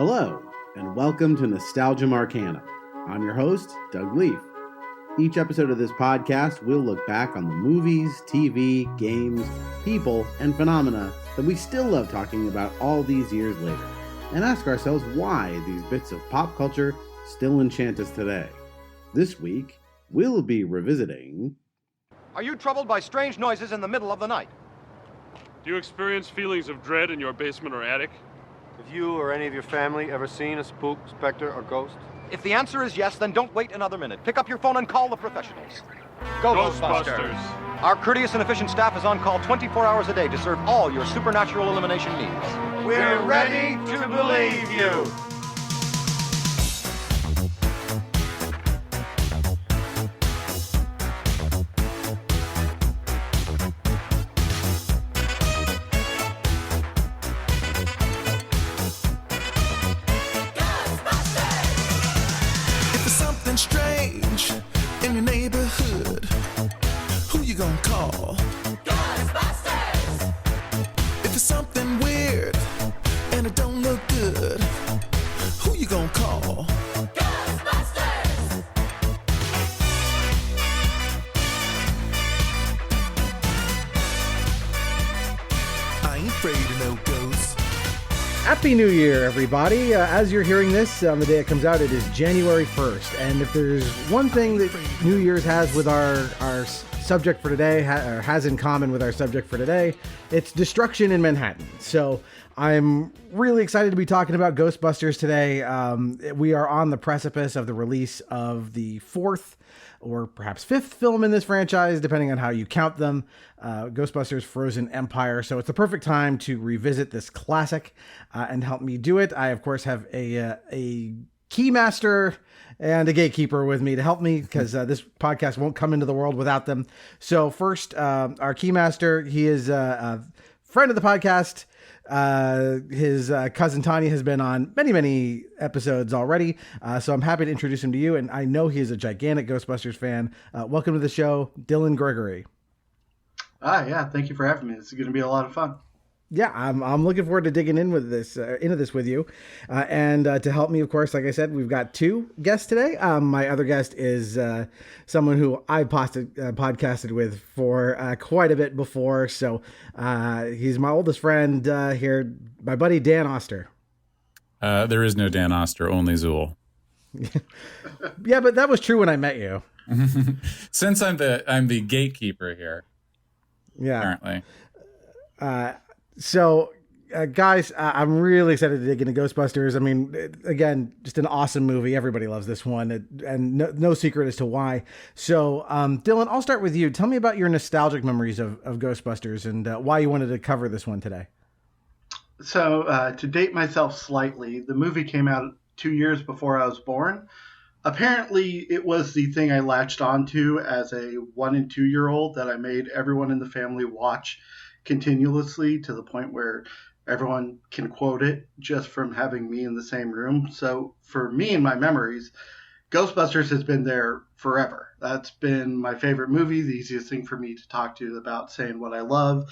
Hello, and welcome to Nostalgia Marcana. I'm your host, Doug Leaf. Each episode of this podcast, we'll look back on the movies, TV, games, people, and phenomena that we still love talking about all these years later, and ask ourselves why these bits of pop culture still enchant us today. This week, we'll be revisiting... Are you troubled by strange noises in the middle of the night? Do you experience feelings of dread in your basement or attic? Have you or any of your family ever seen a spook, specter, or ghost? If the answer is yes, then don't wait another minute. Pick up your phone and call the professionals. Ghostbusters. Our courteous and efficient staff is on call 24 hours a day to serve all your supernatural elimination needs. We're ready to believe you. Strange in your neighborhood, who you gonna call? Ghostbusters! If it's something weird and it don't look good, who you gonna call? Ghostbusters! I ain't afraid of no ghosts. Happy New Year, everybody. As you're hearing this, on the day it comes out, it is January 1st. And if there's one thing that New Year's has with our subject for today, or has in common with our subject for today, it's destruction in Manhattan. So I'm really excited to be talking about Ghostbusters today. We are on the precipice of the release of the fourth or perhaps fifth film in this franchise, depending on how you count them, Ghostbusters Frozen Empire. So it's the perfect time to revisit this classic, and help me do it. I, of course, have a keymaster and a gatekeeper with me to help me, because this podcast won't come into the world without them. So first, our keymaster, he is a friend of the podcast. His cousin Tanya has been on many episodes already, so I'm happy to introduce him to you, and I know he is a gigantic Ghostbusters fan. Welcome to the show, Dylan Gregory. Yeah, thank you for having me. It's going to be a lot of fun. Yeah, I'm looking forward to digging in with this into this with you, and to help me, of course, like I said, we've got two guests today. My other guest is someone who I podcasted with for quite a bit before, so he's my oldest friend here, my buddy Dan Oster. There is no Dan Oster, only Zool. Yeah, but that was true when I met you. Since I'm the gatekeeper here. Yeah. Apparently. So, guys, I'm really excited to dig into Ghostbusters. I mean, again, just an awesome movie. Everybody loves this one, and no secret as to why. So, Dylan, I'll start with you. Tell me about your nostalgic memories of Ghostbusters and why you wanted to cover this one today. So, to date myself slightly, the movie came out 2 years before I was born. Apparently, it was the thing I latched onto as a 1 and 2 year old that I made everyone in the family watch continuously, to the point where everyone can quote it just from having me in the same room. So for me and my memories, Ghostbusters has been there forever. That's been my favorite movie, the easiest thing for me to talk to about saying what I love.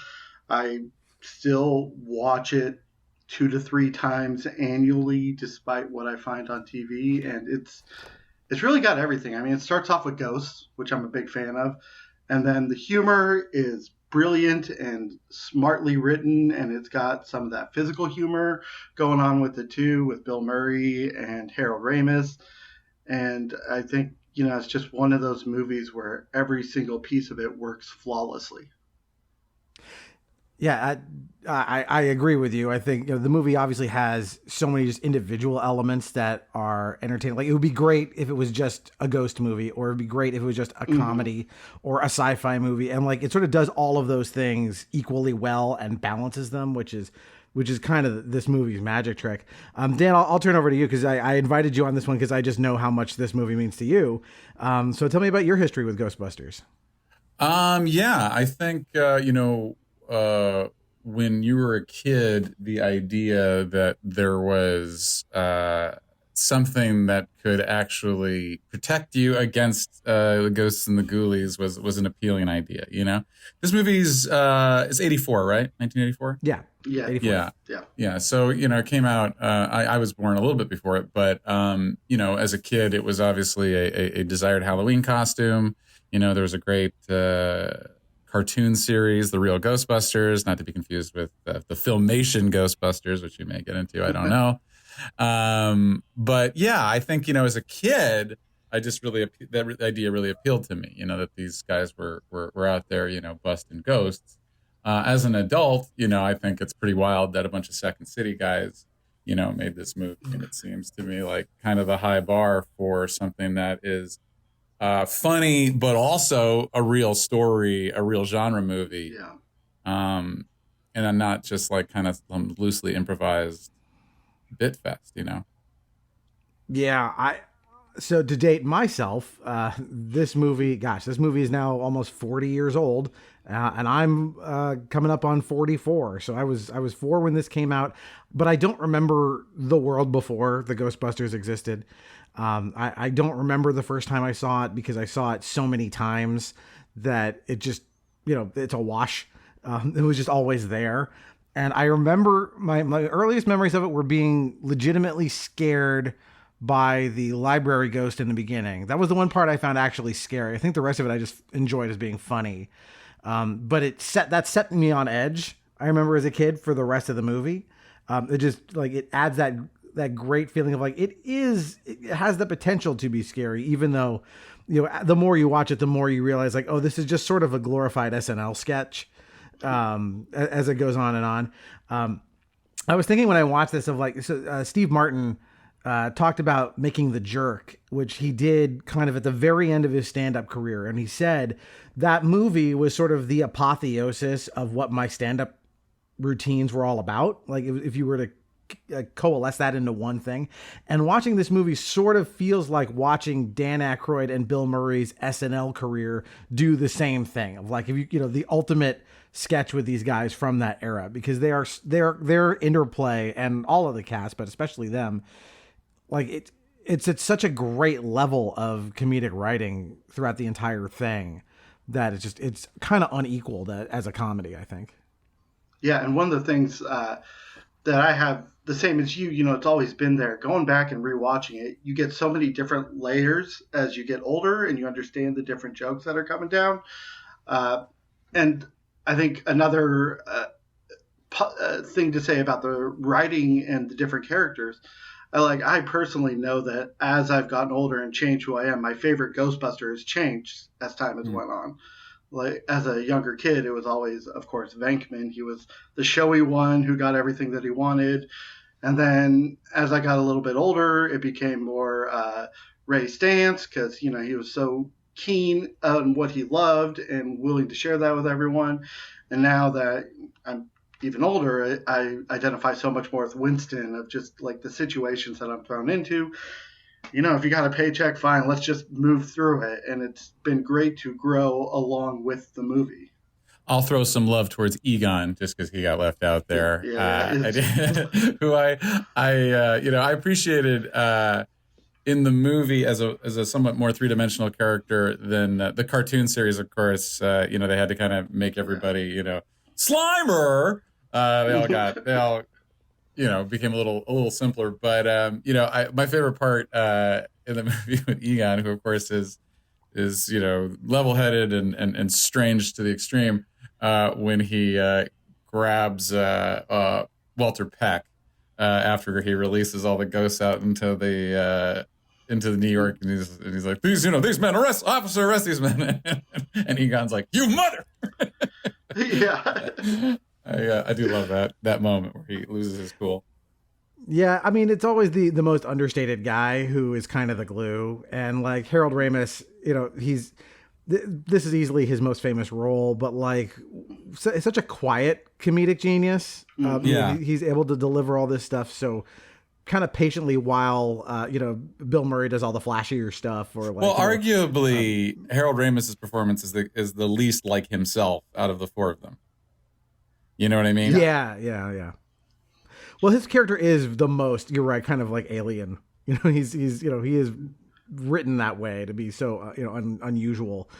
I still watch it 2 to 3 times annually, despite what I find on TV, and it's really got everything. I mean, it starts off with ghosts, which I'm a big fan of, and then the humor is brilliant and smartly written, and it's got some of that physical humor going on with it too, with Bill Murray and Harold Ramis. And I think, it's just one of those movies where every single piece of it works flawlessly. Yeah, I agree with you. I think the movie obviously has so many just individual elements that are entertaining. Like, it would be great if it was just a ghost movie, or it'd be great if it was just a comedy or a sci-fi movie. And like, it sort of does all of those things equally well and balances them, which is kind of this movie's magic trick. Dan, I'll turn over to you, because I invited you on this one because I just know how much this movie means to you. So tell me about your history with Ghostbusters. Yeah, I think, when you were a kid, the idea that there was something that could actually protect you against the ghosts and the ghoulies was an appealing idea. This movie's it's 84, right? 1984. Yeah. 84. Yeah. So it came out. I was born a little bit before it, but as a kid, it was obviously a desired Halloween costume. There was a great cartoon series, The Real Ghostbusters, not to be confused with the Filmation Ghostbusters, which you may get into. I don't know. But yeah, I think, as a kid, that idea really appealed to me, that these guys were out there, busting ghosts. As an adult, I think it's pretty wild that a bunch of Second City guys, made this movie. And it seems to me like kind of the high bar for something that is funny, but also a real story, a real genre movie. Yeah. And I'm not just like kind of some loosely improvised bit fest, Yeah, so to date myself, this movie is now almost 40 years old, and I'm coming up on 44. So I was 4 when this came out, but I don't remember the world before the Ghostbusters existed. I don't remember the first time I saw it because I saw it so many times that it just, it's a wash. It was just always there. And I remember my earliest memories of it were being legitimately scared by the library ghost in the beginning. That was the one part I found actually scary. I think the rest of it I just enjoyed as being funny. But that set me on edge, I remember as a kid, for the rest of the movie. It just like it adds that great feeling of like it has the potential to be scary, even though the more you watch it, the more you realize like, oh, this is just sort of a glorified SNL sketch. As it goes on and on. I was thinking when I watched this of like, Steve Martin talked about making The Jerk, which he did kind of at the very end of his stand-up career. And he said that movie was sort of the apotheosis of what my stand-up routines were all about. Like if you were to coalesce that into one thing, and watching this movie sort of feels like watching Dan Aykroyd and Bill Murray's SNL career do the same thing of like, if the ultimate sketch with these guys from that era, because their interplay and all of the cast, but especially them, like it's at such a great level of comedic writing throughout the entire thing that it's kind of unequaled as a comedy, I think. Yeah, and one of the things that I have the same as you, it's always been there. Going back and rewatching it, you get so many different layers as you get older, and you understand the different jokes that are coming down. And I think another thing to say about the writing and the different characters, I personally know that as I've gotten older and changed who I am, my favorite Ghostbuster has changed as time has went on. Like as a younger kid, it was always, of course, Venkman. He was the showy one who got everything that he wanted. And then as I got a little bit older, it became more Ray Stantz because, he was so keen on what he loved and willing to share that with everyone. And now that I'm even older, I identify so much more with Winston of just like the situations that I'm thrown into. If you got a paycheck, fine, let's just move through it. And it's been great to grow along with the movie. I'll throw some love towards Egon just because he got left out there. Yeah, who I appreciated in the movie as a somewhat more three-dimensional character than the cartoon series. Of course, they had to kind of make everybody, Slimer. They all became a little simpler. But my favorite part in the movie with Egon, who of course is level-headed and strange to the extreme, when he grabs Walter Peck after he releases all the ghosts out into the New York, and he's like, these men, arrest these men, and Egon's like, you mother. Yeah. I do love that moment where he loses his cool. Yeah, I mean, it's always the most understated guy who is kind of the glue. And like Harold Ramis, this is easily his most famous role, but like it's such a quiet comedic genius. He's able to deliver all this stuff so kind of patiently while, Bill Murray does all the flashier stuff. Or like, arguably Harold Ramis's performance is the least like himself out of the four of them. You know what I mean? Yeah. Well, his character is the most, you're right, kind of like alien, He's he is written that way to be so unusual.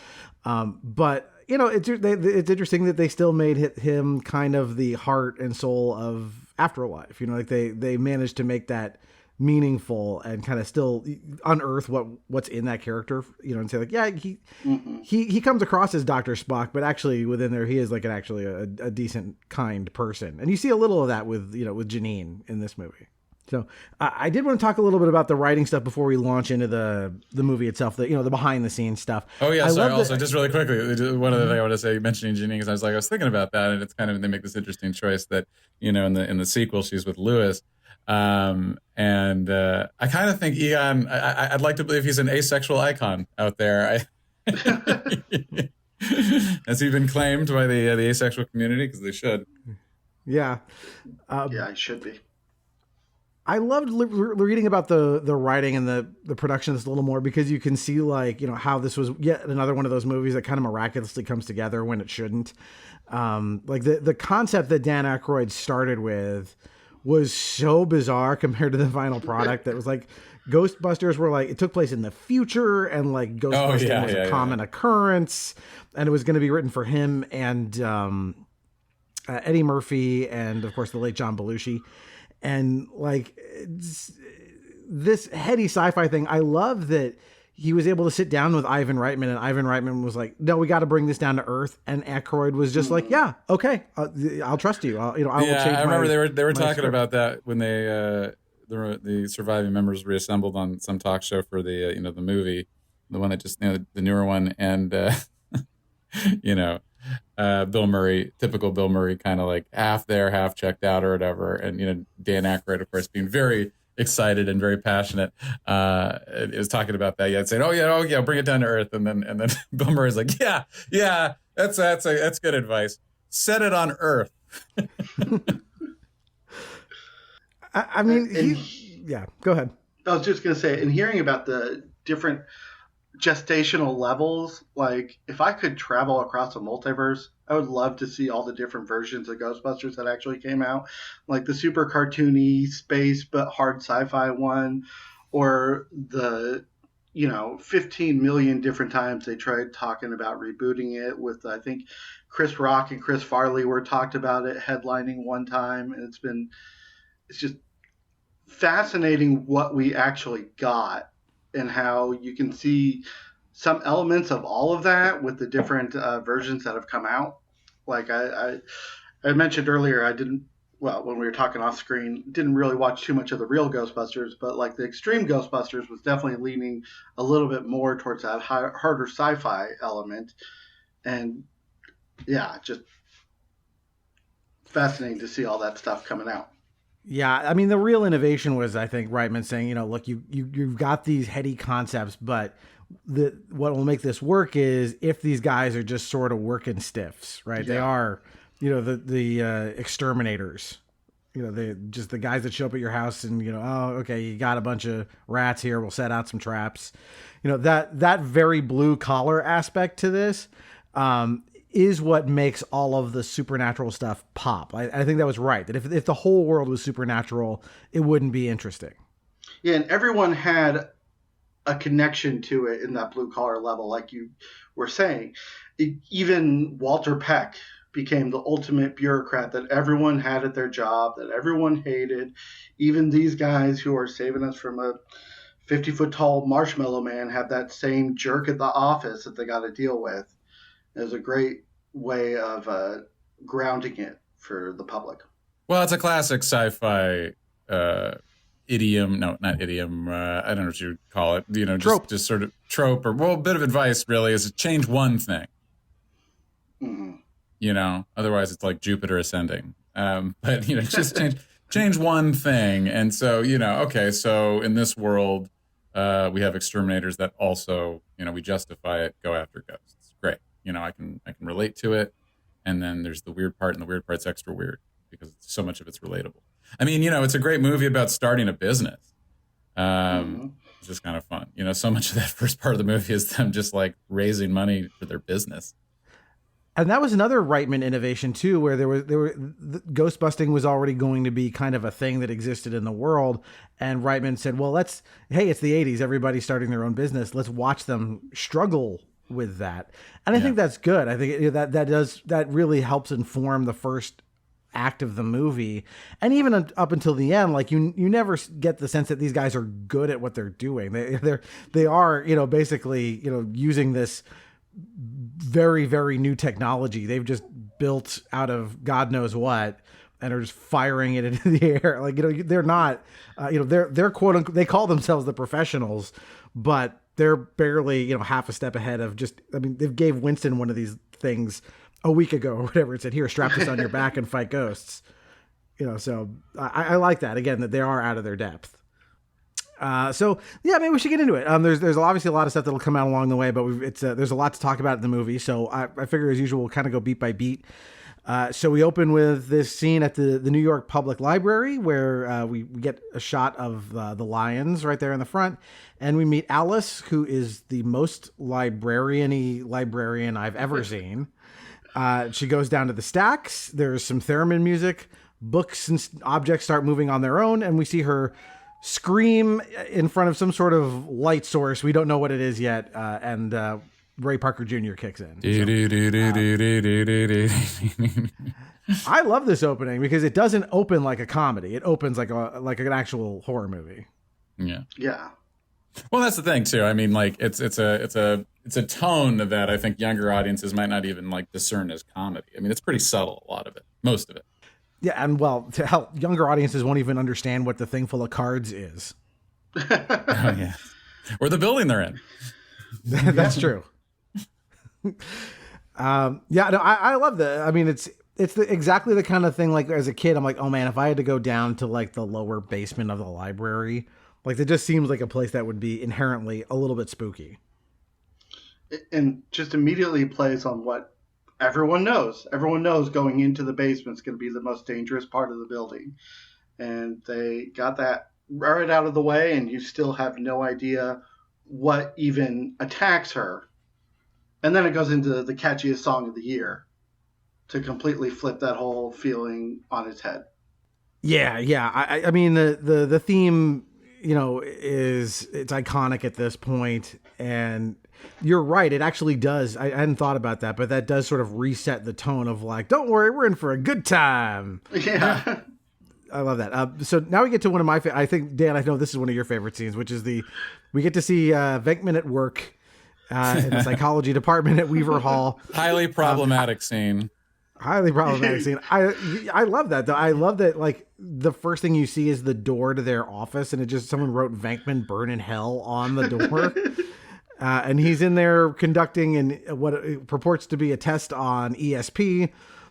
But it's interesting that they still made him kind of the heart and soul of Afterlife. Like they managed to make that meaningful and kind of still unearth what's in that character, and say like, yeah, he comes across as Dr. Spock, but actually within there, he is like a decent, kind person. And you see a little of that with Janine in this movie. So I did want to talk a little bit about the writing stuff before we launch into the movie itself, the behind the scenes stuff. Oh yeah. Sorry. Also, just really quickly, one other thing I want to say, mentioning Janine, because I was thinking about that, and it's kind of, they make this interesting choice that, in the sequel, she's with Lewis. And I kind of think Egon, I'd like to believe he's an asexual icon out there. Has he been claimed by the asexual community? Because they should. Yeah. Yeah, he should be. I loved reading about the writing and the production just a little more, because you can see how this was yet another one of those movies that kind of miraculously comes together when it shouldn't. Like the concept that Dan Aykroyd started with was so bizarre compared to the final product. That was like Ghostbusters were like, it took place in the future, and like Ghostbusters was a common occurrence, and it was going to be written for him and Eddie Murphy and of course the late John Belushi. And like this heady sci-fi thing, I love that he was able to sit down with Ivan Reitman, and Ivan Reitman was like, "No, we got to bring this down to earth." And Aykroyd was just like, "Yeah, okay, I'll trust you. I will change." I remember they were talking about that when they the surviving members reassembled on some talk show for the the movie, the one that just the newer one, and Bill Murray, typical Bill Murray, kind of like half there, half checked out or whatever. And, Dan Aykroyd, of course, being very excited and very passionate, is talking about that. Yeah, saying, oh yeah, bring it down to earth. And then Bill Murray's like, yeah, that's good advice. Set it on earth. I mean, go ahead. I was just going to say, in hearing about the different gestational levels, like if I could travel across a multiverse, I would love to see all the different versions of Ghostbusters that actually came out, like the super cartoony space but hard sci-fi one, or the 15 million different times they tried talking about rebooting it with, I think Chris Rock and Chris Farley were talked about it headlining one time, and it's just fascinating what we actually got and how you can see some elements of all of that with the different versions that have come out. Like I mentioned earlier, when we were talking off screen, didn't really watch too much of the real Ghostbusters, but like the Extreme Ghostbusters was definitely leaning a little bit more towards that harder sci-fi element. And yeah, just fascinating to see all that stuff coming out. Yeah, I mean, the real innovation was, I think, Reitman saying, look, you've got these heady concepts, but what will make this work is if these guys are just sort of working stiffs, right? Yeah. They are, the exterminators, they just the guys that show up at your house and, oh, okay, you got a bunch of rats here, we'll set out some traps. That very blue collar aspect to this, is what makes all of the supernatural stuff pop. I think that was right. That if the whole world was supernatural, it wouldn't be interesting. Yeah, and everyone had a connection to it in that blue collar level, like you were saying. Even Walter Peck became the ultimate bureaucrat that everyone had at their job, that everyone hated. Even these guys who are saving us from a 50-foot tall marshmallow man have that same jerk at the office that they got to deal with. It was a great way of grounding it for the public. Well, it's a classic sci-fi idiom. No, not idiom. I don't know what you would call it. Just sort of trope, or a bit of advice really is to change one thing. Mm-hmm. Otherwise it's like Jupiter ascending. But just change one thing. And so, okay, so in this world, we have exterminators that also, we justify it, go after ghosts. Great. I can relate to it. And then there's the weird part, and the weird part's extra weird because so much of it's relatable. I mean, it's a great movie about starting a business. It's just kind of fun. So much of that first part of the movie is them just like raising money for their business. And that was another Reitman innovation too, where ghostbusting was already going to be kind of a thing that existed in the world. And Reitman said, well, hey, it's the 80s. Everybody's starting their own business. Let's watch them struggle with that. And I think that's good. I think that really helps inform the first act of the movie. And even up until the end, like you never get the sense that these guys are good at what they're doing. They are, basically, using this very, very new technology they've just built out of God knows what, and are just firing it into the air. Like, they're not, they're quote unquote, they call themselves the professionals, but they're barely, half a step ahead of they gave Winston one of these things a week ago or whatever. It said, here, strap this on your back and fight ghosts. So I like that, again, that they are out of their depth. So yeah, maybe we should get into it. There's obviously a lot of stuff that'll come out along the way, but there's a lot to talk about in the movie. So I figure, as usual, we'll kind of go beat by beat. So we open with this scene at the New York Public Library, where we get a shot of the lions right there in the front, and we meet Alice, who is the most librarian I've ever seen. She goes down to the stacks. There's some theremin music. Books and objects start moving on their own, and we see her scream in front of some sort of light source. We don't know what it is yet. And Ray Parker Jr. kicks in. I love this opening because it doesn't open like a comedy. It opens like an actual horror movie. Yeah. Yeah. Well, that's the thing too. I mean, like it's a tone that I think younger audiences might not even like discern as comedy. I mean, it's pretty subtle, a lot of it, most of it. Yeah, and well, to help, younger audiences won't even understand what the thing full of cards is. Oh, yeah. Or the building they're in. That's true. I love that. I mean, it's exactly the kind of thing, like, as a kid, I'm like, oh man, if I had to go down to like the lower basement of the library, like, it just seems like a place that would be inherently a little bit spooky. And just immediately plays on what everyone knows. Everyone knows going into the basement is going to be the most dangerous part of the building. And they got that right out of the way, and you still have no idea what even attacks her. And then it goes into the catchiest song of the year to completely flip that whole feeling on its head. Yeah. I mean, the theme, it's iconic at this point, and you're right. It actually does. I hadn't thought about that, but that does sort of reset the tone of like, don't worry, we're in for a good time. Yeah. I love that. So now we get to one of my, I think, Dan, I know this is one of your favorite scenes, which is we get to see Venkman at work in the psychology department at Weaver Hall. Highly problematic scene. Highly problematic scene. I love that, though. I love that, like, the first thing you see is the door to their office, and someone wrote Venkman burn in hell on the door. And he's in there conducting what purports to be a test on ESP,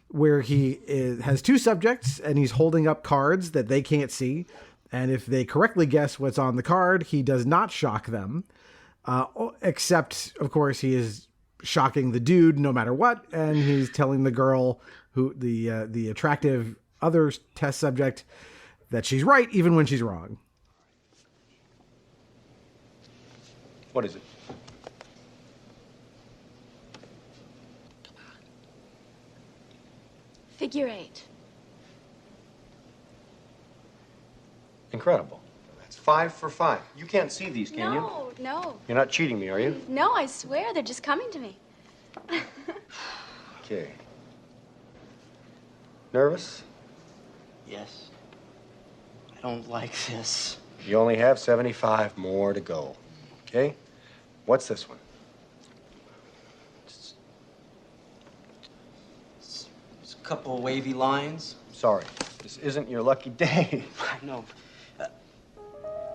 where he has two subjects, and he's holding up cards that they can't see. And if they correctly guess what's on the card, he does not shock them. Except, of course, he is shocking the dude no matter what. And he's telling the girl, who the attractive other test subject, that she's right even when she's wrong. What is it? Figure 8. Incredible. That's 5 for 5. You can't see these, can you? No. You're not cheating me, are you? No, I swear, they're just coming to me. Okay. Nervous? Yes. I don't like this. You only have 75 more to go. Okay? What's this one? It's a couple of wavy lines. Sorry. This isn't your lucky day. I know.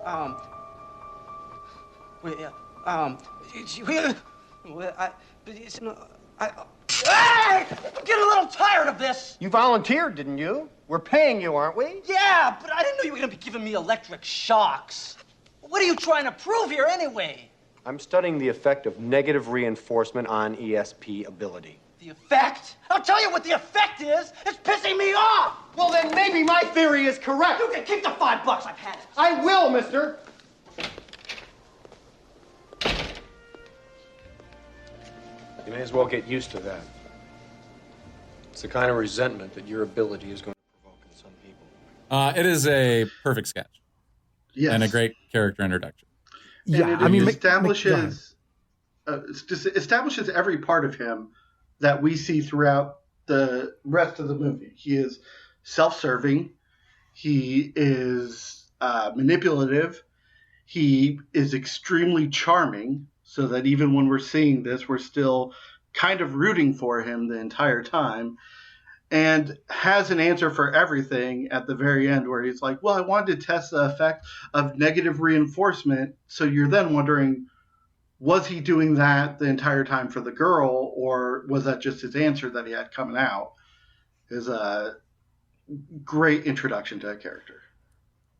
I'm getting a little tired of this. You volunteered, didn't you? We're paying you, aren't we? Yeah, but I didn't know you were going to be giving me electric shocks. What are you trying to prove here anyway? I'm studying the effect of negative reinforcement on ESP ability. The effect? I'll tell you what the effect is. It's pissing me off. Well, then maybe my theory is correct. You can keep the $5. I've had it. I will, mister. You may as well get used to that. It's the kind of resentment that your ability is going to provoke in some people. It is a perfect sketch. Yes. And a great character introduction. Yeah, I mean, establishes every part of him that we see throughout the rest of the movie. He is self-serving. He is manipulative. He is extremely charming, so that even when we're seeing this, we're still kind of rooting for him the entire time, and has an answer for everything at the very end where he's like, well, I wanted to test the effect of negative reinforcement. So you're then wondering, was he doing that the entire time for the girl, or was that just his answer that he had coming out? Is a great introduction to a character.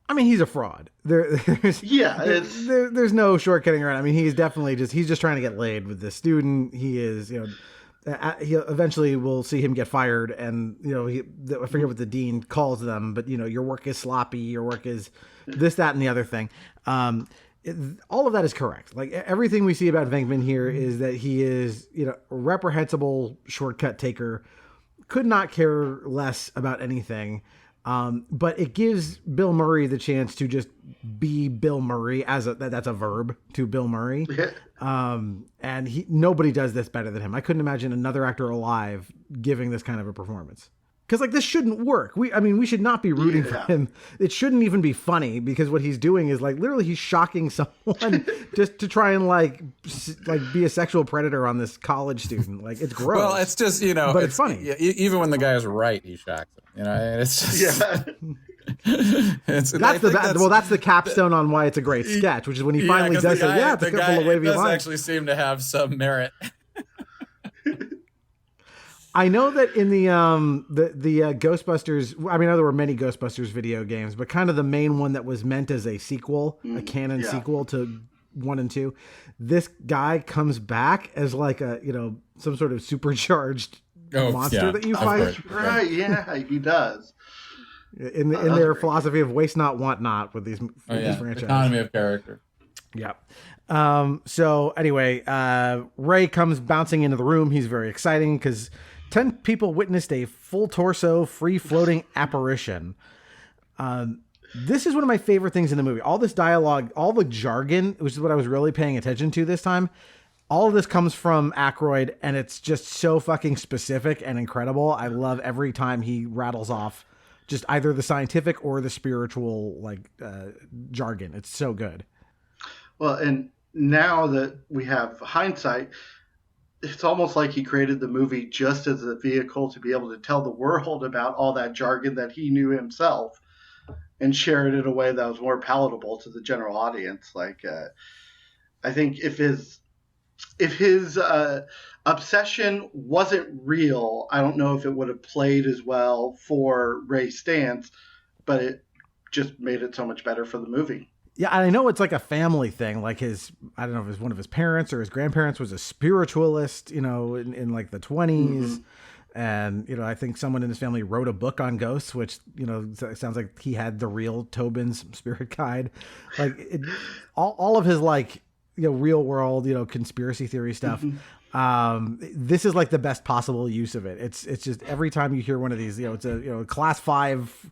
I mean, he's a fraud. There's no shortcutting around. I mean, he's just trying to get laid with this student. He is, he eventually will see him get fired, and I forget what the dean calls them, but your work is sloppy, your work is this, that, and the other thing. All of that is correct. Like, everything we see about Venkman here is that he is, a reprehensible shortcut taker, could not care less about anything. But it gives Bill Murray the chance to just be Bill Murray that's a verb, to Bill Murray. And nobody does this better than him. I couldn't imagine another actor alive giving this kind of a performance. Because this shouldn't work. We should not be rooting for him. It shouldn't even be funny, because what he's doing is literally he's shocking someone just to try and be a sexual predator on this college student. It's gross. Well, it's just but it's funny. Even when the guy is right, he shocks him. It's just that's the capstone on why it's a great sketch, which is when he finally does it. Yeah, it's a couple of wavy lines. It does actually seem to have some merit. I know that in the Ghostbusters, I know there were many Ghostbusters video games, but kind of the main one that was meant as a sequel, a canon sequel to 1 and 2, this guy comes back as some sort of supercharged monster that you fight. Right, yeah, he does. In their philosophy of waste not, want not with these franchises. Economy of character. Yeah. So anyway, Ray comes bouncing into the room. He's very exciting because 10 people witnessed a full torso, free-floating apparition. This is one of my favorite things in the movie. All this dialogue, all the jargon, which is what I was really paying attention to this time. All of this comes from Aykroyd, and it's just so fucking specific and incredible. I love every time he rattles off just either the scientific or the spiritual jargon. It's so good. Well, and now that we have hindsight, it's almost like he created the movie just as a vehicle to be able to tell the world about all that jargon that he knew himself and share it in a way that was more palatable to the general audience. I think if his obsession wasn't real, I don't know if it would have played as well for Ray Stantz, but it just made it so much better for the movie. Yeah, I know it's a family thing. I don't know if it was one of his parents or his grandparents was a spiritualist, in the 20s. And, I think someone in his family wrote a book on ghosts, which, sounds like he had the real Tobin's spirit guide. All of his real world, conspiracy theory stuff. This is the best possible use of it. It's just every time you hear one of these, it's a class 5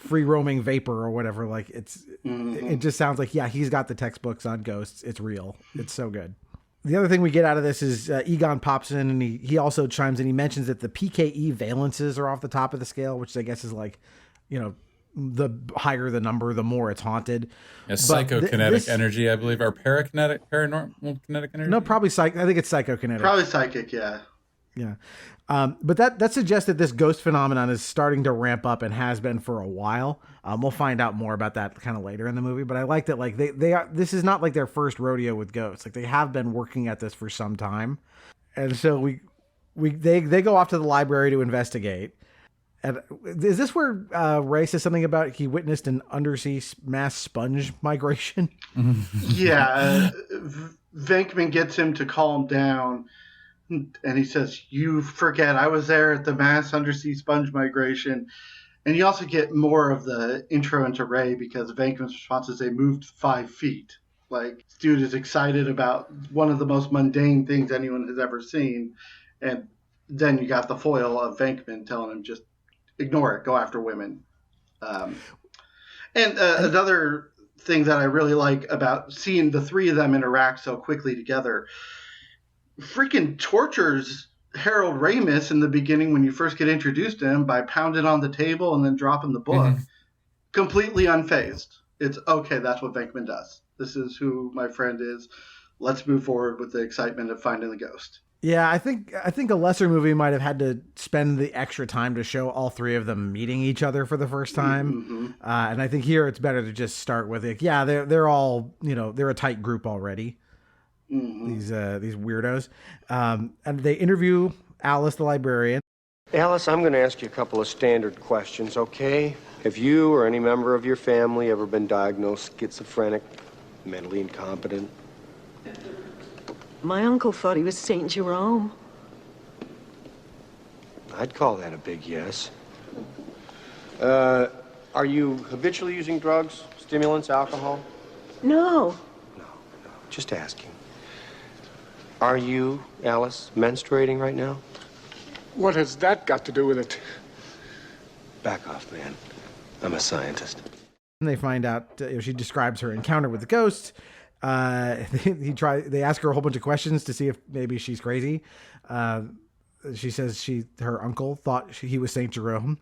free roaming vapor or whatever. It just sounds like, he's got the textbooks on ghosts. It's real. It's so good. The other thing we get out of this is Egon pops in, and he also chimes in. He mentions that the PKE valences are off the top of the scale, which I guess is the higher the number, the more it's haunted. Psychokinetic energy, I believe, or paranormal kinetic energy. No, probably I think it's psychokinetic. Probably psychic, yeah. Yeah. But that suggests that this ghost phenomenon is starting to ramp up and has been for a while. We'll find out more about that kind of later in the movie, but I like that they are, this is not their first rodeo with ghosts. They have been working at this for some time. And so they go off to the library to investigate. And is this where Ray says something about he witnessed an undersea mass sponge migration? Yeah. Venkman gets him to calm down. And he says, you forget, I was there at the mass undersea sponge migration. And you also get more of the intro into Ray because Venkman's response is they moved 5 feet. This dude is excited about one of the most mundane things anyone has ever seen. And then you got the foil of Venkman telling him just ignore it, go after women. Another thing that I really like about seeing the three of them interact so quickly together, freaking tortures Harold Ramis in the beginning when you first get introduced to him by pounding on the table and then dropping the book, completely unfazed. It's okay, that's what Venkman does. This is who my friend is. Let's move forward with the excitement of finding the ghost. Yeah, I think a lesser movie might have had to spend the extra time to show all three of them meeting each other for the first time. And I think here it's better to just start with it. Yeah, they're all, they're a tight group already. These weirdos. And they interview Alice, the librarian. Alice, I'm going to ask you a couple of standard questions, okay? Have you or any member of your family ever been diagnosed schizophrenic, mentally incompetent? My uncle thought he was St. Jerome. I'd call that a big yes. Are you habitually using drugs, stimulants, alcohol? No. Just asking. Are you, Alice, menstruating right now? What has that got to do with it? Back off, man. I'm a scientist. And they find out, she describes her encounter with the ghost. They ask her a whole bunch of questions to see if maybe she's crazy. She says her uncle thought he was St. Jerome.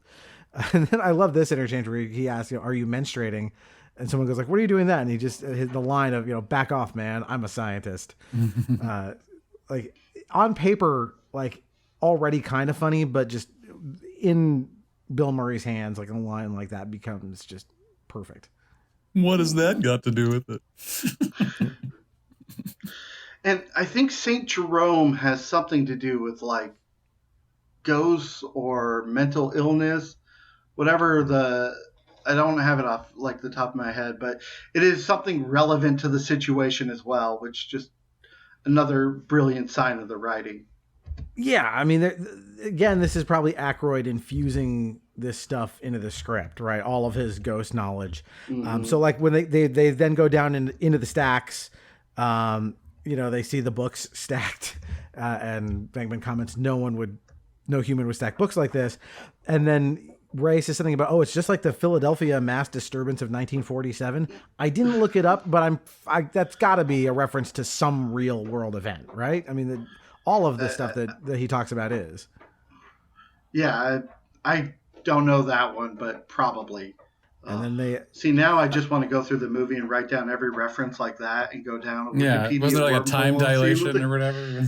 And then I love this interchange where he asks, are you menstruating? And someone goes like, what are you doing that? And he just hit the line of, back off, man. I'm a scientist. Like on paper, like already kind of funny, but just in Bill Murray's hands, like a line like that becomes just perfect. What has that got to do with it? And I think St. Jerome has something to do with like ghosts or mental illness, whatever I don't have it off like the top of my head, but it is something relevant to the situation as well, which just another brilliant sign of the writing. Yeah, I mean, again, this is probably Aykroyd infusing this stuff into the script, right? All of his ghost knowledge. So like when they then go down into the stacks, they see the books stacked, and Venkman comments, no human would stack books like this. And then Ray says something about, it's just like the Philadelphia mass disturbance of 1947. I didn't look it up, but that's got to be a reference to some real world event, right? I mean, all of the stuff that he talks about is. Yeah, I don't know that one, but probably. And then see, now I just want to go through the movie and write down every reference like that and go down. Yeah, wasn't there like a time dilation or whatever?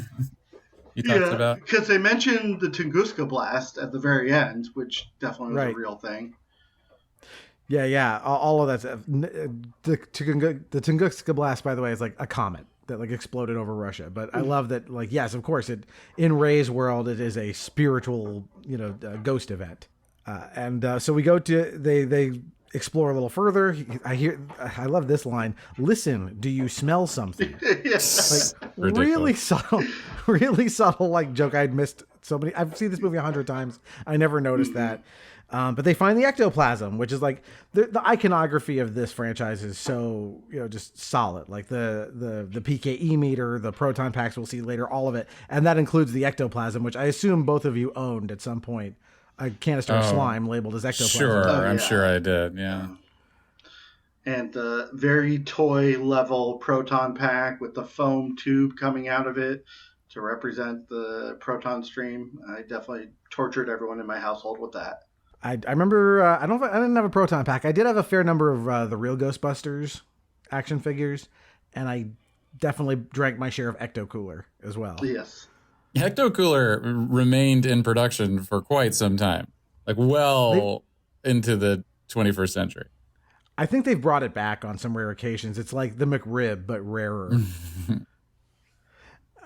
He talks about, because they mentioned the Tunguska blast at the very end, which definitely was a real thing. Yeah. All of that stuff. The Tunguska blast, by the way, is like a comet that like exploded over Russia. But I love that, like, yes, of course, in Ray's world, it is a spiritual, ghost event. So we go to they explore a little further. I love this line. Listen, do you smell something? Like really subtle like joke I'd missed so many. I've seen this movie 100 times. I never noticed that. But they find the ectoplasm, which is like the iconography of this franchise is so, just solid. Like the PKE meter, the proton packs we'll see later, all of it. And that includes the ectoplasm, which I assume both of you owned at some point. A canister of slime labeled as ectoplasm. Sure, I'm sure I did, yeah. And the very toy level proton pack with the foam tube coming out of it to represent the proton stream. I definitely tortured everyone in my household with that. I remember, I didn't have a proton pack. I did have a fair number of the real Ghostbusters action figures, and I definitely drank my share of Ecto Cooler as well. Yes. Ecto Cooler remained in production for quite some time, like into the 21st century. I think they've brought it back on some rare occasions. It's like the McRib, but rarer.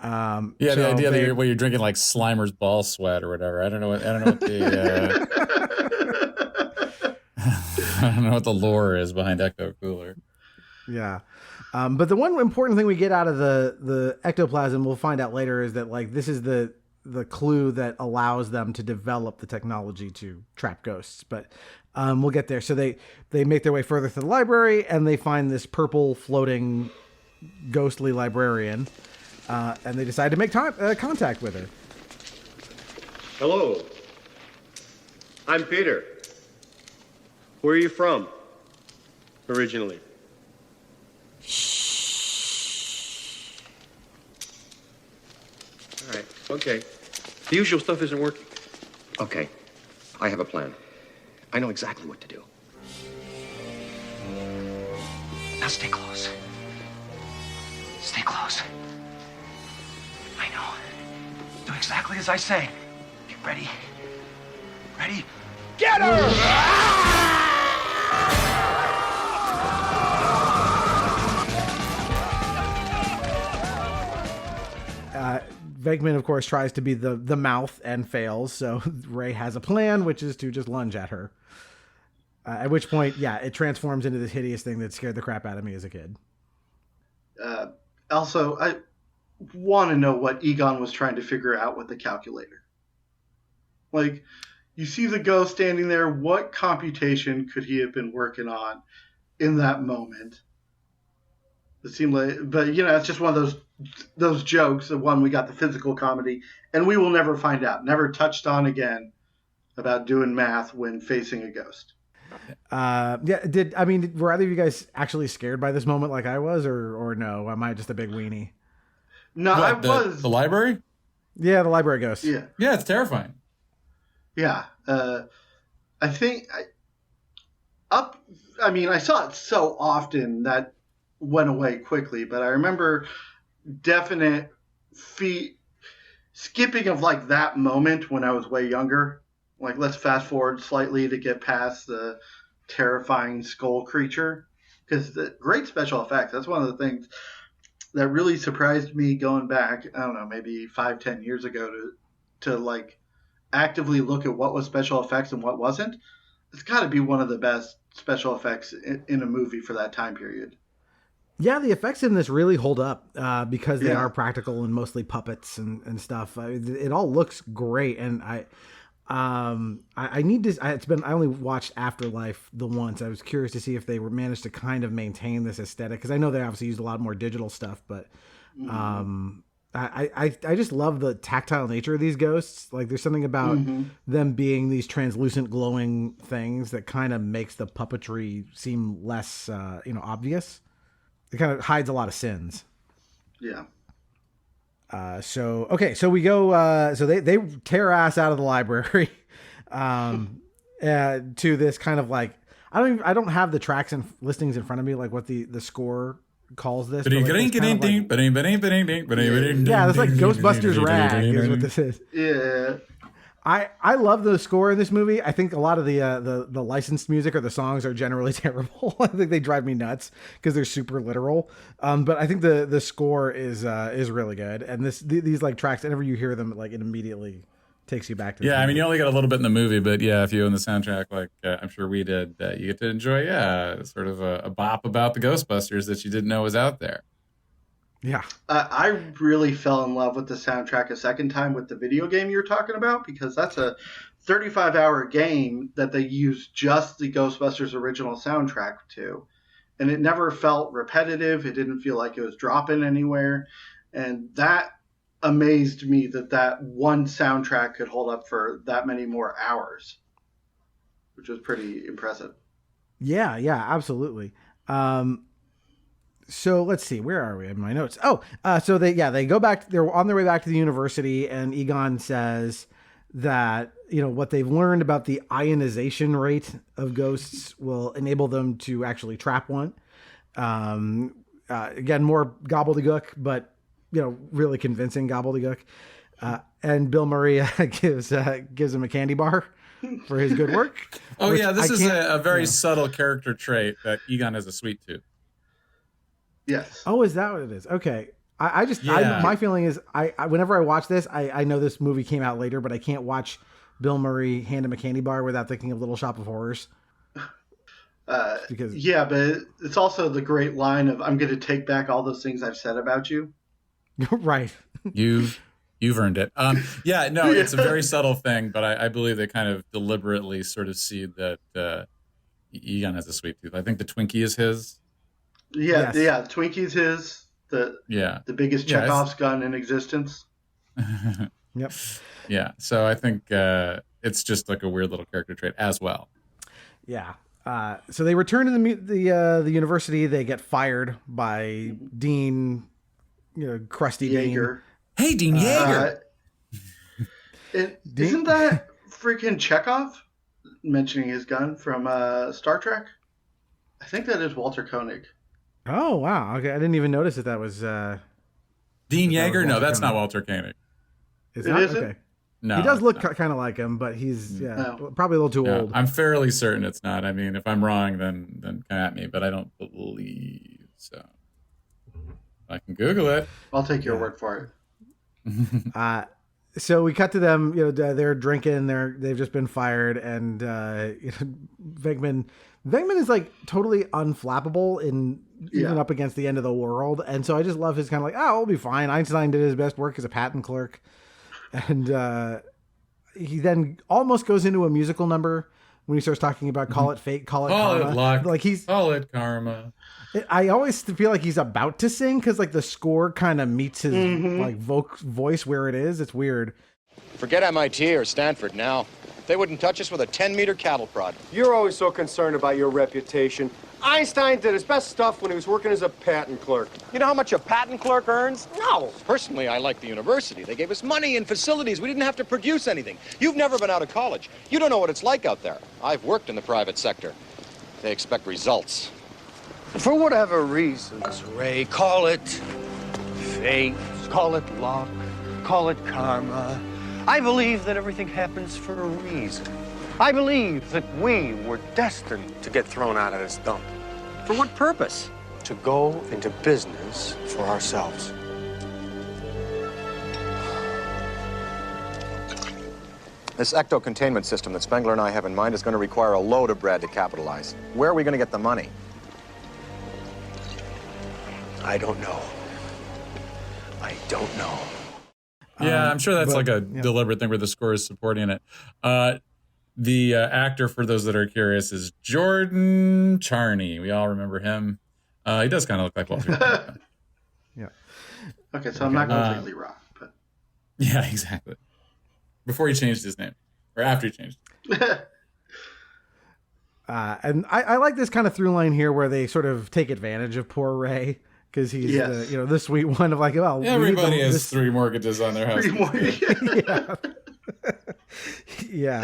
The idea that you're drinking like Slimer's ball sweat or whatever. I don't know what the I don't know what the lore is behind Ecto Cooler. Yeah. But the one important thing we get out of the ectoplasm, we'll find out later, is that like this is the clue that allows them to develop the technology to trap ghosts. But we'll get there. So they make their way further to the library and they find this purple floating ghostly librarian, and they decide to make contact with her. Hello. I'm Peter. Where are you from? Originally. All right, okay. The usual stuff isn't working. Okay, I have a plan. I know exactly what to do. Now stay close. Stay close. I know. Do exactly as I say. Get ready. Ready? Get her! Venkman, of course, tries to be the mouth and fails. So Ray has a plan, which is to just lunge at her. At which point, yeah, it transforms into this hideous thing that scared the crap out of me as a kid. Also, I want to know what Egon was trying to figure out with the calculator. Like, you see the ghost standing there. What computation could he have been working on in that moment? It seemed like, but you know, it's just one of those jokes. The one we got the physical comedy, and we will never find out. Never touched on again about doing math when facing a ghost. Were either of you guys actually scared by this moment like I was, or no? Am I just a big weenie? No, I was. The library? Yeah, the library ghost. Yeah, it's terrifying. Yeah, I think I saw it so often that went away quickly, but I remember definite skipping of like that moment when I was way younger. Like, let's fast forward slightly to get past the terrifying skull creature, because the great special effects. That's one of the things that really surprised me going back. I don't know, maybe 5-10 years ago to like actively look at what was special effects and what wasn't. It's got to be one of the best special effects in a movie for that time period. Yeah, the effects in this really hold up because they are practical and mostly puppets and stuff. It all looks great, and I need to. I only watched Afterlife the once. I was curious to see if they managed to kind of maintain this aesthetic, because I know they obviously used a lot more digital stuff, but I just love the tactile nature of these ghosts. Like, there's something about them being these translucent, glowing things that kind of makes the puppetry seem less, obvious. It kind of hides a lot of sins. Yeah. So we go, so they tear ass out of the library, to this kind of like, I don't have the tracks and listings in front of me, like what the score calls this. Yeah, it's like Ghostbusters rag is what this is. Yeah. I love the score in this movie. I think a lot of the licensed music or the songs are generally terrible. I think they drive me nuts because they're super literal. But I think the score is really good. And these like tracks, whenever you hear them, like, it immediately takes you back to the movie. You only get a little bit in the movie, but yeah, if you own the soundtrack, like I'm sure we did, you get to enjoy sort of a bop about the Ghostbusters that you didn't know was out there. Yeah. I really fell in love with the soundtrack a second time with the video game you're talking about, because that's a 35-hour game that they used just the Ghostbusters original soundtrack to. And it never felt repetitive. It didn't feel like it was dropping anywhere. And that amazed me that one soundtrack could hold up for that many more hours, which was pretty impressive. Yeah, absolutely. So let's see, where are we in my notes? So they go back, they're on their way back to the university, and Egon says that, what they've learned about the ionization rate of ghosts will enable them to actually trap one. Again, more gobbledygook, but, really convincing gobbledygook. And Bill Murray gives him a candy bar for his good work. Oh yeah, this is a very subtle character trait that Egon has a sweet tooth. Yes. Oh, is that what it is? Okay. My feeling is whenever I watch this, I know this movie came out later, but I can't watch Bill Murray hand him a candy bar without thinking of Little Shop of Horrors. But it's also the great line of, I'm going to take back all those things I've said about you. Right. You've earned it. It's a very subtle thing, but I believe they kind of deliberately sort of see that Egon has a sweet tooth. I think the Twinkie is his. Yeah, yes. Twinkie's his. The biggest Chekhov's gun in existence. Yep. Yeah. So I think it's just like a weird little character trait as well. Yeah. So they return to the university. They get fired by Dean, crusty Yeager. Dean. Hey, Dean Yeager. Isn't that freaking Chekhov mentioning his gun from Star Trek? I think that is Walter Koenig. Oh, wow. Okay. I didn't even notice that was Dean Yeager? No, that's not Walter Koenig. Is it? Okay. No. He does look kind of like him, but he's probably a little too old. I'm fairly certain it's not. I mean, if I'm wrong, then come at me, but I don't believe so. I can Google it. I'll take your word for it. So we cut to them. They're drinking. They've just been fired, and Venkman is like totally unflappable even up against the end of the world. And so I just love his kind of like, we'll be fine. Einstein did his best work as a patent clerk. And he then almost goes into a musical number when he starts talking about call it fate, call it karma. Luck, like call it karma. I always feel like he's about to sing because like the score kind of meets his like voice where it is. It's weird. Forget MIT or Stanford now. They wouldn't touch us with a 10-meter cattle prod. You're always so concerned about your reputation. Einstein did his best stuff when he was working as a patent clerk. You know how much a patent clerk earns? No. Personally, I like the university. They gave us money and facilities. We didn't have to produce anything. You've never been out of college. You don't know what it's like out there. I've worked in the private sector. They expect results. For whatever reasons, Ray, call it fate, call it luck, call it karma. I believe that everything happens for a reason. I believe that we were destined to get thrown out of this dump. For what purpose? To go into business for ourselves. This ecto-containment system that Spengler and I have in mind is going to require a load of bread to capitalize. Where are we going to get the money? I don't know. I don't know. Yeah, I'm sure that's like a deliberate thing where the score is supporting it. The actor, for those that are curious, is Jordan Charney. We all remember him. He does kind of look like Walter. Yeah. Okay, so I'm not completely wrong, but yeah, exactly. Before he changed his name, or after he changed. And I like this kind of through line here where they sort of take advantage of poor Ray. Because he's the sweet one of like, well, everybody has 3 mortgages on their house. Yeah.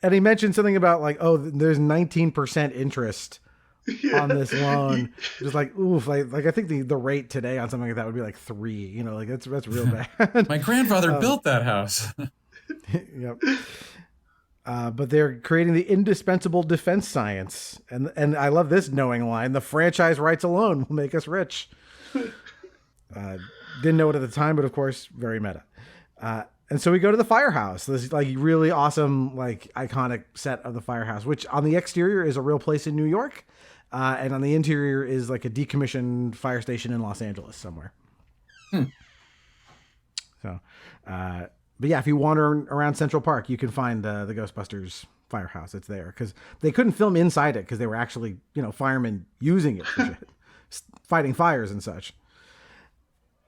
And he mentioned something about like, there's 19% interest on this loan. Just like, oof, like I think the rate today on something like that would be like 3. Like that's real bad. My grandfather built that house. Yep. But they're creating the indispensable defense science. And I love this knowing line. The franchise rights alone will make us rich. Didn't know it at the time, but of course, very meta. And so we go to the firehouse. This like really awesome, like iconic set of the firehouse, which on the exterior is a real place in New York. And on the interior is like a decommissioned fire station in Los Angeles somewhere. So, but yeah, if you wander around Central Park, you can find the Ghostbusters firehouse. It's there because they couldn't film inside it because they were actually, firemen using it for shit, fighting fires and such.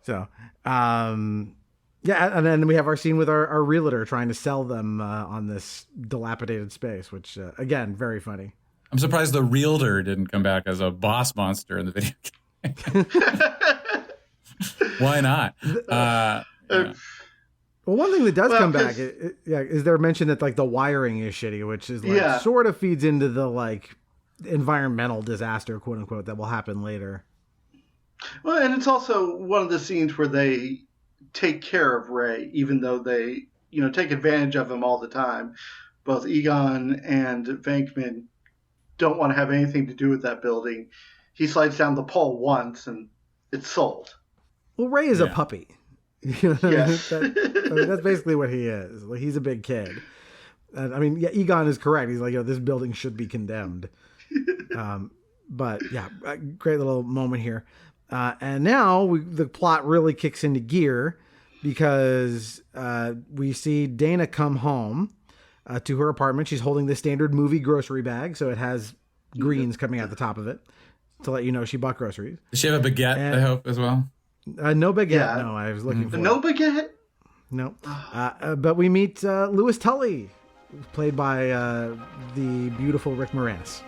So, yeah, and then we have our scene with our realtor trying to sell them on this dilapidated space, which again, very funny. I'm surprised the realtor didn't come back as a boss monster in the video game. Why not? Well, one thing that does come back, is there mention that like the wiring is shitty, which is like sort of feeds into the like environmental disaster, quote unquote, that will happen later. Well, and it's also one of the scenes where they take care of Ray, even though they, take advantage of him all the time. Both Egon and Venkman don't want to have anything to do with that building. He slides down the pole once and it's sold. Well, Ray is a puppy. That's basically what he is. Like, he's a big kid. And I mean, Egon is correct. He's like, this building should be condemned. But yeah, a great little moment here. And now the plot really kicks into gear because we see Dana come home to her apartment. She's holding the standard movie grocery bag, so it has greens coming out the top of it to let you know she bought groceries. Does she have a baguette, I hope, as well? No baguette. Yeah. No, I was looking for no baguette. No. But we meet Louis Tully, played by the beautiful Rick Moranis.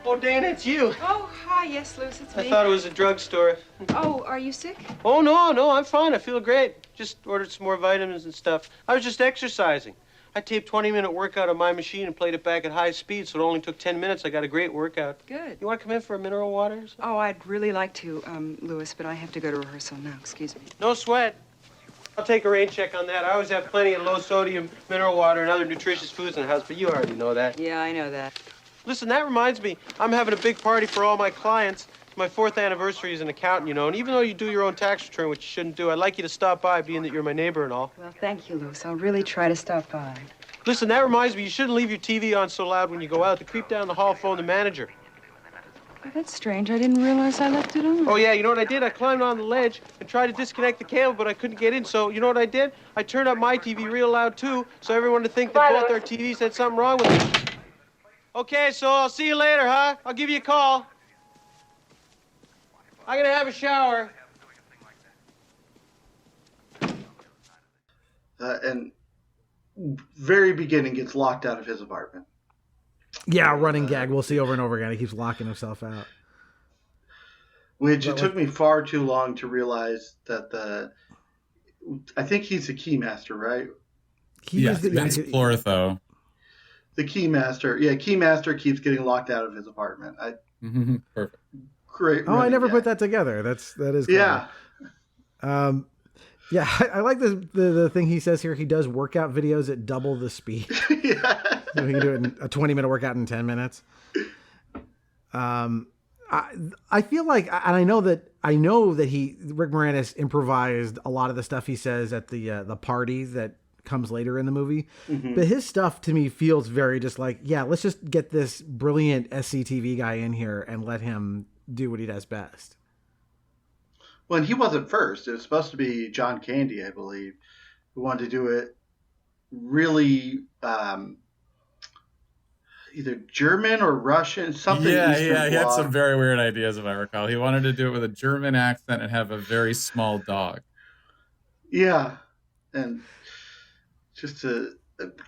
Oh, Dan, it's you. Oh, hi. Yes, Louis, it's me. I thought it was a drugstore. Oh, are you sick? Oh, no, I'm fine. I feel great. Just ordered some more vitamins and stuff. I was just exercising. I taped 20-minute workout on my machine and played it back at high speed, so it only took 10 minutes. I got a great workout. Good. You want to come in for a mineral water or something? Oh, I'd really like to, Louis, but I have to go to rehearsal now. Excuse me. No sweat. I'll take a rain check on that. I always have plenty of low-sodium mineral water and other nutritious foods in the house, but you already know that. Yeah, I know that. Listen, that reminds me. I'm having a big party for all my clients. It's my 4th anniversary as an accountant, you know, and even though you do your own tax return, which you shouldn't do, I'd like you to stop by, being that you're my neighbor and all. Well, thank you, Louis. I'll really try to stop by. Listen, that reminds me, you shouldn't leave your TV on so loud when you go out. To creep down the hall, phone the manager. Oh, that's strange. I didn't realize I left it on. Oh, yeah, you know what I did? I climbed on the ledge and tried to disconnect the cable, but I couldn't get in, so you know what I did? I turned up my TV real loud, too, so everyone would think that both our TVs had something wrong with them. Okay, so I'll see you later, huh? I'll give you a call. I'm gonna have a shower. And very beginning gets locked out of his apartment. Yeah, running gag. We'll see over and over again. He keeps locking himself out. Which it took me far too long to realize that I think he's the keymaster, right? Vince Clortho. The keymaster. Yeah, keymaster keeps getting locked out of his apartment. Perfect. Great. Oh, I never put that together. That is clever. Yeah. Yeah, I like the thing he says here. He does workout videos at double the speed. Yeah. So he can do it in a 20-minute workout in 10 minutes. I feel like, and I know that Rick Moranis improvised a lot of the stuff he says at the party that comes later in the movie. Mm-hmm. But his stuff to me feels very just like, yeah, let's just get this brilliant SCTV guy in here and let him do what he does best. Well, and he wasn't first. It was supposed to be John Candy, I believe, who wanted to do it really either German or Russian, something. Yeah, Eastern he had bloc. some very weird ideas, if I recall. He wanted to do it with a German accent and have a very small dog. Yeah, and just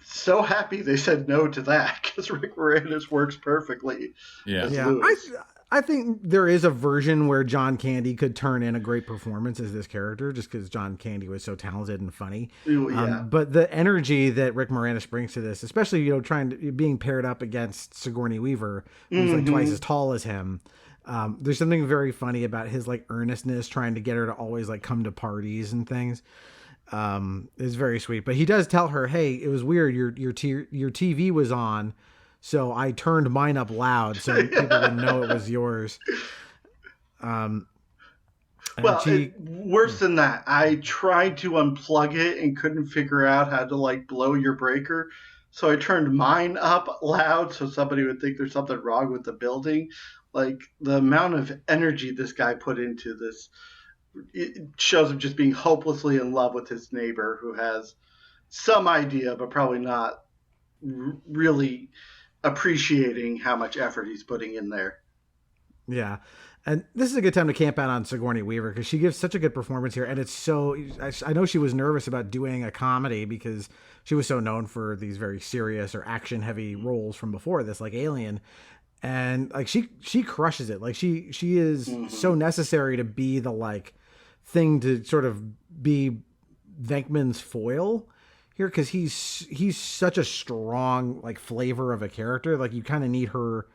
so happy they said no to that because Rick Moranis works perfectly. Yeah, as Louis. I think there is a version where John Candy could turn in a great performance as this character, just because John Candy was so talented and funny. Yeah. But the energy that Rick Moranis brings to this, especially being paired up against Sigourney Weaver, who's like twice as tall as him. There's something very funny about his like earnestness, trying to get her to always like come to parties and things. Is very sweet. But he does tell her, "Hey, it was weird. Your TV was on." So I turned mine up loud so people would know it was yours. Worse than that, I tried to unplug it and couldn't figure out how to like blow your breaker. So I turned mine up loud so somebody would think there's something wrong with the building. Like the amount of energy this guy put into this, it shows him just being hopelessly in love with his neighbor who has some idea, but probably not really appreciating how much effort he's putting in there. Yeah. And this is a good time to camp out on Sigourney Weaver because she gives such a good performance here. And it's so, I know she was nervous about doing a comedy because she was so known for these very serious or action heavy roles from before this, like Alien. And like, she crushes it. Like she is so necessary to be the like thing to sort of be Venkman's foil here, because he's such a strong like flavor of a character. Like you kind of need her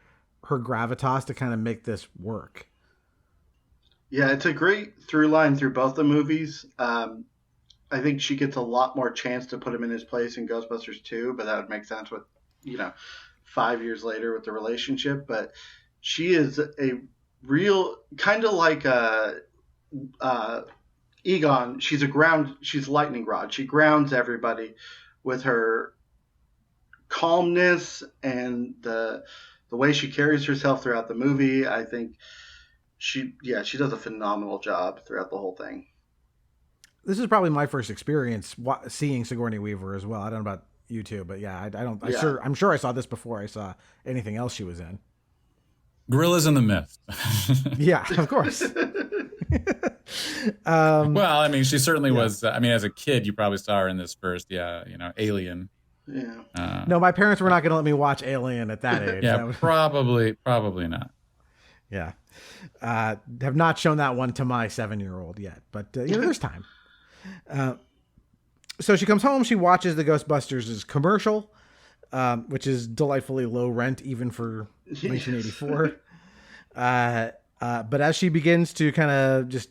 gravitas to kind of make this work. Yeah, it's a great through line through both the movies. I think she gets a lot more chance to put him in his place in Ghostbusters 2, but that would make sense with 5 years later with the relationship. But she is a real kind of like Egon. She's a lightning rod. She grounds everybody with her calmness and the way she carries herself throughout the movie. I think she does a phenomenal job throughout the whole thing. This is probably my first experience seeing Sigourney Weaver as well. I don't know about you two, but yeah, I'm sure I saw this before I saw anything else she was in. Gorillas in the Mist. Yeah, of course. Well, I mean, she certainly was. I mean, as a kid, you probably saw her in this first, Alien. Yeah. No, my parents were not going to let me watch Alien at that age. Yeah, probably not. Yeah. Have not shown that one to my 7-year-old yet, but there's time. So she comes home, she watches the Ghostbusters' commercial, which is delightfully low rent even for 1984. But as she begins to kind of just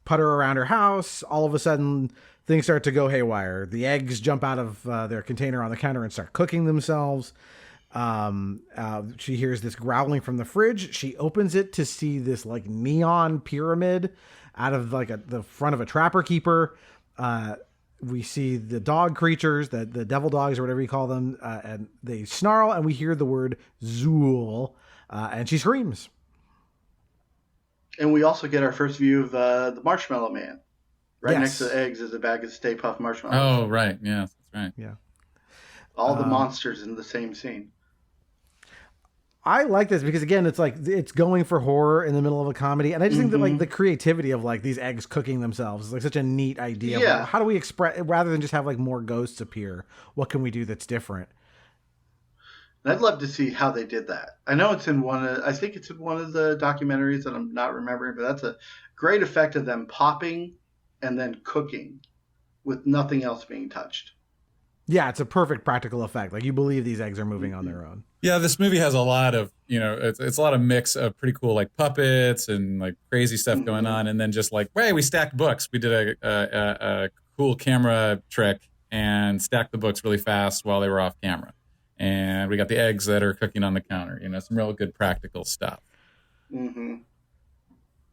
putter around her house, all of a sudden things start to go haywire. The eggs jump out of their container on the counter and start cooking themselves. She hears this growling from the fridge. She opens it to see this like neon pyramid out of like the front of a trapper keeper. We see the dog creatures, the devil dogs or whatever you call them, and they snarl, and we hear the word Zool, and she screams. And we also get our first view of the Marshmallow Man. Right Yes. next to the eggs is a bag of Stay Puft Marshmallows. Oh, right. Yeah, that's right. Yeah. All the monsters in the same scene. I like this because again, it's like it's going for horror in the middle of a comedy, and I just think that like the creativity of like these eggs cooking themselves is like such a neat idea. Yeah. Like, how do we express rather than just have like more ghosts appear? What can we do that's different? And I'd love to see how they did that. I know it's in I think it's in one of the documentaries that I'm not remembering, but that's a great effect of them popping and then cooking with nothing else being touched. Yeah, it's a perfect practical effect. Like you believe these eggs are moving on their own. Yeah, this movie has a lot of, it's a lot of mix of pretty cool like puppets and like crazy stuff going on, and then just like, hey, we stacked books. We did a cool camera trick and stacked the books really fast while they were off camera, and we got the eggs that are cooking on the counter. Some real good practical stuff. Mm-hmm.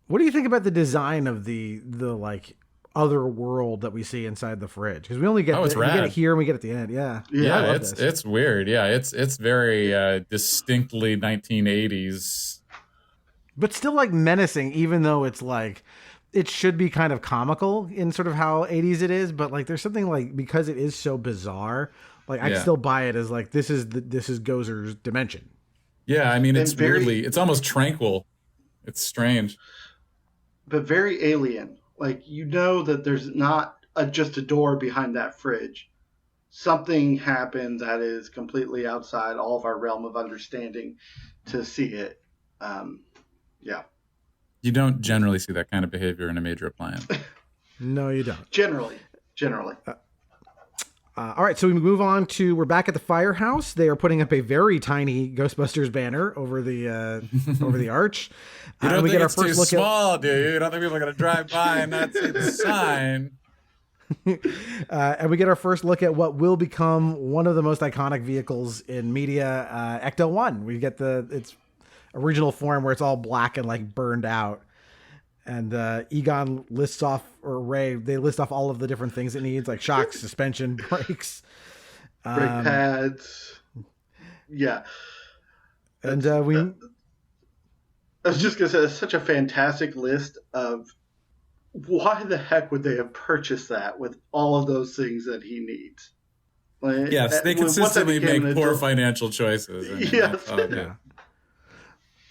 What do you think about the design of the like other world that we see inside the fridge? Because we only get we get it here and we get it at the end. Yeah, it's weird. Yeah, it's very distinctly 1980s, but still like menacing. Even though it's like it should be kind of comical in sort of how 80s it is, but like there's something like because it is so bizarre. Like I can still buy it as like this is Gozer's dimension. Yeah, I mean it's it's almost tranquil. It's strange, but very alien. Like, that there's not just a door behind that fridge. Something happened that is completely outside all of our realm of understanding to see it. Yeah. You don't generally see that kind of behavior in a major appliance. No, you don't. Generally. All right, so we move on to we're back at the firehouse. They are putting up a very tiny Ghostbusters banner over the arch. You don't we think get it's our first too look small, do you? You don't think people are going to drive by and not see the sign? And we get our first look at what will become one of the most iconic vehicles in media, Ecto-1. We get its original form where it's all black and like burned out. And Egon lists off, or Ray, they list off all of the different things it needs, like shocks, suspension, brakes. Brake pads. Yeah. And I was just going to say, it's such a fantastic list of why the heck would they have purchased that with all of those things that he needs? Like, yes, they consistently make poor financial choices. I mean, yes. Yeah.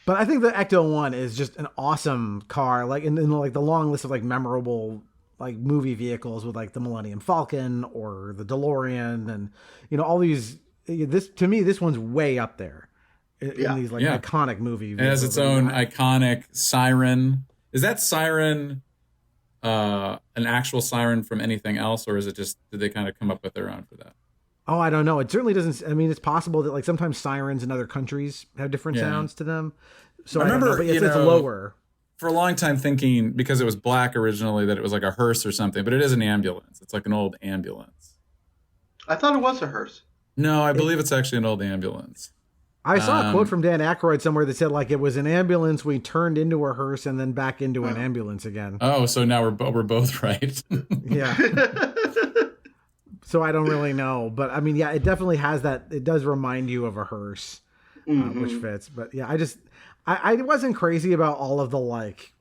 But I think the Ecto-1 is just an awesome car. Like in like the long list of like memorable like movie vehicles with like the Millennium Falcon or the DeLorean and all these. This to me, this one's way up there in these like iconic movie vehicles. It has its own iconic siren. Is that siren an actual siren from anything else, or is it just did they kind of come up with their own for that? Oh, I don't know. It certainly doesn't. I mean, it's possible that like sometimes sirens in other countries have different sounds to them. So I remember, but it's lower. For a long time thinking, because it was black originally, that it was like a hearse or something, but it is an ambulance. It's like an old ambulance. I thought it was a hearse. No, I believe it's actually an old ambulance. I saw a quote from Dan Aykroyd somewhere that said like it was an ambulance we turned into a hearse and then back into an ambulance again. Oh, so now we're both right. Yeah. So I don't really know, but I mean, yeah, it definitely has that. It does remind you of a hearse, which fits. But yeah, I wasn't crazy about all of the like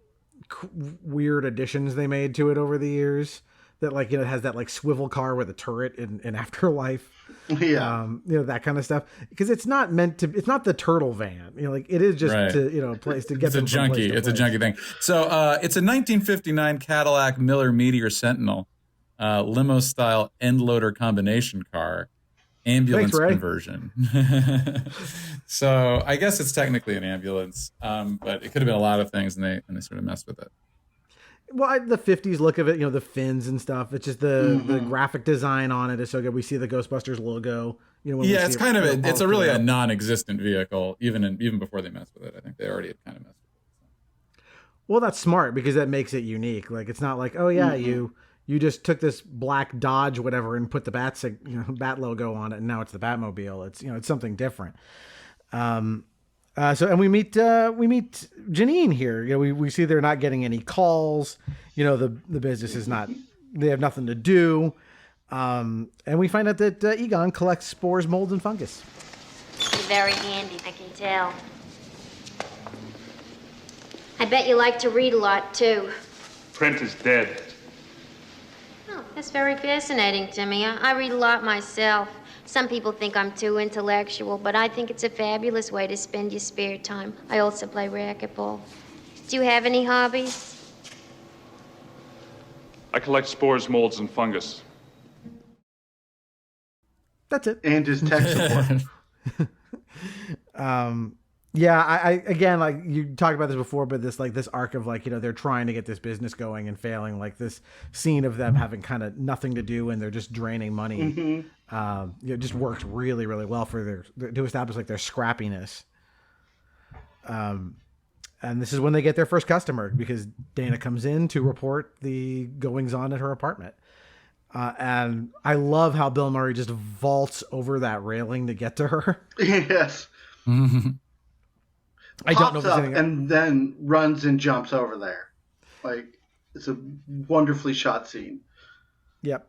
weird additions they made to it over the years. That like it has that like swivel car with a turret in Afterlife. Yeah. That kind of stuff. Because it's not meant to, it's not the turtle van. Like it is just Right. to, a place to get It's a them from place junkie. to It's a place. junkie thing. So it's a 1959 Cadillac Miller Meteor Sentinel limo style end loader combination car, ambulance Thanks, Ray. conversion. So I guess it's technically an ambulance, but it could have been a lot of things, and they sort of messed with it. Well, the 50s look of it, the fins and stuff. It's just the graphic design on it is so good. We see the Ghostbusters logo. When we see It's kind of it's a really out. a non-existent vehicle, even before they messed with it. I think they already had kind of messed with it. Well, that's smart because that makes it unique. Like it's not like, oh yeah, you just took this black Dodge whatever and put the bat logo on it, and now it's the Batmobile. It's it's something different. And we meet Janine here. We see they're not getting any calls. The business is not. They have nothing to do. And we find out that Egon collects spores, molds, and fungus. You're very handy, I can tell. I bet you like to read a lot, too. Print is dead. Oh, that's very fascinating to me. I read a lot myself. Some people think I'm too intellectual, but I think it's a fabulous way to spend your spare time. I also play racquetball. Do you have any hobbies? I collect spores, molds, and fungus. That's it. And his tech support. Yeah, I again, like you talked about this before, but this arc of they're trying to get this business going and failing, like this scene of them having kind of nothing to do and they're just draining money. It just works really, really well for to establish their scrappiness. And this is when they get their first customer because Dana comes in to report the goings on at her apartment. And I love how Bill Murray just vaults over that railing to get to her. Yes. I don't know if there's anything. And then runs and jumps over there. It's a wonderfully shot scene. Yep.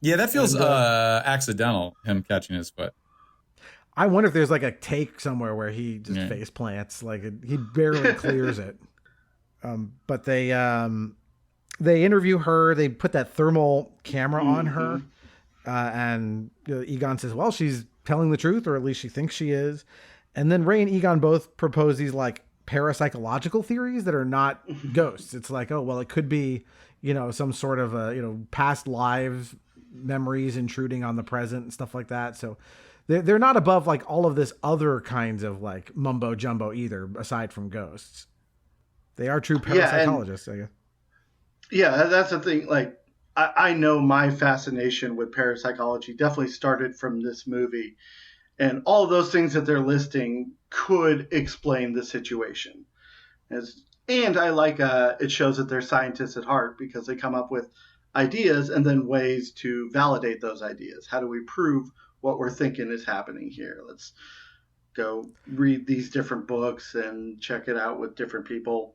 Yeah, that feels accidental, him catching his foot. I wonder if there's a take somewhere where he just face plants, he barely clears it. But they interview her. They put that thermal camera on her, and Egon says, "Well, she's telling the truth, or at least she thinks she is." And then Ray and Egon both propose these parapsychological theories that are not ghosts. It's it could be some sort of past lives memories intruding on the present and stuff like that. So they're not above all of this other kinds of mumbo jumbo either, aside from ghosts. They are true parapsychologists, I guess. Yeah, that's the thing. I know my fascination with parapsychology definitely started from this movie, and all of those things that they're listing could explain the situation. And I like it shows that they're scientists at heart because they come up with ideas and then ways to validate those ideas. How do we prove what we're thinking is happening here? Let's go read these different books and check it out with different people.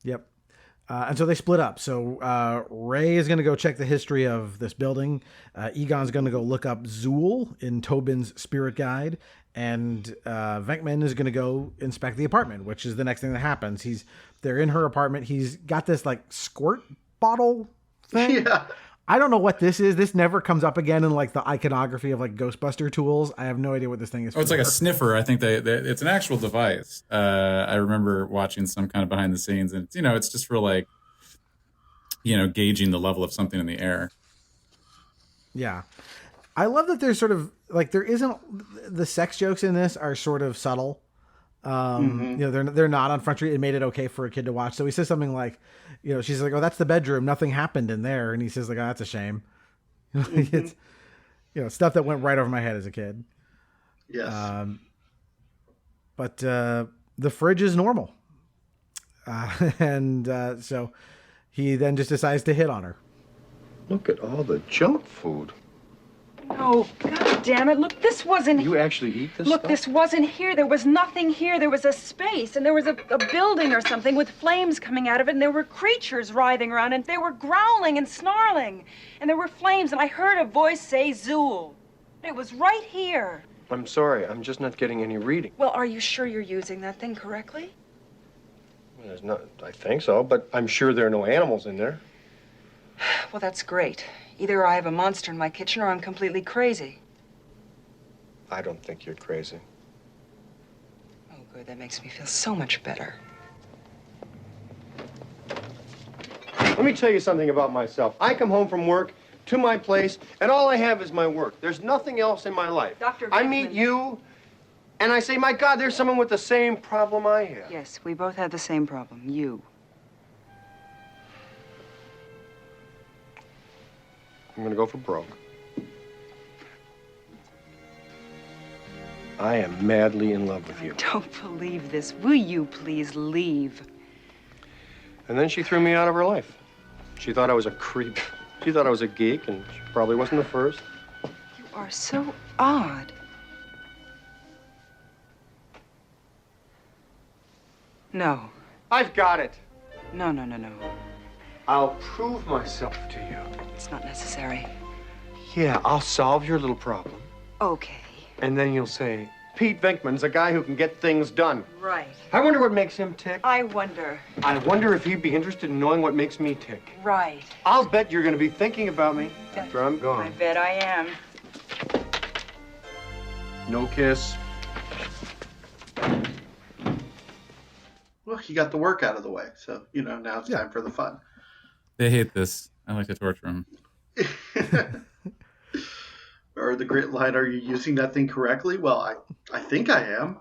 Yep. And so they split up. So Ray is going to go check the history of this building. Egon's going to go look up Zool in Tobin's spirit guide. And Venkman is going to go inspect the apartment, which is the next thing that happens. They're in her apartment. He's got this squirt bottle thing. Yeah. I don't know what this is. This never comes up again in the iconography of Ghostbuster tools. I have no idea what this thing is. Oh, it's like a sniffer. I think it's an actual device. I remember watching some kind of behind the scenes, and it's just for gauging the level of something in the air. Yeah. I love that there's sort of there isn't the sex jokes in this are sort of subtle. They're not on Front Street. It made it okay for a kid to watch. So he says something she's like, "Oh, that's the bedroom. Nothing happened in there." And he says "Oh, that's a shame." It's stuff that went right over my head as a kid. Yes. But the fridge is normal. So he then just decides to hit on her. Look at all the junk food. Oh, God damn it. Look, this wasn't... You actually eat this Look, stuff? this wasn't here. There was nothing here. There was a space, and there was a building or something with flames coming out of it, and there were creatures writhing around, and they were growling and snarling, and there were flames, and I heard a voice say, Zool. It was right here. I'm sorry. I'm just not getting any reading. Well, are you sure you're using that thing correctly? Well, there's not... I think so, but I'm sure there are no animals in there. Well, that's great. Either I have a monster in my kitchen or I'm completely crazy. I don't think you're crazy. Oh, good. That makes me feel so much better. Let me tell you something about myself. I come home from work to my place, and all I have is my work. There's nothing else in my life. Dr. I meet you, and I say, my God, there's someone with the same problem I have. Yes, we both have the same problem. You. I'm gonna go for broke. I am madly in love with you. I don't believe this. Will you please leave? And then she threw me out of her life. She thought I was a creep. She thought I was a geek, and she probably wasn't the first. You are so odd. No. I've got it. No. I'll prove myself to you. It's not necessary. Yeah, I'll solve your little problem. Okay. And then you'll say, Pete Venkman's a guy who can get things done. Right. I wonder what makes him tick. I wonder. I wonder if he'd be interested in knowing what makes me tick. Right. I'll bet you're going to be thinking about me after I'm I gone. bet I am. No kiss. Well, he got the work out of the way, so, now it's time for the fun. They hate this. I like to torture them. Or the great line, are you using that thing correctly? Well, I think I am.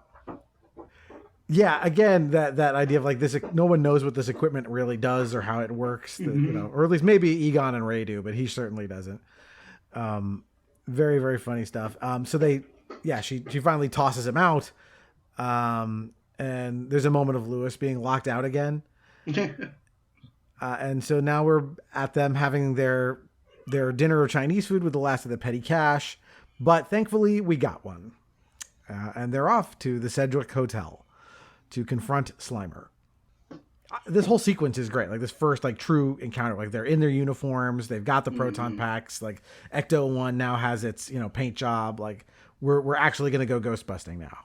Yeah, again, that idea of like this, no one knows what this equipment really does or how it works, or at least maybe Egon and Ray do, but he certainly doesn't. Very, very funny stuff. So she finally tosses him out. And there's a moment of Lewis being locked out again. And so now we're at them having their dinner of Chinese food with the last of the petty cash. But thankfully, we got one. And they're off to the Sedgwick Hotel to confront Slimer. This whole sequence is great. Like this first true encounter. Like they're in their uniforms. They've got the proton packs. Like Ecto-1 now has its paint job. Like we're actually going to go ghost busting now.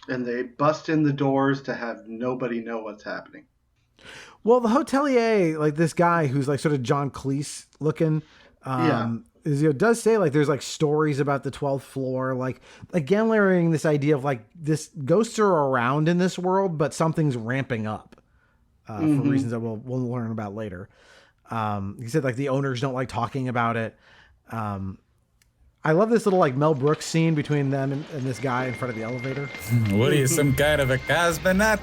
And they bust in the doors to have nobody know what's happening. Well, the hotelier, like this guy who's like sort of John Cleese looking, does say like there's like stories about the 12th floor, like again layering this idea of like this ghosts are around in this world, but something's ramping up for reasons that we'll learn about later. He said like the owners don't like talking about it. I love this little like Mel Brooks scene between them and this guy in front of the elevator. What are you, some kind of a cosmonaut?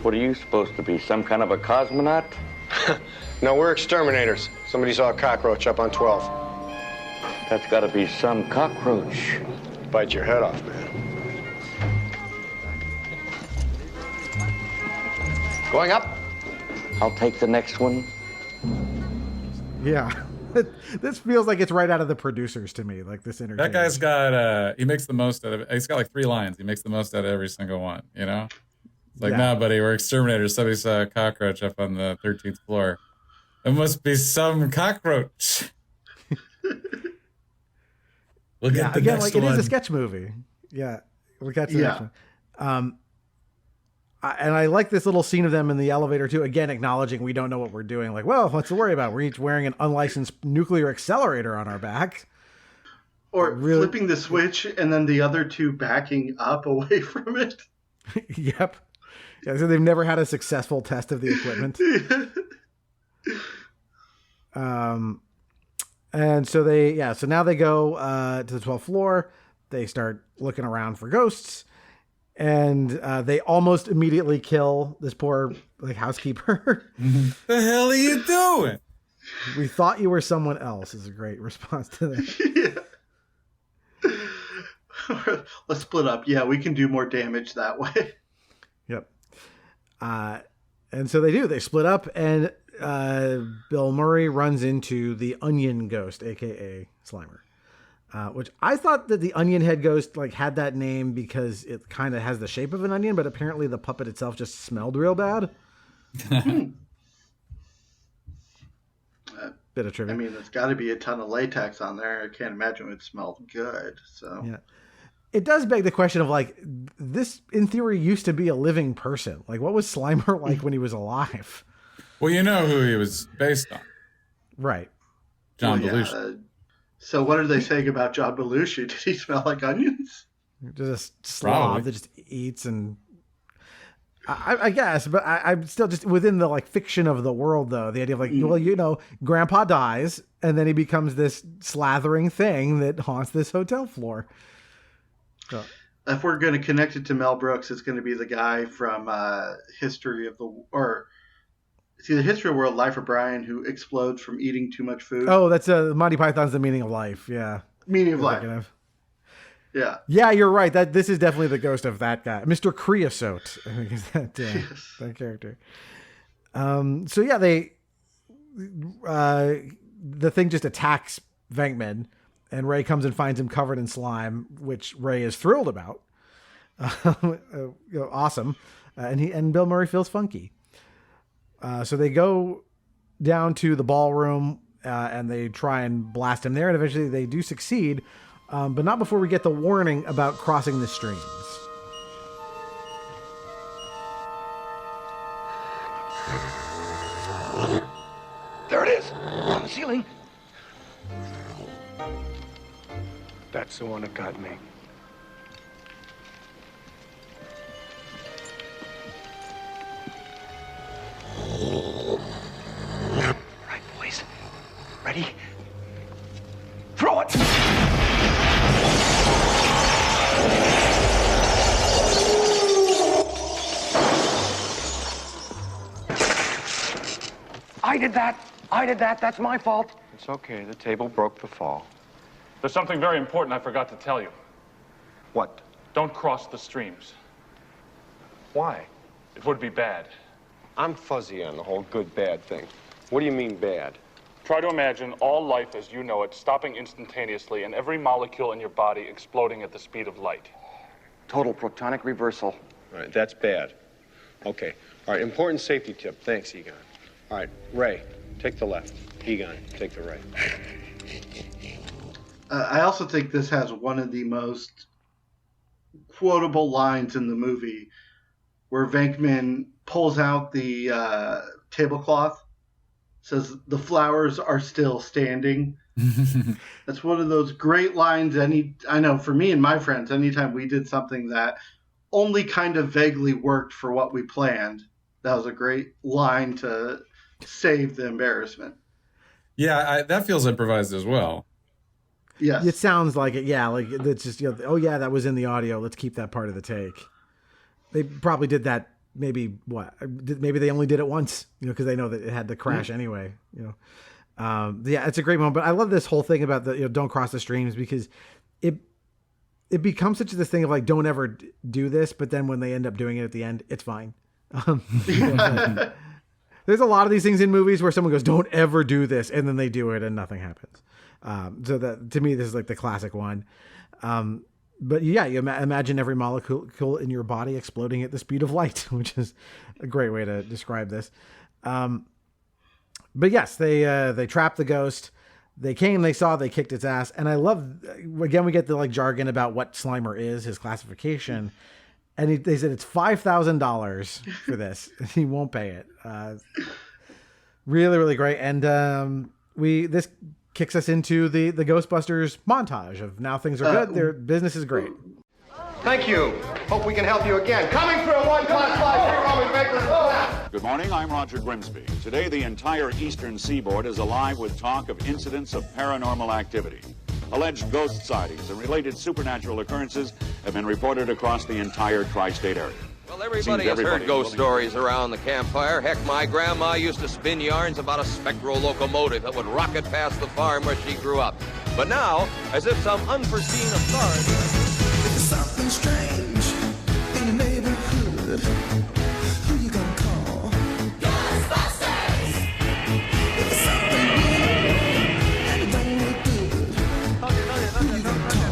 What are you supposed to be, some kind of a cosmonaut? No, we're exterminators. Somebody saw a cockroach up on 12. That's got to be some cockroach. Bite your head off, man. Going up? I'll take the next one. Yeah. This feels like it's right out of the producers to me, like this interchange. That guy's got, he makes the most out of it. He's got like 3 lines. He makes the most out of every single one, It's like, nah, buddy, we're exterminators. Somebody saw a cockroach up on the 13th floor. It must be some cockroach. We'll get the again, next like one. It is a sketch movie. Yeah. We'll catch the next one. And I like this little scene of them in the elevator too. Again, acknowledging we don't know what we're doing. Like, well, what's to worry about? We're each wearing an unlicensed nuclear accelerator on our back. Or flipping the switch and then the other two backing up away from it. Yep. Yeah, so they've never had a successful test of the equipment. And so so now they go to the 12th floor. They start looking around for ghosts. And they almost immediately kill this poor housekeeper. The hell are you doing? We thought you were someone else is a great response to that. Yeah. Let's split up. Yeah, we can do more damage that way. Yep. And so they do. They split up, and Bill Murray runs into the Onion Ghost, a.k.a. Slimer. Which I thought that the Onion Head Ghost had that name because it kind of has the shape of an onion, but apparently the puppet itself just smelled real bad. Bit of trivia. I mean, there's got to be a ton of latex on there. I can't imagine it would smell good. So yeah, it does beg the question of this in theory used to be a living person. Like, what was Slimer like when he was alive? Well, you know who he was based on, right? John Belushi. So what are they saying about John Belushi? Did he smell like onions? Just a slob that just eats and... I guess, but I'm still just within the like fiction of the world, though. The idea of like, well, you know, Grandpa dies, and then he becomes this slathering thing that haunts this hotel floor. So. If we're going to connect it to Mel Brooks, it's going to be the guy from History of the World, Life of Brian, who explodes from eating too much food. Oh, that's Monty Python's The Meaning of Life. Yeah, Meaning of Life. Yeah. Yeah, you're right. This is definitely the ghost of that guy, Mr. Creosote. I think is that that character. So yeah, the thing just attacks Venkman, and Ray comes and finds him covered in slime, which Ray is thrilled about. Awesome, and Bill Murray feels funky. So they go down to the ballroom and they try and blast him there, and eventually they do succeed. But not before we get the warning about crossing the streams. There it is, on the ceiling. That's the one that got me. Right, boys. Ready? Throw it! I did that. That's my fault. It's okay. The table broke the fall. There's something very important I forgot to tell you. What? Don't cross the streams. Why? It would be bad. I'm fuzzy on the whole good-bad thing. What do you mean bad? Try to imagine all life as you know it stopping instantaneously and every molecule in your body exploding at the speed of light. Total protonic reversal. All right, that's bad. Okay. All right, important safety tip. Thanks, Egon. All right, Ray, take the left. Egon, take the right. I also think this has one of the most quotable lines in the movie where Venkman pulls out the tablecloth, says, "The flowers are still standing." That's one of those great lines. I know for me and my friends, anytime we did something that only kind of vaguely worked for what we planned, that was a great line to save the embarrassment. Yeah, that feels improvised as well. Yes. It sounds like it. Yeah, like it's just, oh yeah, that was in the audio. Let's keep that part of the take. They probably did that. Maybe they only did it once, because they know that it had the crash anyway. Yeah, it's a great moment. But I love this whole thing about the don't cross the streams, because it becomes such this thing of like, don't ever do this. But then when they end up doing it at the end, it's fine. There's a lot of these things in movies where someone goes, don't ever do this, and then they do it and nothing happens. So that, to me, this is like the classic one. But yeah, you imagine every molecule in your body exploding at the speed of light, which is a great way to describe this. But yes, they trapped the ghost. They came, they saw, they kicked its ass. And I love, again, we get the like jargon about what Slimer is, his classification. And they said it's $5,000 for this. He won't pay it. Really, really great. And this kicks us into the Ghostbusters montage of now things are good. Their business is great. Thank you. Hope we can help you again. Coming through 1 class 5 Roman Baker. Good morning, I'm Roger Grimsby. Today, the entire eastern seaboard is alive with talk of incidents of paranormal activity. Alleged ghost sightings and related supernatural occurrences have been reported across the entire tri-state area. Well, everybody has heard ghost stories around the campfire. Heck, my grandma used to spin yarns about a spectral locomotive that would rocket past the farm where she grew up. But now, as if some unforeseen authority... There's something strange in your neighborhood. Who you gonna call? Ghostbusters! There's something weird and it don't look good. Who you gonna call?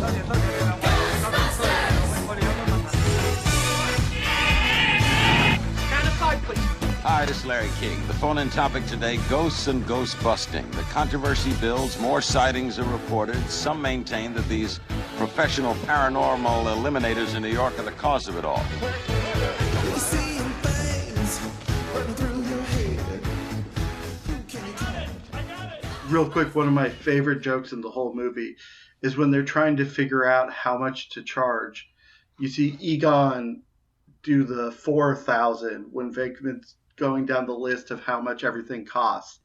Hi, this is Larry King. The phone-in topic today, ghosts and ghost busting. The controversy builds, more sightings are reported. Some maintain that these professional paranormal eliminators in New York are the cause of it all. You're seeing things running through your head. Who can you call? real quick, one of my favorite jokes in the whole movie is when they're trying to figure out how much to charge. You see Egon do the 4,000 when Venkman's going down the list of how much everything costs.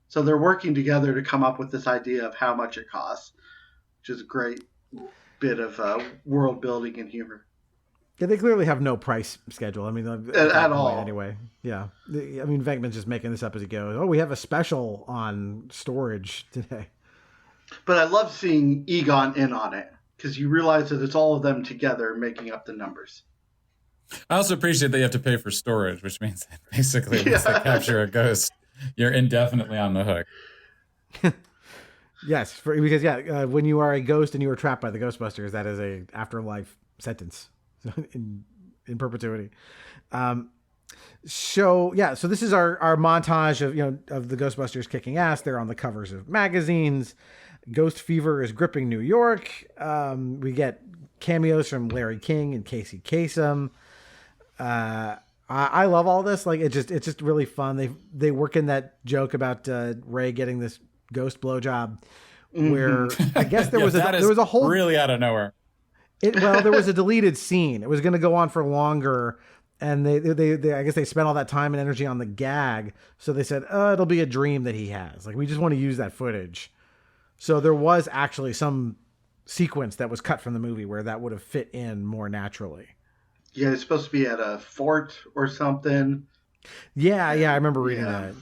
So they're working together to come up with this idea of how much it costs, which is a great bit of world building and humor. Yeah, they clearly have no price schedule. I mean, at all. Anyway, yeah. I mean, Venkman's just making this up as he goes. Oh, we have a special on storage today. But I love seeing Egon in on it because you realize that it's all of them together making up the numbers. I also appreciate that you have to pay for storage, which means that basically once they capture a ghost, you're indefinitely on the hook. Yes, because when you are a ghost and you are trapped by the Ghostbusters, that is a afterlife sentence in perpetuity. So this is our montage of the Ghostbusters kicking ass. They're on the covers of magazines. Ghost fever is gripping New York. We get cameos from Larry King and Casey Kasem. I love all this. Like it's just really fun. They work in that joke about Ray getting this ghost blowjob, where I guess there was a whole really out of nowhere. There was a deleted scene. It was going to go on for longer, and they I guess they spent all that time and energy on the gag, so they said, it'll be a dream that he has. Like we just want to use that footage. So there was actually some sequence that was cut from the movie where that would have fit in more naturally. Yeah, it's supposed to be at a fort or something. Yeah, I remember reading that.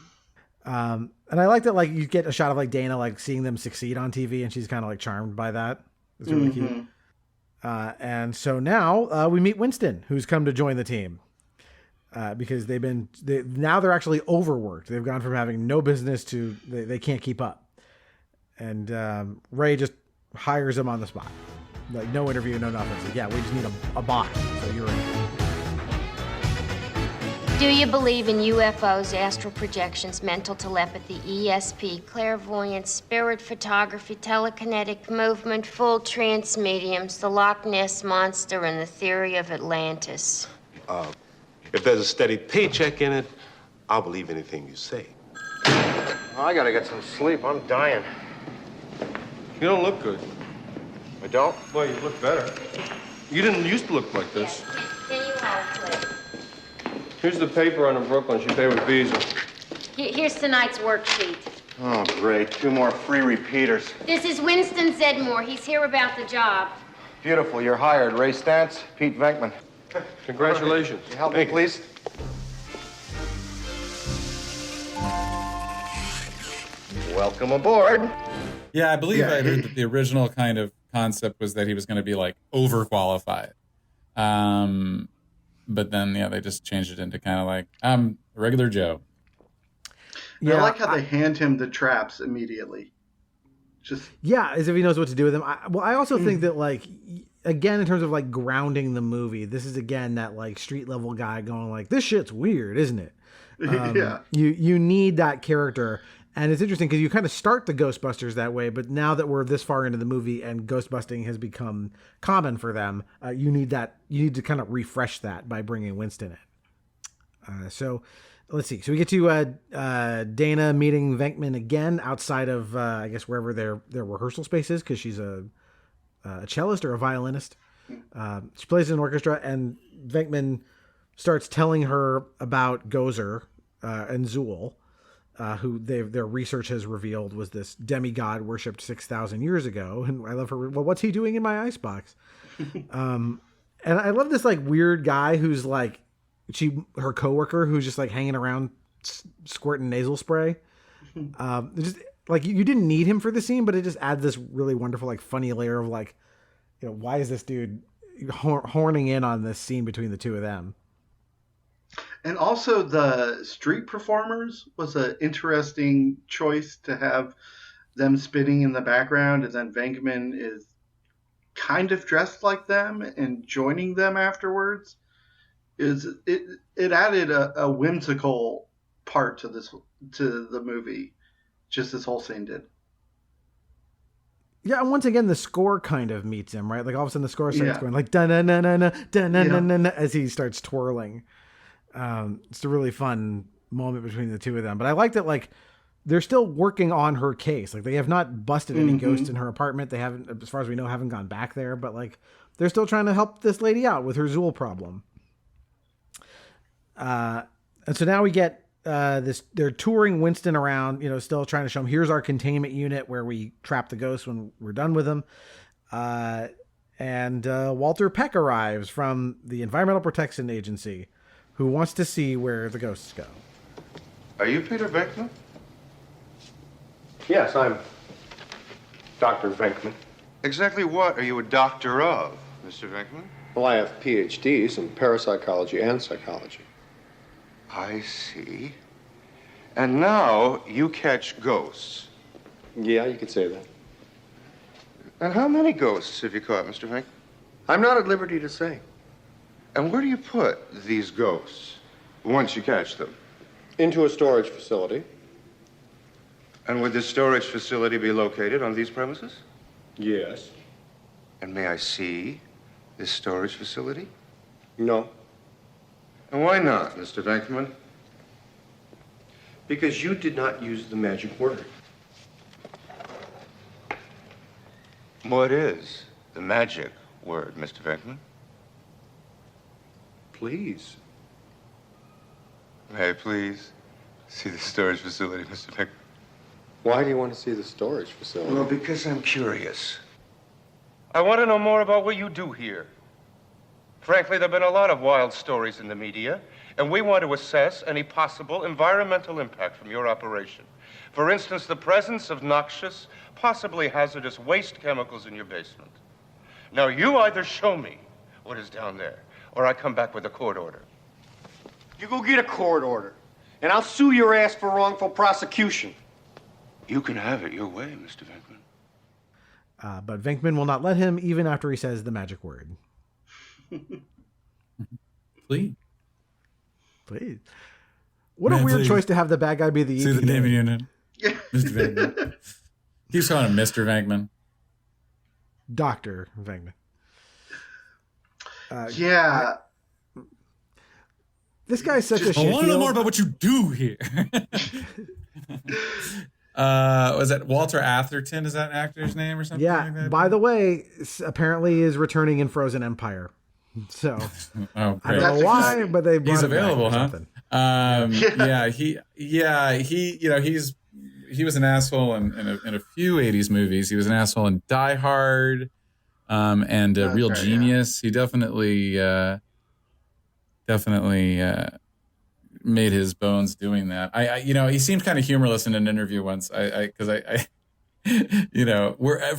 And I like that, like, you get a shot of, like, Dana, like, seeing them succeed on TV, and she's kind of, like, charmed by that. It's really cute. And so now we meet Winston, who's come to join the team. Because now they're actually overworked. They've gone from having no business to they can't keep up. And Ray just hires him on the spot. Like, no interview, no nothing. It's like, we just need a bot. So you're in. Do you believe in UFOs, astral projections, mental telepathy, ESP, clairvoyance, spirit photography, telekinetic movement, full trance mediums, the Loch Ness Monster, and the theory of Atlantis? If there's a steady paycheck in it, I'll believe anything you say. I gotta get some sleep. I'm dying. You don't look good. I don't? Well, you look better. You didn't used to look like this. Can you hold, please? Here's the paper on in Brooklyn. She paid with Visa. Here's tonight's worksheet. Oh, great. 2 more free repeaters. This is Winston Zedmore. He's here about the job. Beautiful. You're hired. Ray Stantz, Pete Venkman. Congratulations. Can you help me, please? Welcome aboard. Yeah, I believe I heard that the original kind of concept was that he was going to be like overqualified. But then, they just changed it into kind of like, I'm a regular Joe. Yeah, I like how they hand him the traps immediately. As if he knows what to do with them. I also think that, like, again, in terms of, like, grounding the movie, this is, again, that, like, street-level guy going, like, this shit's weird, isn't it? You need that character. And it's interesting because you kind of start the Ghostbusters that way, but now that we're this far into the movie and ghostbusting has become common for them, you need to kind of refresh that by bringing Winston in. So let's see. So we get to Dana meeting Venkman again outside of, I guess, wherever their rehearsal space is, because she's a cellist or a violinist. She plays in an orchestra, and Venkman starts telling her about Gozer and Zool. Who their research has revealed was this demigod worshipped 6,000 years ago. And I love her. Well, what's he doing in my icebox? And I love this, like, weird guy who's like her coworker who's just like hanging around squirting nasal spray. Just like you didn't need him for the scene, but it just adds this really wonderful, like, funny layer of, like, why is this dude horning in on this scene between the two of them? And also the street performers was an interesting choice to have them spinning in the background, and then Venkman is kind of dressed like them and joining them afterwards. It added a whimsical part to the movie, just this whole scene did. Yeah, and once again, the score kind of meets him, right? Like, all of a sudden the score starts going like da-na-na-na-na, da-na-na-na-na, as he starts twirling. It's a really fun moment between the two of them. But I like that, like, they're still working on her case. Like, they have not busted any ghosts in her apartment. They haven't, as far as we know, haven't gone back there, but like, they're still trying to help this lady out with her Zool problem. And so now we get they're touring Winston around, still trying to show him, here's our containment unit where we trap the ghosts when we're done with them. And Walter Peck arrives from the Environmental Protection Agency, who wants to see where the ghosts go. Are you Peter Venkman? Yes, I'm Dr. Venkman. Exactly what are you a doctor of, Mr. Venkman? Well, I have PhDs in parapsychology and psychology. I see. And now you catch ghosts. Yeah, you could say that. And how many ghosts have you caught, Mr. Venkman? I'm not at liberty to say. And where do you put these ghosts once you catch them? Into a storage facility. And would this storage facility be located on these premises? Yes. And may I see this storage facility? No. And why not, Mr. Venkman? Because you did not use the magic word. What is the magic word, Mr. Venkman? Please. May I please see the storage facility, Mr. Venkman? Why do you want to see the storage facility? Well, because I'm curious. I want to know more about what you do here. Frankly, there have been a lot of wild stories in the media, and we want to assess any possible environmental impact from your operation. For instance, the presence of noxious, possibly hazardous waste chemicals in your basement. Now, you either show me what is down there, or I come back with a court order. You go get a court order, and I'll sue your ass for wrongful prosecution. You can have it your way, Mr. Venkman. But Venkman will not let him, even after he says the magic word. Please. What a weird choice to have the bad guy be the EPA. See the name unit. Mr. Venkman. Keeps calling him Mr. Venkman. Dr. Venkman. This guy's such a shit. I want to know more about what you do here. Was that Walter Atherton? Is that an actor's name or something? Yeah. Like that? By the way, apparently is returning in Frozen Empire. So I don't know why, but they brought he's him back available, or huh? something. He was an asshole in a few 80s movies. He was an asshole in Die Hard, and Real Genius. He definitely made his bones doing that. He seemed kind of humorless in an interview once. Because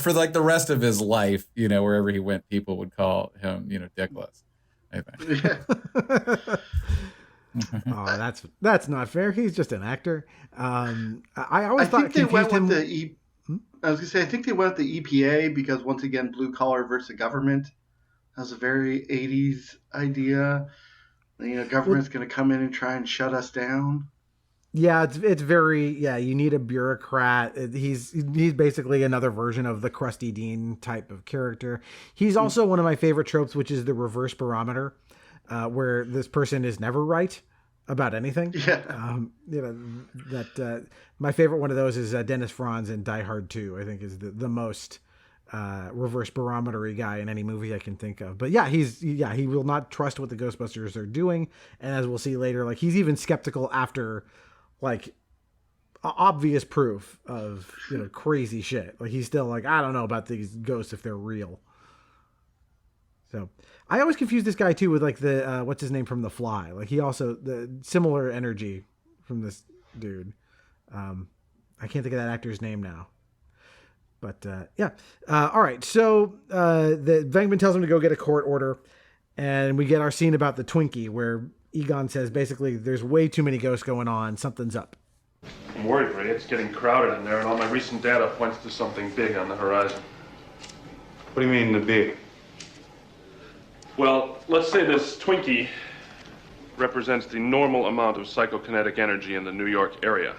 for like the rest of his life, wherever he went, people would call him, dickless, I think. Oh, that's not fair. He's just an actor. I always thought think they went with I was gonna say, I think they went with the EPA because once again, blue collar versus government. That was a very 80s idea. Government's going to come in and try and shut us down. Yeah, it's very, you need a bureaucrat. He's basically another version of the Krusty Dean type of character. He's also one of my favorite tropes, which is the reverse barometer, where this person is never right about anything. Yeah. My favorite one of those is Dennis Franz in Die Hard 2, I think is the most reverse barometer-y guy in any movie I can think of. But he will not trust what the Ghostbusters are doing. And as we'll see later, like he's even skeptical after like obvious proof of, crazy shit. Like he's still like, I don't know about these ghosts if they're real. So I always confuse this guy too with like the, what's his name from The Fly? Like he also, the similar energy from this dude. I can't think of that actor's name now. But all right. So the Venkman tells him to go get a court order, and we get our scene about the Twinkie, where Egon says basically there's way too many ghosts going on. Something's up. I'm worried, Ray. It's getting crowded in there, and all my recent data points to something big on the horizon. What do you mean, the big? Well, let's say this Twinkie represents the normal amount of psychokinetic energy in the New York area.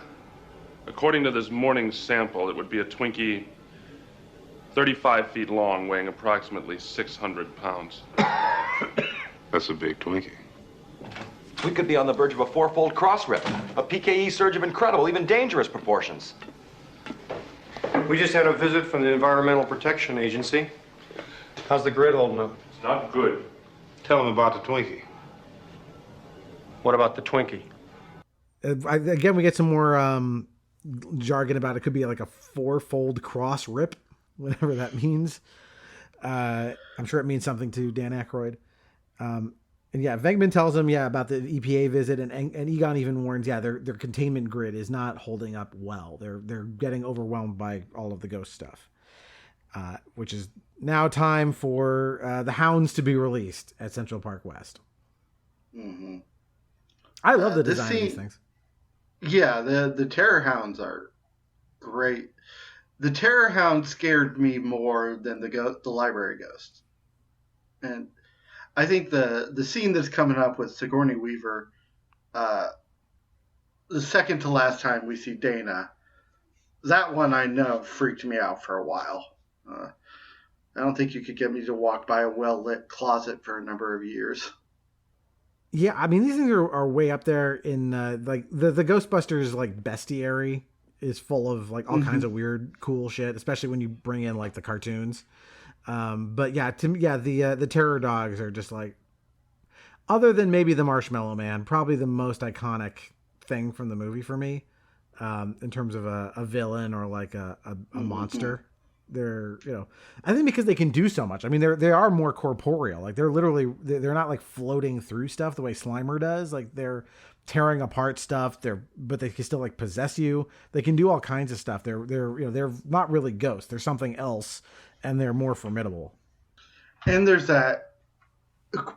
According to this morning's sample, it would be a Twinkie 35 feet long, weighing approximately 600 pounds. That's a big Twinkie. We could be on the verge of a fourfold cross rip, a PKE surge of incredible, even dangerous proportions. We just had a visit from the Environmental Protection Agency. How's the grid holding up? It's not good. Tell them about the Twinkie. What about the Twinkie? Again, we get some more jargon about it. Could be like a fourfold cross rip, whatever that means. I'm sure it means something to Dan Aykroyd. And yeah, Venkman tells him, about the EPA visit, and Egon even warns, their containment grid is not holding up well. They're getting overwhelmed by all of the ghost stuff, which is now time for the Hounds to be released at Central Park West. Mm-hmm. I love the design of these things. Yeah, the Terror Hounds are great. The Terror Hound scared me more than the library ghosts, and I think the scene that's coming up with Sigourney Weaver, the second to last time we see Dana, that one I know freaked me out for a while. I don't think you could get me to walk by a well-lit closet for a number of years. Yeah, I mean, these things are way up there in, like, the Ghostbusters, like, bestiary is full of, like, all kinds of weird, cool shit, especially when you bring in, like, the cartoons. But yeah, to me, the terror dogs are just like, other than maybe the Marshmallow Man, probably the most iconic thing from the movie for me, in terms of a villain or like a monster. They're, I think because they can do so much. I mean, they are more corporeal. Like they're not like floating through stuff the way Slimer does. Like they're tearing apart stuff. But they can still like possess you. They can do all kinds of stuff. They're not really ghosts. They're something else. And they're more formidable. And there's that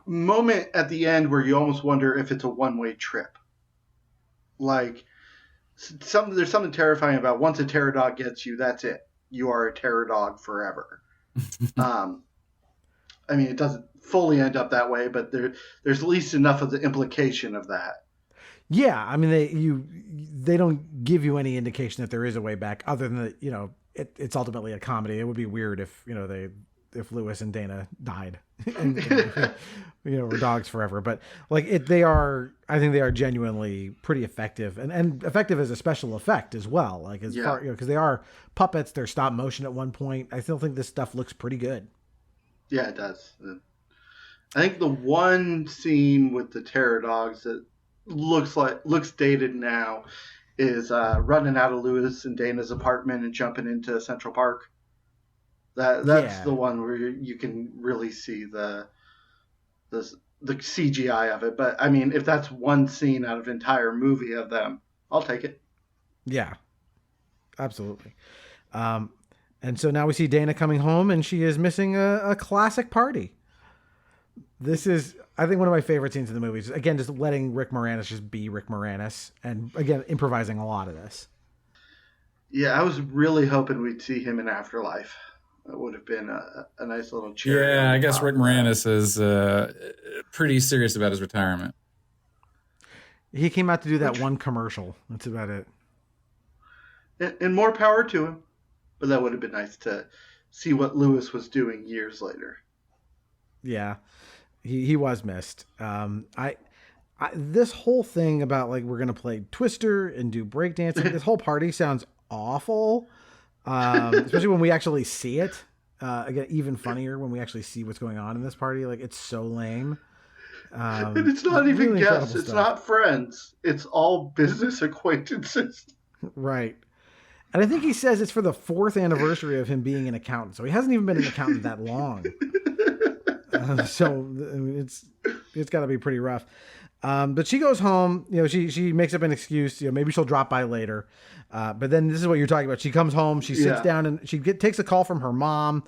moment at the end where you almost wonder if it's a one-way trip. Like, there's something terrifying about once a terror dog gets you, that's it. You are a terror dog forever. I mean, it doesn't fully end up that way, but there's at least enough of the implication of that. Yeah, I mean, they don't give you any indication that there is a way back, other than that, it's ultimately a comedy. It would be weird if if Lewis and Dana died and were dogs forever. But like I think they are genuinely pretty effective and effective as a special effect as well. Like far, because they are puppets. They're stop motion at one point. I still think this stuff looks pretty good. Yeah, it does. I think the one scene with the terror dogs that looks dated now is running out of Lewis and Dana's apartment and jumping into Central Park. That's the one where you can really see the CGI of it. But I mean, if that's one scene out of an entire movie of them, I'll take it. Yeah, absolutely. And so now we see Dana coming home, and she is missing a classic party. This is, I think, one of my favorite scenes in the movie. Again, just letting Rick Moranis just be Rick Moranis, and again, improvising a lot of this. Yeah, I was really hoping we'd see him in Afterlife. It would have been a nice little cherry. Yeah, I guess Rick Moranis is pretty serious about his retirement. He came out to do that one commercial. That's about it. And more power to him. But that would have been nice to see what Lewis was doing years later. Yeah, he was missed. This whole thing about like we're gonna play Twister and do breakdancing. This whole party sounds awful. Especially when we actually see it. Again, even funnier when we actually see what's going on in this party. Like, it's so lame. And it's not even really guests. It's not friends. It's all business acquaintances. Right. And I think he says it's for the 4th anniversary of him being an accountant. So he hasn't even been an accountant that long. So I mean, it's got to be pretty rough. But she goes home, she makes up an excuse, maybe she'll drop by later. But then this is what you're talking about. She comes home, she sits down and she takes a call from her mom,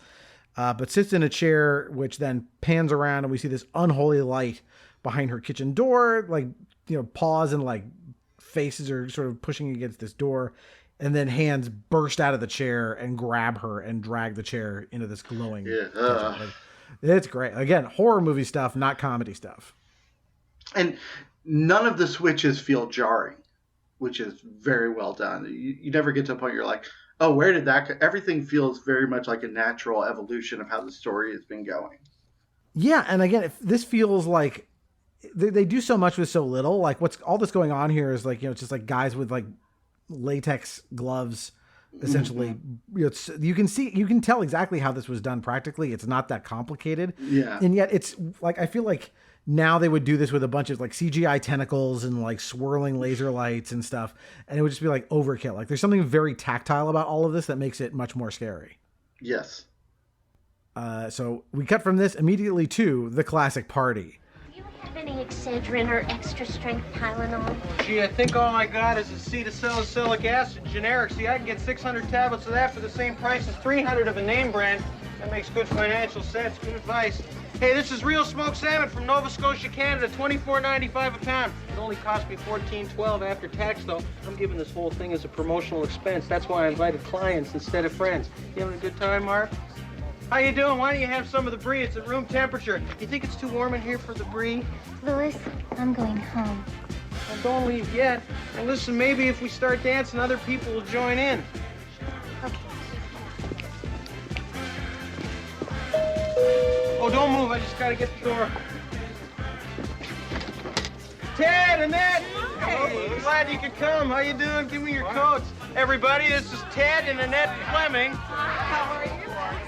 but sits in a chair, which then pans around and we see this unholy light behind her kitchen door, like, paws and like faces are sort of pushing against this door. And then hands burst out of the chair and grab her and drag the chair into this glowing kitchen. Like, it's great. Again, horror movie stuff, not comedy stuff. And none of the switches feel jarring, which is very well done. You never get to a point you're like, oh, where did that go? Everything feels very much like a natural evolution of how the story has been going. Yeah, and again, this feels like they do so much with so little. Like what's all this going on here is like, it's just like guys with like latex gloves, essentially. You can tell exactly how this was done practically. It's not that complicated. Yeah. And yet it's like, I feel like now they would do this with a bunch of like CGI tentacles and like swirling laser lights and stuff. And it would just be like overkill. Like there's something very tactile about all of this that makes it much more scary. Yes. So we cut from this immediately to the classic party. Have any Excedrin or extra strength Tylenol? Gee, I think all I got is acetylsalicylic acid generic. See, I can get 600 tablets of that for the same price as 300 of a name brand. That makes good financial sense. Good advice. Hey, this is real smoked salmon from Nova Scotia, Canada. $24.95 a pound. It only cost me $14.12 after tax, though. I'm giving this whole thing as a promotional expense. That's why I invited clients instead of friends. You having a good time, Mark? How you doing? Why don't you have some of the brie? It's at room temperature. You think it's too warm in here for the brie? Louis, I'm going home. Well, don't leave yet. And listen, maybe if we start dancing, other people will join in. Okay. Oh, don't move. I just gotta get the door. Ted, Annette! Hey, glad you could come. How you doing? Give me your coats. Everybody, this is Ted and Annette Fleming. How are you?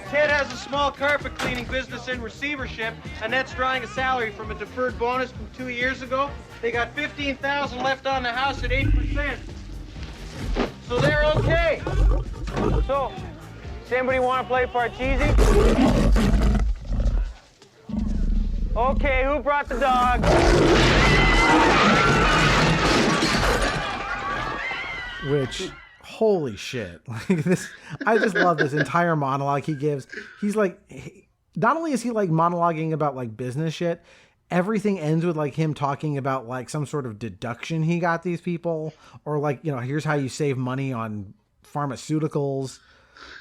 Ted has a small carpet cleaning business in receivership. Annette's drawing a salary from a deferred bonus from 2 years ago. They got $15,000 left on the house at 8%. So they're okay. So, does anybody want to play Parcheesi? Okay, who brought the dog? Which, holy shit. Like this, I just love this entire monologue he gives. He's like, not only is he like monologuing about like business shit, everything ends with like him talking about like some sort of deduction he got these people, or like, here's how you save money on pharmaceuticals.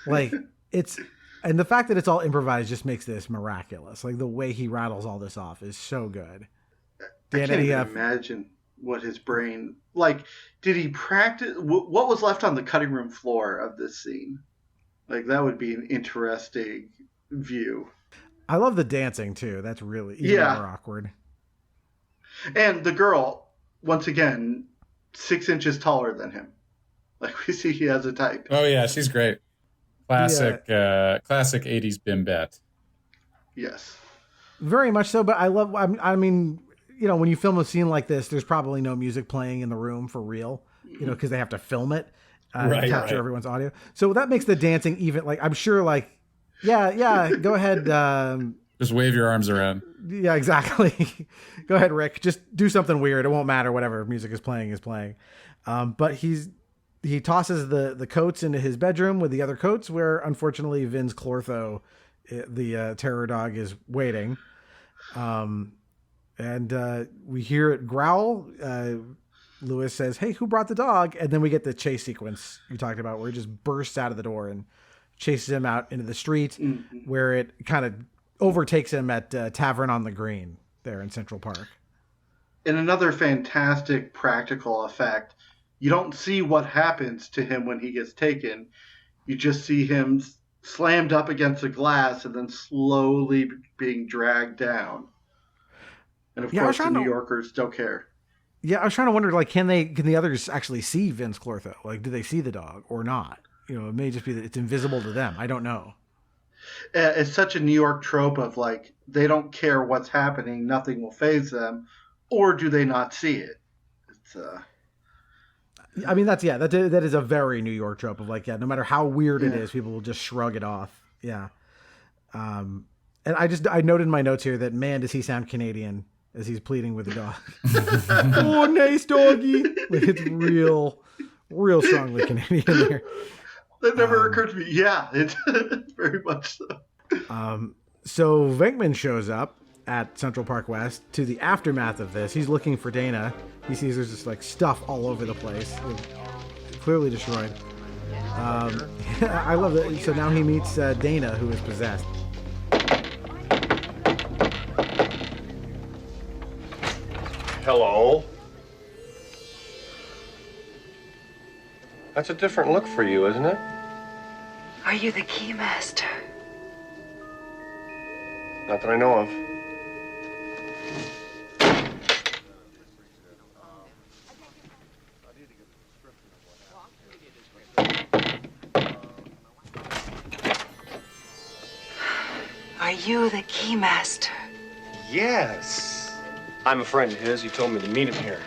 Like and the fact that it's all improvised just makes this miraculous. Like the way he rattles all this off is so good. I can't even imagine what his brain, like, did he practice, what was left on the cutting room floor of this scene? Like, that would be an interesting view. I love the dancing too. That's really even more awkward. And the girl, once again, 6 inches taller than him. Like, we see he has a type. Oh yeah, she's great. Classic 80s bimbette. Yes. Very much so, but I mean, when you film a scene like this, there's probably no music playing in the room for real, because they have to film it, to capture everyone's audio. So that makes the dancing even, like, I'm sure, like, yeah, go ahead. Just wave your arms around. Yeah, exactly. Go ahead, Rick. Just do something weird. It won't matter. Whatever music is playing is playing. But he tosses the coats into his bedroom with the other coats, where unfortunately Vince Clortho, the terror dog, is waiting. And we hear it growl. Louis says, "Hey, who brought the dog?" And then we get the chase sequence you talked about, where he just bursts out of the door and chases him out into the street, where it kind of overtakes him at Tavern on the Green there in Central Park. And another fantastic practical effect. You don't see what happens to him when he gets taken. You just see him slammed up against the glass and then slowly being dragged down. And of course, the New Yorkers don't care. Yeah, I was trying to wonder, like, can the others actually see Vince Clortho? Like, do they see the dog or not? It may just be that it's invisible to them. I don't know. It's such a New York trope of, like, they don't care what's happening, nothing will faze them, or do they not see it? It's I mean, that is a very New York trope of, like, no matter how weird it is, people will just shrug it off. Yeah. And I noted in my notes here that, man, does he sound Canadian as he's pleading with the dog. Oh, nice doggy. Like, it's real strongly Canadian there. That never occurred to me. Yeah, it's very much so. So Venkman shows up at Central Park West to the aftermath of this. He's looking for Dana. He sees there's just like stuff all over the place, clearly destroyed. I love it. So now he meets Dana, who is possessed. Hello. That's a different look for you, isn't it? Are you the keymaster? Not that I know of. Are you the keymaster? Yes. I'm a friend of his. He told me to meet him here.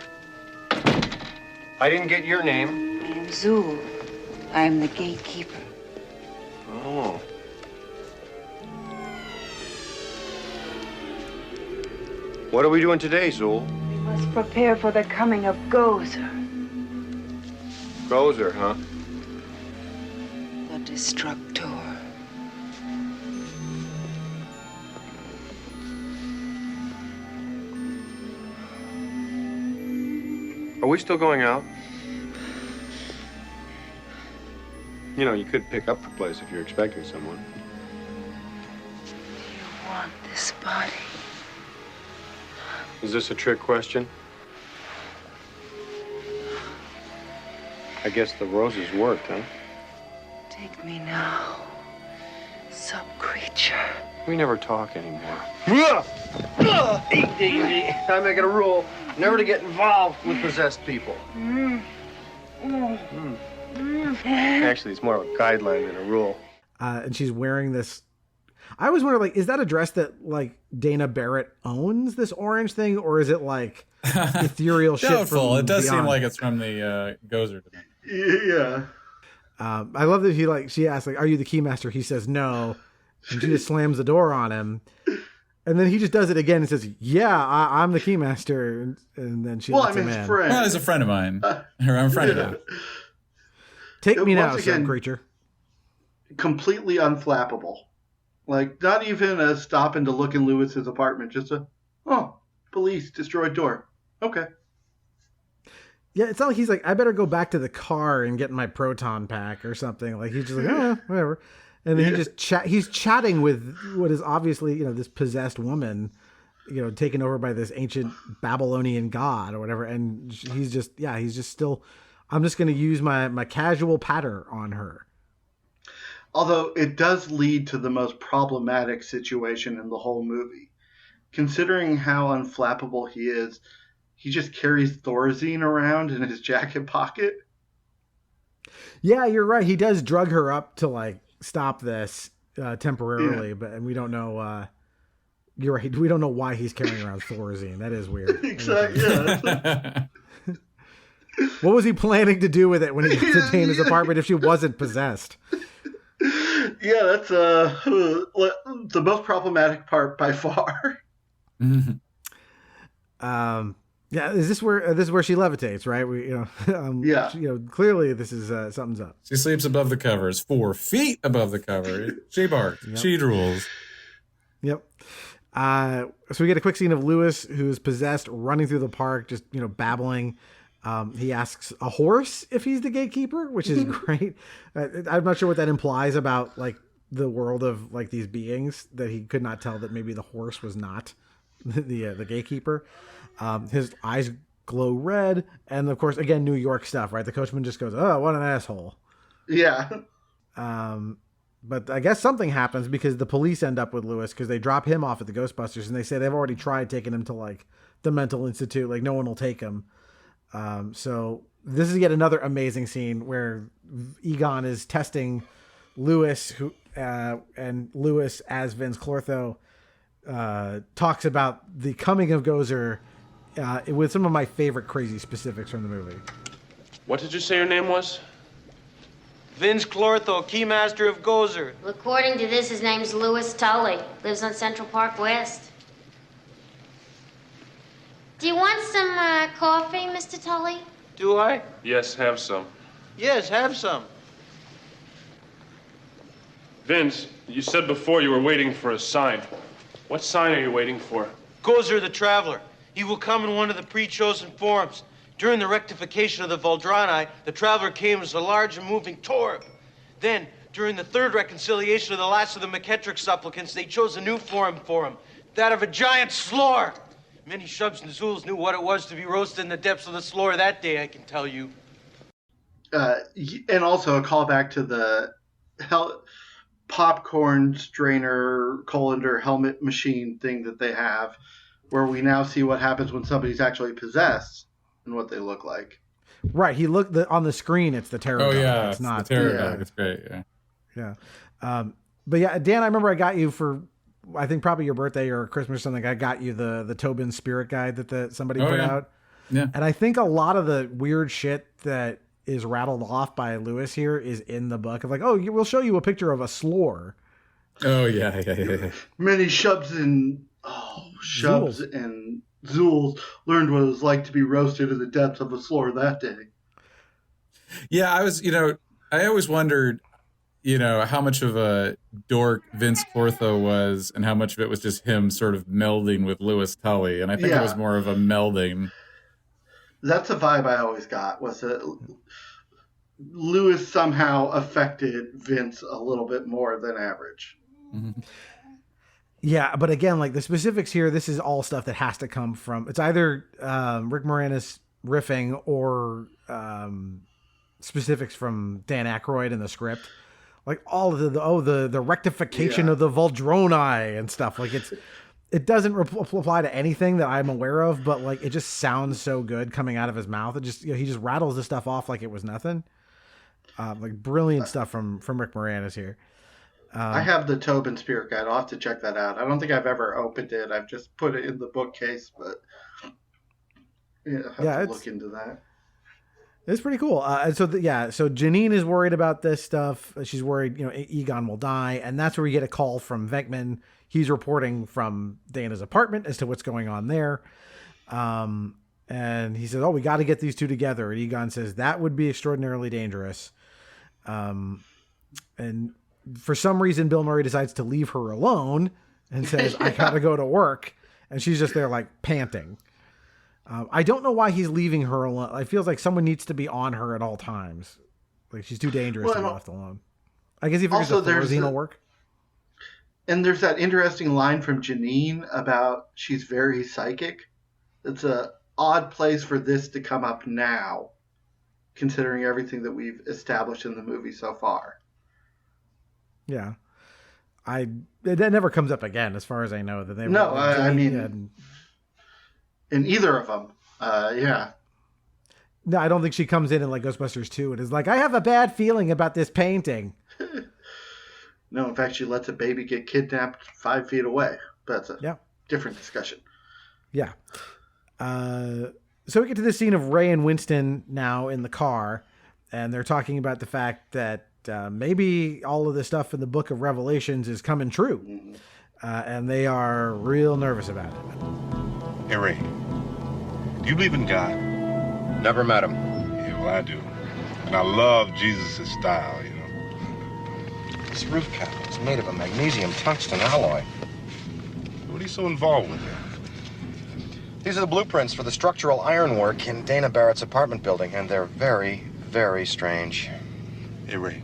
I didn't get your name. I am Zul. I am the gatekeeper. Oh. What are we doing today, Zul? We must prepare for the coming of Gozer, Gozer, huh? the Destructor. Are we still going out? You know, you could pick up the place if you're expecting someone. You want this body? Is this a trick question? I guess the roses worked, huh? Take me now, sub-creature. We never talk anymore. Easy. I make it a rule never to get involved with possessed people. Actually, it's more of a guideline than a rule. And she's wearing this. I always wonder, like, is that a dress that like Dana Barrett owns, this orange thing, or is it like ethereal shit? Doubtful. From It does beyond? seem like it's from the Gozer dimension. Yeah. I love that she asks, like, "Are you the keymaster?" He says no, and she just slams the door on him. And then he just does it again and says, "Yeah, I'm the keymaster." And then she lets him in. Well, he's a friend of mine. Or I'm a friend of him. Take me now, Once again, sub-creature. Completely unflappable. Like, not even a stopping to look in Lewis's apartment. Just police destroyed door. Okay. Yeah, it's not like he's like, "I better go back to the car and get my proton pack or something." Like, he's just like, "Oh, whatever." And then he's chatting with what is obviously, this possessed woman, taken over by this ancient Babylonian god or whatever. And he's just still, "I'm just going to use my casual patter on her." Although it does lead to the most problematic situation in the whole movie. Considering how unflappable he is, he just carries Thorazine around in his jacket pocket. Yeah, you're right. He does drug her up to like stop this temporarily, and we don't know. You're right. We don't know why he's carrying around Thorazine. That is weird. Exactly. Yeah. What was he planning to do with it when he got to Dana's apartment if she wasn't possessed? Yeah, that's the most problematic part by far. Yeah, is this where she levitates? Right? Yeah. Clearly this is something's up. She sleeps above the covers, 4 feet above the cover. She barks. Yep. She drools. Yep. So we get a quick scene of Lewis, who is possessed, running through the park, just babbling. He asks a horse if he's the gatekeeper, which is great. I'm not sure what that implies about like the world of like these beings, that he could not tell that maybe the horse was not the gatekeeper. His eyes glow red, and of course, again, New York stuff, right? The coachman just goes, "Oh, what an asshole." Yeah. But I guess something happens because the police end up with Lewis because they drop him off at the Ghostbusters, and they say they've already tried taking him to like the mental institute, like no one will take him. So this is yet another amazing scene where Egon is testing Lewis, and Lewis as Vince Clortho talks about the coming of Gozer with some of my favorite crazy specifics from the movie. What did you say your name was? Vince Clortho, keymaster of Gozer. Well, according to this, his name's Louis Tully. Lives on Central Park West. Do you want some coffee, Mr. Tully? Do I? Yes, have some. Yes, have some. Vince, you said before you were waiting for a sign. What sign are you waiting for? Gozer the Traveler. He will come in one of the pre-chosen forms. During the rectification of the Voldrani, the Traveler came as a large and moving torb. Then, during the third reconciliation of the last of the McKettrick supplicants, they chose a new form for him, that of a giant slore. Many Shubs and Zools knew what it was to be roasted in the depths of the slore that day, I can tell you. And also a callback to the popcorn strainer colander helmet machine thing that they have, where we now see what happens when somebody's actually possessed and what they look like. Right. He looked on the screen. It's the terror. Oh dog. yeah, it's not the terror yeah. dog. It's great. Yeah. Yeah. But yeah, Dan, I remember I got you for I think probably your birthday or Christmas or something, I got you the Tobin Spirit Guide that somebody put out. Yeah. And I think a lot of the weird shit that is rattled off by Lewis here is in the book of like, oh, we'll show you a picture of a slore. Oh yeah. Many Shubs and Zools learned what it was like to be roasted in the depths of a slore that day. Yeah, I always wondered, how much of a dork Vince Clortho was and how much of it was just him sort of melding with Lewis Tully. And I think it was more of a melding. That's the vibe I always got, was that Lewis somehow affected Vince a little bit more than average. Mm-hmm. Yeah, but again, like the specifics here, this is all stuff that has to come from, it's either Rick Moranis riffing or specifics from Dan Aykroyd in the script. Like all of the rectification of the Voldroni and stuff. Like it doesn't apply to anything that I'm aware of, but like it just sounds so good coming out of his mouth. It just he just rattles this stuff off like it was nothing. Like brilliant stuff from Rick Moranis here. I have the Tobin Spirit Guide. I'll have to check that out. I don't think I've ever opened it. I've just put it in the bookcase, but I have to look into that. It's pretty cool. And so Janine is worried about this stuff. She's worried, Egon will die. And that's where we get a call from Venkman. He's reporting from Dana's apartment as to what's going on there. And he says, we got to get these two together. And Egon says that would be extraordinarily dangerous. And for some reason, Bill Murray decides to leave her alone and says, I got to go to work. And she's just there like panting. I don't know why he's leaving her alone. It feels like someone needs to be on her at all times. Like she's too dangerous to be left alone. I guess he figures the Thorazine will work. And there's that interesting line from Janine about she's very psychic. It's a odd place for this to come up now, considering everything that we've established in the movie so far. Yeah. That never comes up again, as far as I know. That they I mean, in either of them, yeah. No, I don't think she comes in like Ghostbusters 2 and is like, I have a bad feeling about this painting. No, in fact, she lets a baby get kidnapped 5 feet away. But that's a different discussion. Yeah. So we get to this scene of Ray and Winston now in the car, and they're talking about the fact that maybe all of the stuff in the Book of Revelations is coming true. Mm-hmm. And they are real nervous about it. Hey, Ray, do you believe in God? Never met him. Yeah, well, I do. And I love Jesus' style, This roof cap is made of a magnesium tungsten alloy. What are you so involved with there? These are the blueprints for the structural ironwork in Dana Barrett's apartment building, and they're very, very strange. Hey, Ray,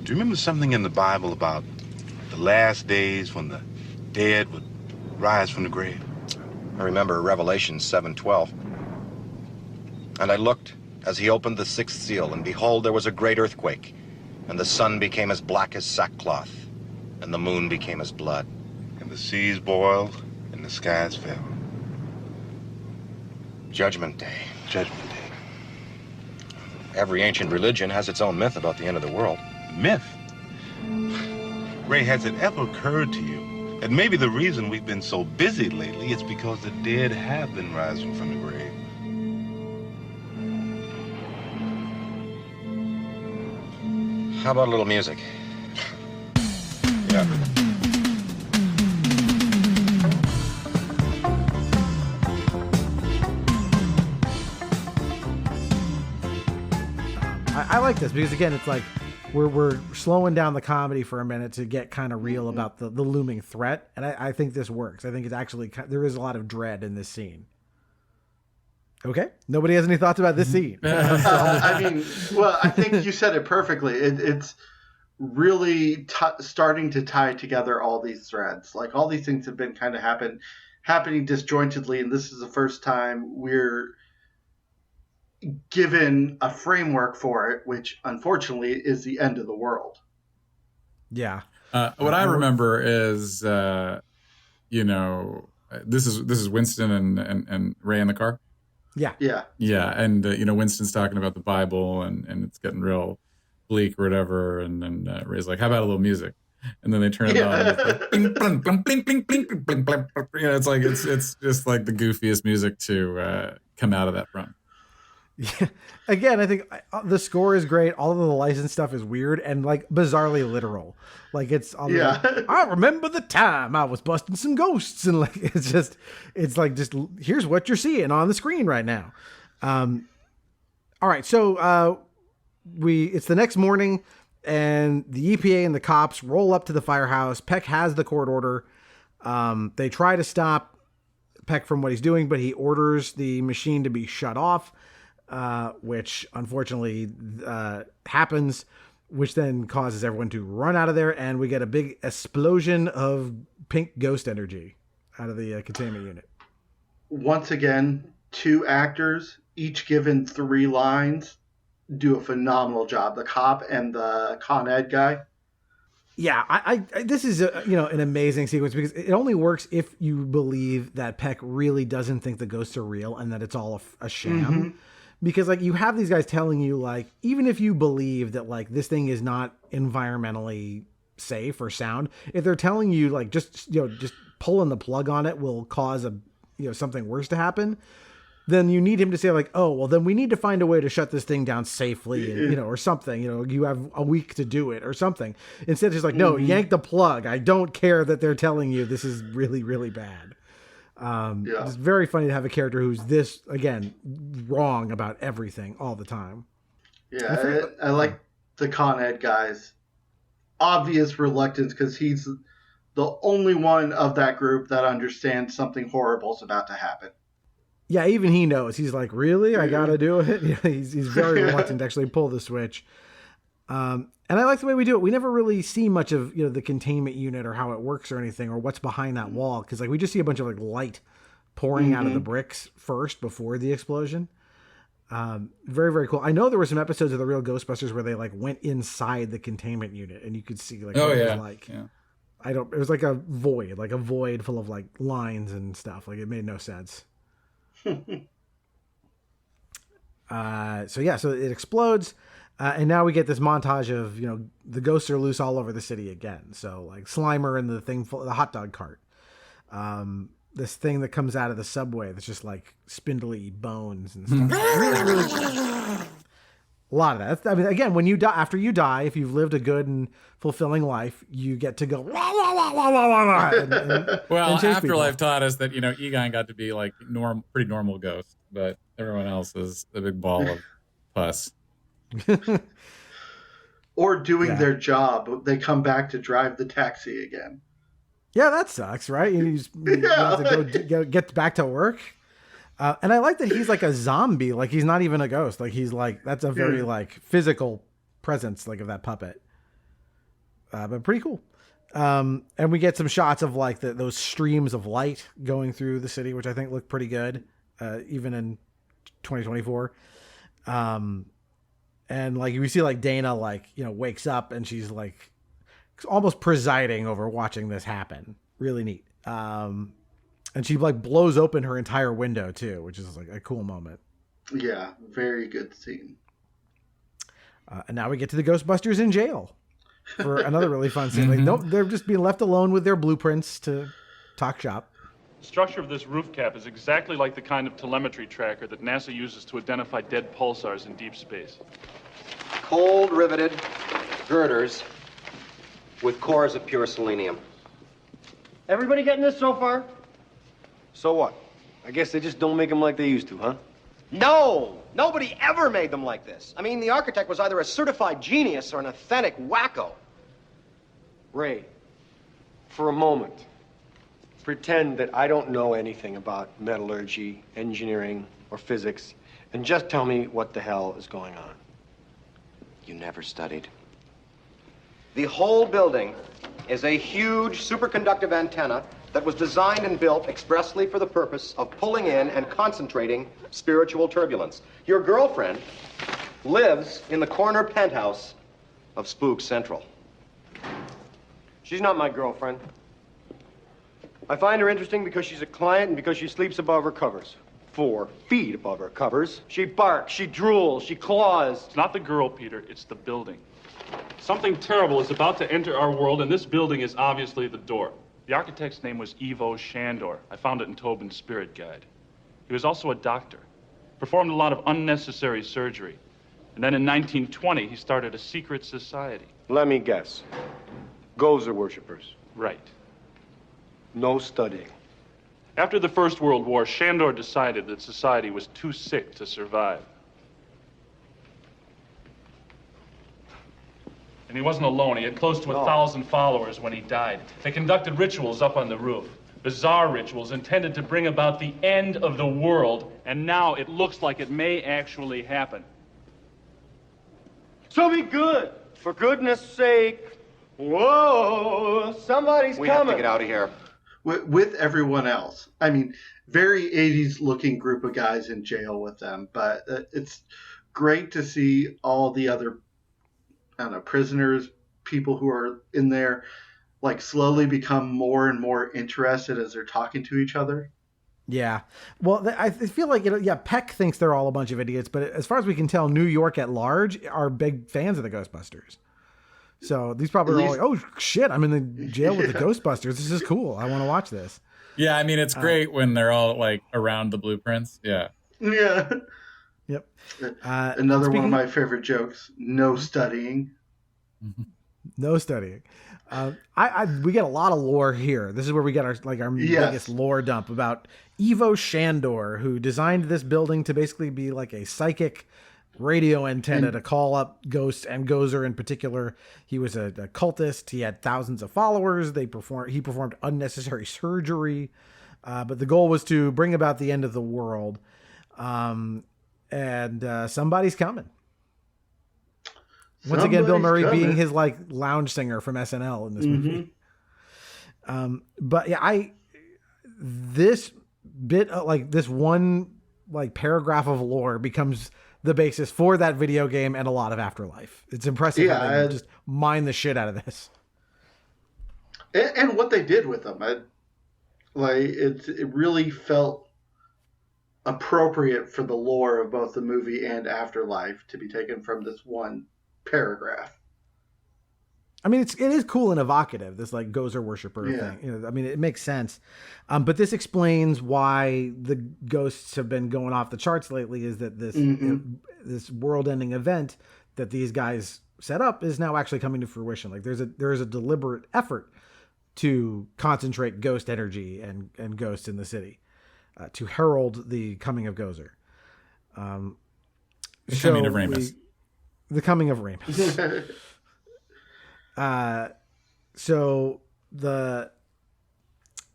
do you remember something in the Bible about the last days when the dead would rise from the grave? I remember Revelation 7:12. And I looked as he opened the sixth seal, and behold, there was a great earthquake, and the sun became as black as sackcloth, and the moon became as blood. And the seas boiled, and the skies fell. Judgment Day. Judgment Day. Every ancient religion has its own myth about the end of the world. Myth? Ray, has it ever occurred to you that maybe the reason we've been so busy lately is because the dead have been rising from the grave? How about a little music? Yeah. I like this because, again, it's like we're slowing down the comedy for a minute to get kind of real about the looming threat. And I think this works. I think it's actually, there is a lot of dread in this scene. Okay. Nobody has any thoughts about this scene. I think you said it perfectly. It's really starting to tie together all these threads. Like all these things have been kind of happening disjointedly. And this is the first time we're given a framework for it, which unfortunately is the end of the world. Yeah. What I remember is, this is Winston and Ray in the car. Yeah. Yeah. Yeah. And, Winston's talking about the Bible and it's getting real bleak or whatever. And then Ray's like, how about a little music? and then they turn it on. And it's like, bling, bling, bling, bling, bling, bling, bling, bling. You know, it's like it's just like the goofiest music to come out of that from. Yeah. Again, I think the score is great. All of the licensed stuff is weird and like bizarrely literal. Like it's like, I remember the time I was busting some ghosts, and like it's like just here's what you're seeing on the screen right now. All right, so it's the next morning, and the EPA and the cops roll up to the firehouse. Peck has the court order. They try to stop Peck from what he's doing, but he orders the machine to be shut off. Which unfortunately happens, which then causes everyone to run out of there, and we get a big explosion of pink ghost energy out of the containment unit. Once again, 2 actors, each given 3 lines, do a phenomenal job. The cop and the Con Ed guy. Yeah, I this is an amazing sequence because it only works if you believe that Peck really doesn't think the ghosts are real and that it's all a sham. Mm-hmm. Because like you have these guys telling you like, even if you believe that like this thing is not environmentally safe or sound, if they're telling you like just pulling the plug on it will cause something worse to happen, then you need him to say like, oh, well then we need to find a way to shut this thing down safely, and, or something, you have a week to do it or something. Instead it's just like, no, yank the plug. I don't care that they're telling you this is really, really bad. It's very funny to have a character who's this, again, wrong about everything all the time. Yeah, I like the Con Ed guy's obvious reluctance because he's the only one of that group that understands something horrible is about to happen. Yeah, even he knows. He's like, really? I gotta do it? He's very reluctant to actually pull the switch. And I like the way we do it. We never really see much of the containment unit or how it works or anything or what's behind that wall, because like we just see a bunch of like light pouring out of the bricks first before the explosion. Very, very cool. I know there were some episodes of the real Ghostbusters where they like went inside the containment unit and you could see like what it was like. Yeah. It was like a void full of like lines and stuff. Like it made no sense. So it explodes. And now we get this montage of, the ghosts are loose all over the city again. So like Slimer and the hot dog cart. This thing that comes out of the subway that's just like spindly bones and stuff. A lot of that. I mean, again, when you die, after you die, if you've lived a good and fulfilling life, you get to go. Well, Afterlife taught us that Egon got to be like pretty normal ghost, but everyone else is a big ball of pus. Or doing their job. They come back to drive the taxi again. Yeah, that sucks, right? You have to go get back to work. And I like that he's like a zombie. Like he's not even a ghost. Like he's like, that's a very like physical presence like of that puppet. But pretty cool. And we get some shots of like those streams of light going through the city, which I think look pretty good, even in 2024. And like we see like Dana like wakes up and she's like almost presiding over watching this happen. Really neat. And she like blows open her entire window too, which is like a cool moment. Yeah, very good scene. And now we get to the Ghostbusters in jail for another really fun scene. Like nope, they're just being left alone with their blueprints to talk shop. The structure of this roof cap is exactly like the kind of telemetry tracker that NASA uses to identify dead pulsars in deep space. Cold riveted girders with cores of pure selenium. Everybody getting this so far? So what? I guess they just don't make them like they used to, huh? No! Nobody ever made them like this. I mean, the architect was either a certified genius or an authentic wacko. Ray, for a moment, pretend that I don't know anything about metallurgy, engineering, or physics, and just tell me what the hell is going on. You never studied. The whole building is a huge superconductive antenna that was designed and built expressly for the purpose of pulling in and concentrating spiritual turbulence. Your girlfriend lives in the corner penthouse of Spook Central. She's not my girlfriend. I find her interesting because she's a client and because she sleeps above her covers. 4 feet above her covers. She barks, she drools, she claws. It's not the girl, Peter, it's the building. Something terrible is about to enter our world, and this building is obviously the door. The architect's name was Ivo Shandor. I found it in Tobin's Spirit Guide. He was also a doctor, performed a lot of unnecessary surgery. And then in 1920, he started a secret society. Let me guess. Gozer worshippers. Right. No studying. After the First World War, Shandor decided that society was too sick to survive. And he wasn't alone. He had close to 1,000 followers when he died. They conducted rituals up on the roof. Bizarre rituals intended to bring about the end of the world. And now it looks like it may actually happen. So be good. For goodness sake. Whoa, somebody's We coming. have to get out of here. With everyone else. I mean, very 80s looking group of guys in jail with them, but it's great to see all the other, I don't know, prisoners, people who are in there, like slowly become more and more interested as they're talking to each other. Yeah. Well, I feel like, Peck thinks they're all a bunch of idiots, but as far as we can tell, New York at large are big fans of the Ghostbusters. So these probably are all like, oh shit, I'm in the jail with the Ghostbusters. This is cool. I want to watch this. Yeah, I mean, it's great when they're all like around the blueprints. Yeah. Yeah. Yep. Another one of my favorite jokes, no studying. No studying. We get a lot of lore here. This is where we get our biggest lore dump about Ivo Shandor, who designed this building to basically be like a psychic radio antenna to call up ghosts and Gozer in particular. He was a cultist. He had thousands of followers. He performed unnecessary surgery, but the goal was to bring about the end of the world. And somebody's coming. Once again, Bill Murray being his like lounge singer from SNL in this movie. But yeah, this bit this one like paragraph of lore becomes the basis for that video game and a lot of Afterlife. It's impressive how they just mine the shit out of this. And what they did with them. It really felt appropriate for the lore of both the movie and Afterlife to be taken from this one paragraph. I mean, it is cool and evocative, this like Gozer worshiper thing. I mean, it makes sense. But this explains why the ghosts have been going off the charts lately, is that this world-ending event that these guys set up is now actually coming to fruition. Like there is a deliberate effort to concentrate ghost energy and ghosts in the city, to herald the coming of Gozer. The coming of Ramus. The coming of Ramus. So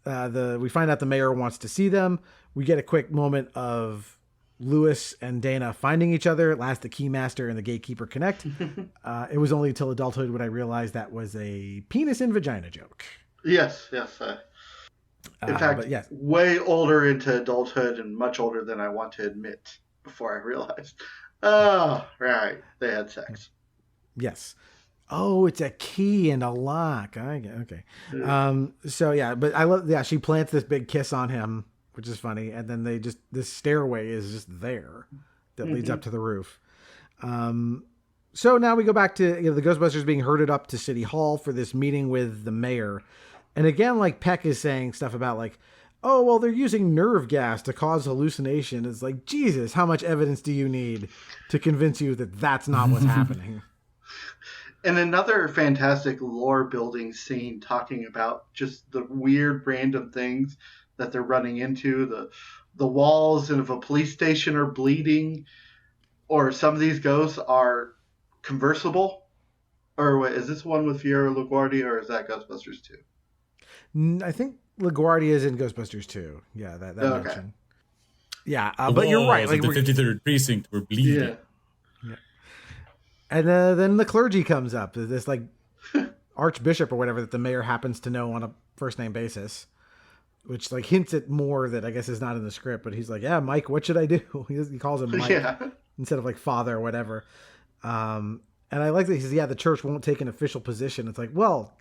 we find out the mayor wants to see them. We get a quick moment of Lewis and Dana finding each other. At last, the keymaster and the gatekeeper connect. It was only until adulthood when I realized that was a penis and vagina joke. Yes. In fact, way older into adulthood and much older than I want to admit before I realized. Oh, right. They had sex. Yes. Oh, it's a key and a lock. Okay. So yeah, but I love, she plants this big kiss on him, which is funny. And then this stairway is just there that leads up to the roof. So now we go back to, the Ghostbusters being herded up to City Hall for this meeting with the mayor. And again, like Peck is saying stuff about like, oh, well, they're using nerve gas to cause hallucination. It's like, Jesus, how much evidence do you need to convince you that that's not what's happening? And another fantastic lore building scene talking about just the weird random things that they're running into. The walls of a police station are bleeding, or some of these ghosts are conversible. Or wait, is this one with Fiora LaGuardia, or is that Ghostbusters 2? I think LaGuardia is in Ghostbusters 2. Yeah, that okay. mention. Yeah, but you're right. Like the 53rd precinct were bleeding. Yeah. And then the clergy comes up. This like archbishop or whatever that the mayor happens to know on a first name basis, which like hints at more that I guess is not in the script. But he's like, yeah, Mike, what should I do? He calls him Mike instead of like father or whatever. And I like that he says, yeah, the church won't take an official position. It's like, well,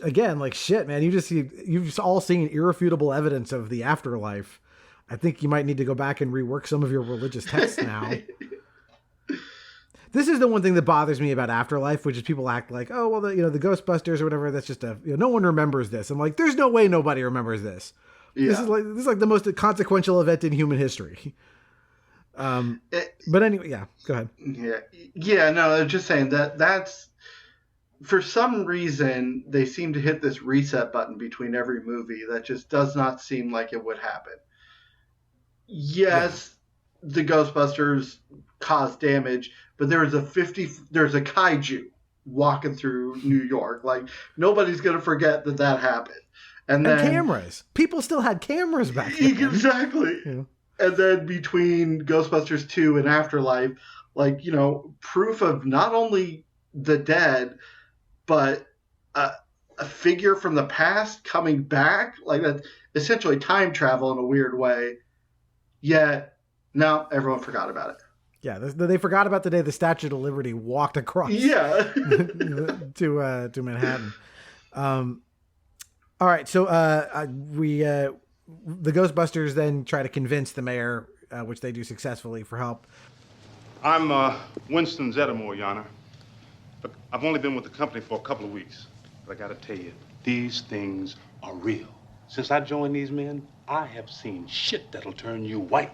again, like shit, man, you've all seen irrefutable evidence of the afterlife. I think you might need to go back and rework some of your religious texts now. This is the one thing that bothers me about Afterlife, which is people act like, oh, well, the Ghostbusters or whatever, that's just no one remembers this. I'm like, there's no way nobody remembers this. Yeah. This is like the most consequential event in human history. But anyway, yeah, go ahead. Yeah, no, I'm just saying that's for some reason they seem to hit this reset button between every movie that just does not seem like it would happen. Yes, the Ghostbusters caused damage, but there's a kaiju walking through New York. Like, nobody's going to forget that happened. And then cameras. People still had cameras back then. Exactly. Yeah. And then between Ghostbusters 2 and Afterlife, like, proof of not only the dead, but a figure from the past coming back. Like, that's essentially time travel in a weird way. Yet, no, everyone forgot about it. Yeah, they forgot about the day the Statue of Liberty walked across to Manhattan. All right, so the Ghostbusters then try to convince the mayor, which they do successfully, for help. I'm Winston Zeddemore, Your Honor. Look, I've only been with the company for a couple of weeks, but I gotta tell you, these things are real. Since I joined these men, I have seen shit that'll turn you white.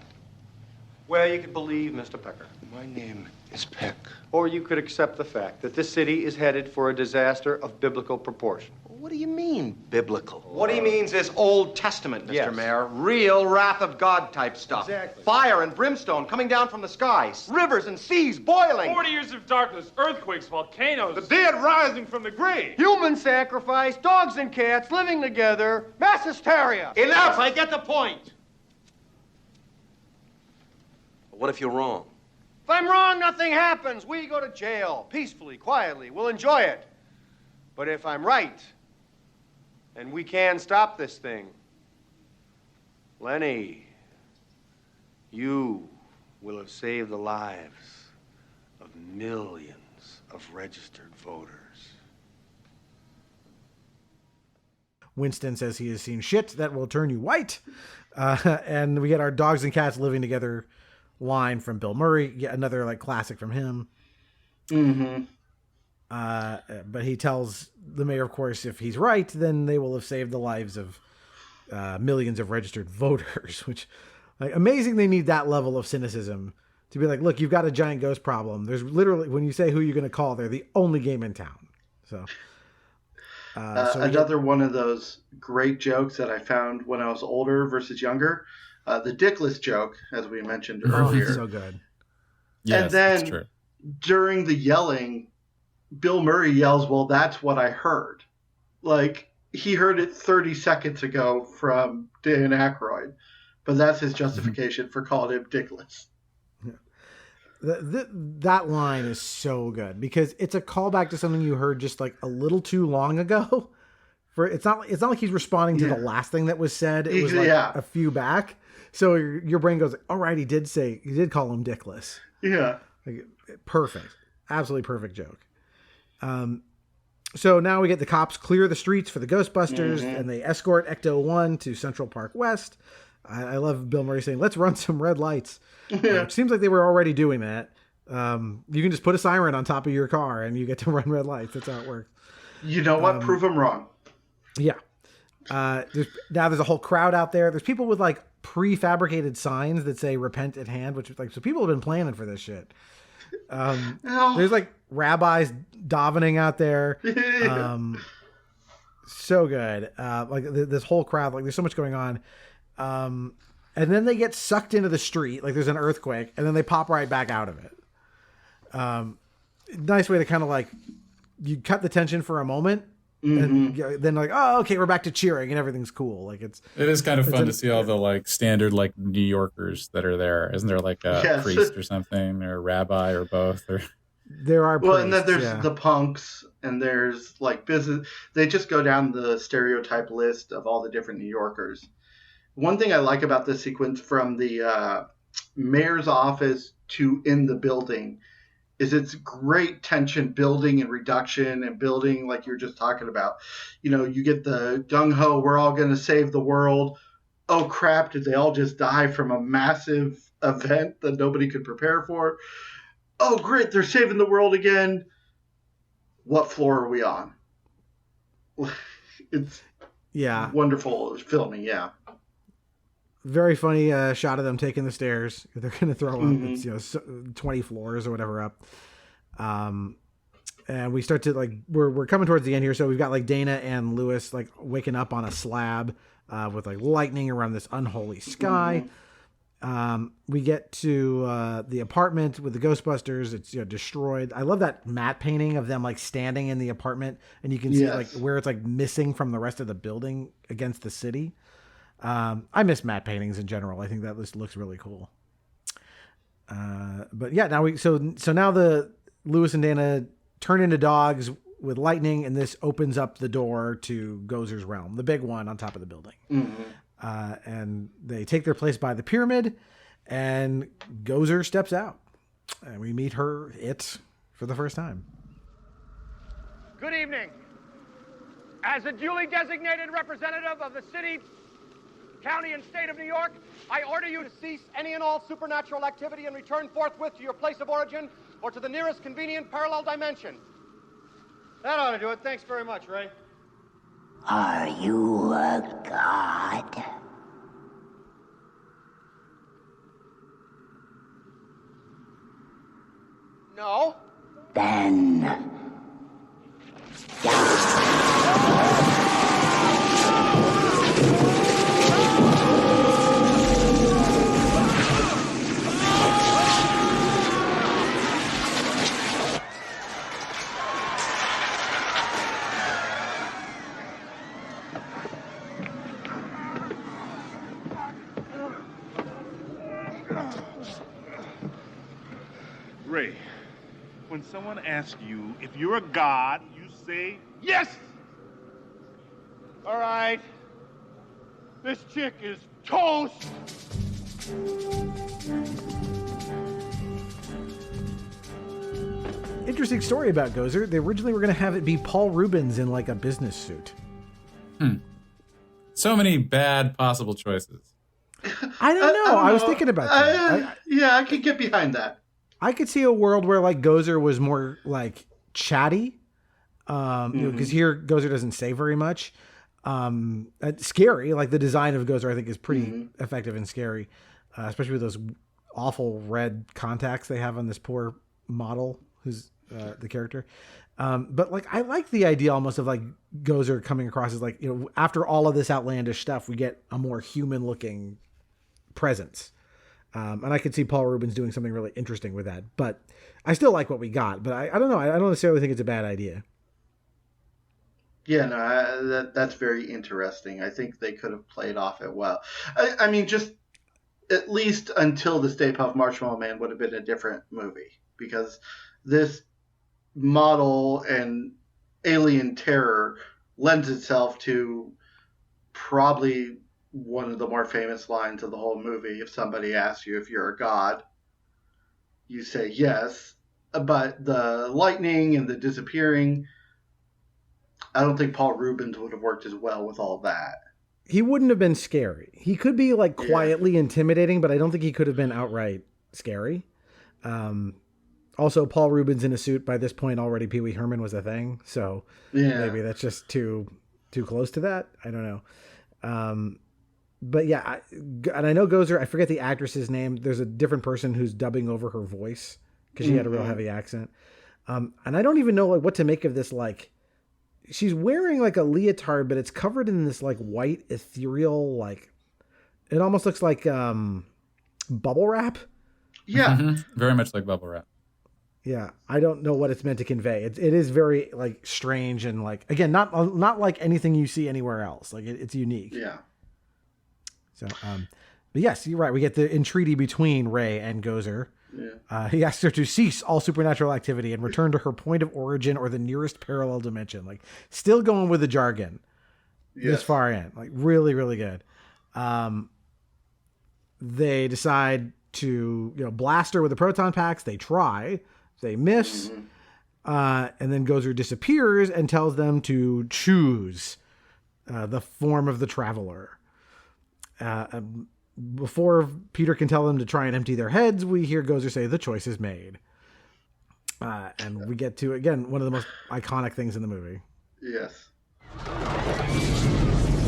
Well, you could believe Mr. Pecker. My name is Peck. Or you could accept the fact that this city is headed for a disaster of biblical proportion. What do you mean, biblical? What he means is Old Testament, Mr. Mayor. Real wrath of God type stuff. Exactly. Fire and brimstone coming down from the skies. Rivers and seas boiling. 40 years of darkness, earthquakes, volcanoes. The dead rising from the grave. Human sacrifice, dogs and cats living together, mass hysteria. Enough! I get the point. What if you're wrong? If I'm wrong, nothing happens. We go to jail, peacefully, quietly. We'll enjoy it. But if I'm right, and we can stop this thing, Lenny, you will have saved the lives of millions of registered voters. Winston says he has seen shit that will turn you white. And we get our dogs and cats living together line from Bill Murray. Yet another like classic from him. Mm-hmm. But he tells the mayor, of course, if he's right, then they will have saved the lives of millions of registered voters, which like amazing. They need that level of cynicism to be like, look, you've got a giant ghost problem. There's literally, when you say who you're going to call, they're the only game in town. So, another one of those great jokes that I found when I was older versus younger, the dickless joke, as we mentioned earlier. So good. Yes, and then that's true. During the yelling, Bill Murray yells, "Well, that's what I heard." Like, he heard it 30 seconds ago from Dan Aykroyd, but that's his justification for calling him dickless. That line is so good because it's a callback to something you heard just like a little too long ago. It's not like he's responding to the last thing that was said. It was like a few back. So your brain goes, all right, he did call him dickless. Yeah. Like, perfect. Absolutely perfect joke. So now we get the cops clear the streets for the Ghostbusters and they escort Ecto-1 to Central Park West. I love Bill Murray saying, let's run some red lights. It seems like they were already doing that. You can just put a siren on top of your car and you get to run red lights. That's how it works. You know what? Prove them wrong. Yeah. There's a whole crowd out there. There's people with like prefabricated signs that say repent at hand, which is like, so people have been planning for this shit. There's like rabbis davening out there. So good. Like this whole crowd, like there's so much going on. And then they get sucked into the street, like there's an earthquake, and then they pop right back out of it. Nice way to kind of like, you cut the tension for a moment, and then like, oh, okay, we're back to cheering, and everything's cool. Like it is kind of fun to see all the like standard like New Yorkers that are there. Isn't there like a priest or something, or a rabbi, or both? Or there are priests, and then there's the punks, and there's like business. They just go down the stereotype list of all the different New Yorkers. One thing I like about this sequence from the mayor's office to in the building is it's great tension building and reduction and building like you were just talking about. You know, you get the gung-ho, we're all going to save the world. Oh, crap, did they all just die from a massive event that nobody could prepare for? oh, great, they're saving the world again. What floor are we on? It's wonderful filming, yeah. Very funny shot of them taking the stairs. They're going to throw up, it's, 20 floors or whatever up. And we start to we're coming towards the end here. So we've got Dana and Lewis waking up on a slab with lightning around this unholy sky. We get to the apartment with the Ghostbusters. It's destroyed. I love that matte painting of them standing in the apartment, and you can see where it's missing from the rest of the building against the city. I miss matte paintings in general. I think that looks really cool. But yeah, now now the Lewis and Dana turn into dogs with lightning, and this opens up the door to Gozer's realm, the big one on top of the building. And they take their place by the pyramid, and Gozer steps out, and we meet her for the first time. Good evening. As a duly designated representative of the city, county, and state of New York, I order you to cease any and all supernatural activity and return forthwith to your place of origin or to the nearest convenient parallel dimension. That ought to do it. Thanks very much, Ray. Are you a god? No. Then Ray, when someone asks you if you're a god, you say yes! All right. This chick is toast. Interesting story about Gozer. They originally were going to have it be Paul Rubens in a business suit. So many bad possible choices. I don't know. I was thinking about that. I could get behind that. I could see a world where Gozer was more chatty, because here Gozer doesn't say very much. It's scary. The design of Gozer I think is pretty effective and scary, especially with those awful red contacts they have on this poor model who's the character. But I like the idea almost of Gozer coming across as after all of this outlandish stuff, we get a more human looking presence. And I could see Paul Rubens doing something really interesting with that, but I still like what we got, but I don't know. I don't necessarily think it's a bad idea. Yeah, no, that's very interesting. I think they could have played off it well. I mean, just at least until the Stay Puft Marshmallow Man would have been a different movie, because this model and alien terror lends itself to probably one of the more famous lines of the whole movie. If somebody asks you if you're a god, you say yes. But the lightning and the disappearing, I don't think Paul Rubens would have worked as well with all that. He wouldn't have been scary. He could be quietly intimidating, but I don't think he could have been outright scary. Also, Paul Rubens in a suit, by this point already Pee Wee Herman was a thing, so maybe that's just too close to that. I don't know. But yeah, and I know Gozer, I forget the actress's name. There's a different person who's dubbing over her voice because she had a real heavy accent. And I don't even know what to make of this. She's wearing a leotard, but it's covered in this white ethereal, it almost looks like bubble wrap. Yeah. Very much like bubble wrap. Yeah. I don't know what it's meant to convey. It is very strange and again, not like anything you see anywhere else. It's unique. Yeah. So, but yes, you're right. We get the entreaty between Ray and Gozer. Yeah. He asks her to cease all supernatural activity and return to her point of origin or the nearest parallel dimension. Still going with the jargon this far in. Really, really good. They decide to, blast her with the proton packs. They try. They miss. And then Gozer disappears and tells them to choose the form of the traveler. Before Peter can tell them to try and empty their heads, we hear Gozer say, "The choice is made." And we get to, again, one of the most iconic things in the movie. Yes.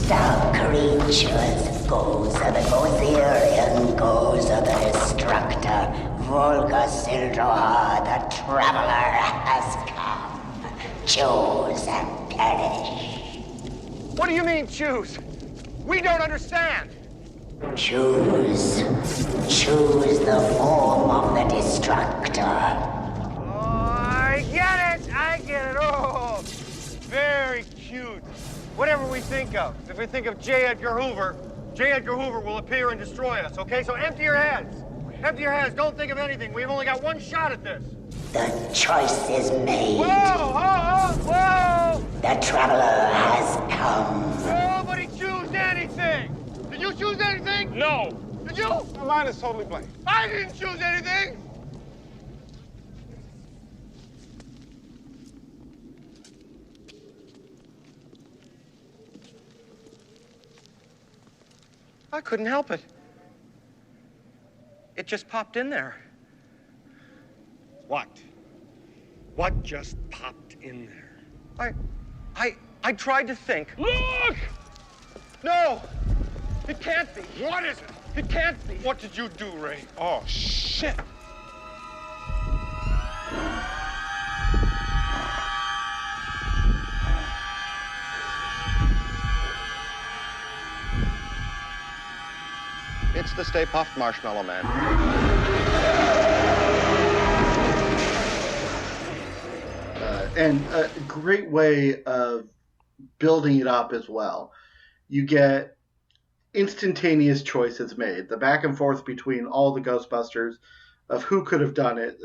The creatures goes of the Gotherian, goes of the Destructor, Volga Sildroha, the Traveler has come. Choose and perish. What do you mean, choose? We don't understand. Choose. Choose the form of the Destructor. I get it. Oh, very cute. Whatever we think of. If we think of J. Edgar Hoover will appear and destroy us, okay? So empty your heads. Empty your heads. Don't think of anything. We've only got one shot at this. The choice is made. Whoa! The Traveler has come. Nobody choose anything. Did you choose anything? No. Did you? My mind is totally blank. I didn't choose anything. I couldn't help it. It just popped in there. What? What just popped in there? I tried to think. Look! No! It can't be. What is it? It can't be. What did you do, Ray? Oh, shit. It's the Stay Puft Marshmallow Man. And a great way of building it up as well. You get instantaneous choices made. The back and forth between all the Ghostbusters of who could have done it.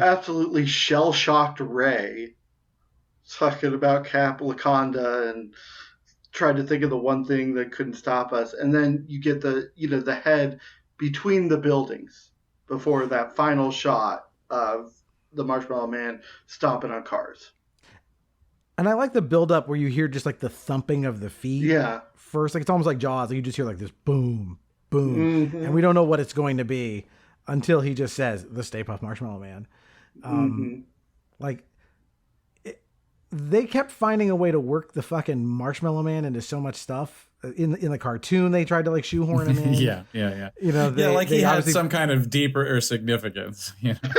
Absolutely shell-shocked Ray talking about Cap Laconda and tried to think of the one thing that couldn't stop us. And then you get the head between the buildings before that final shot of the Marshmallow Man stomping on cars. And I like the build up where you hear just like the thumping of the feet. Yeah. First, like it's almost like Jaws. Like you just hear like this boom, boom. Mm-hmm. And we don't know what it's going to be until he just says the Stay Puft Marshmallow Man. Like they kept finding a way to work the fucking Marshmallow Man into so much stuff. In the cartoon, they tried to like shoehorn him in. Yeah. You know, he had some kind of deeper significance. You know?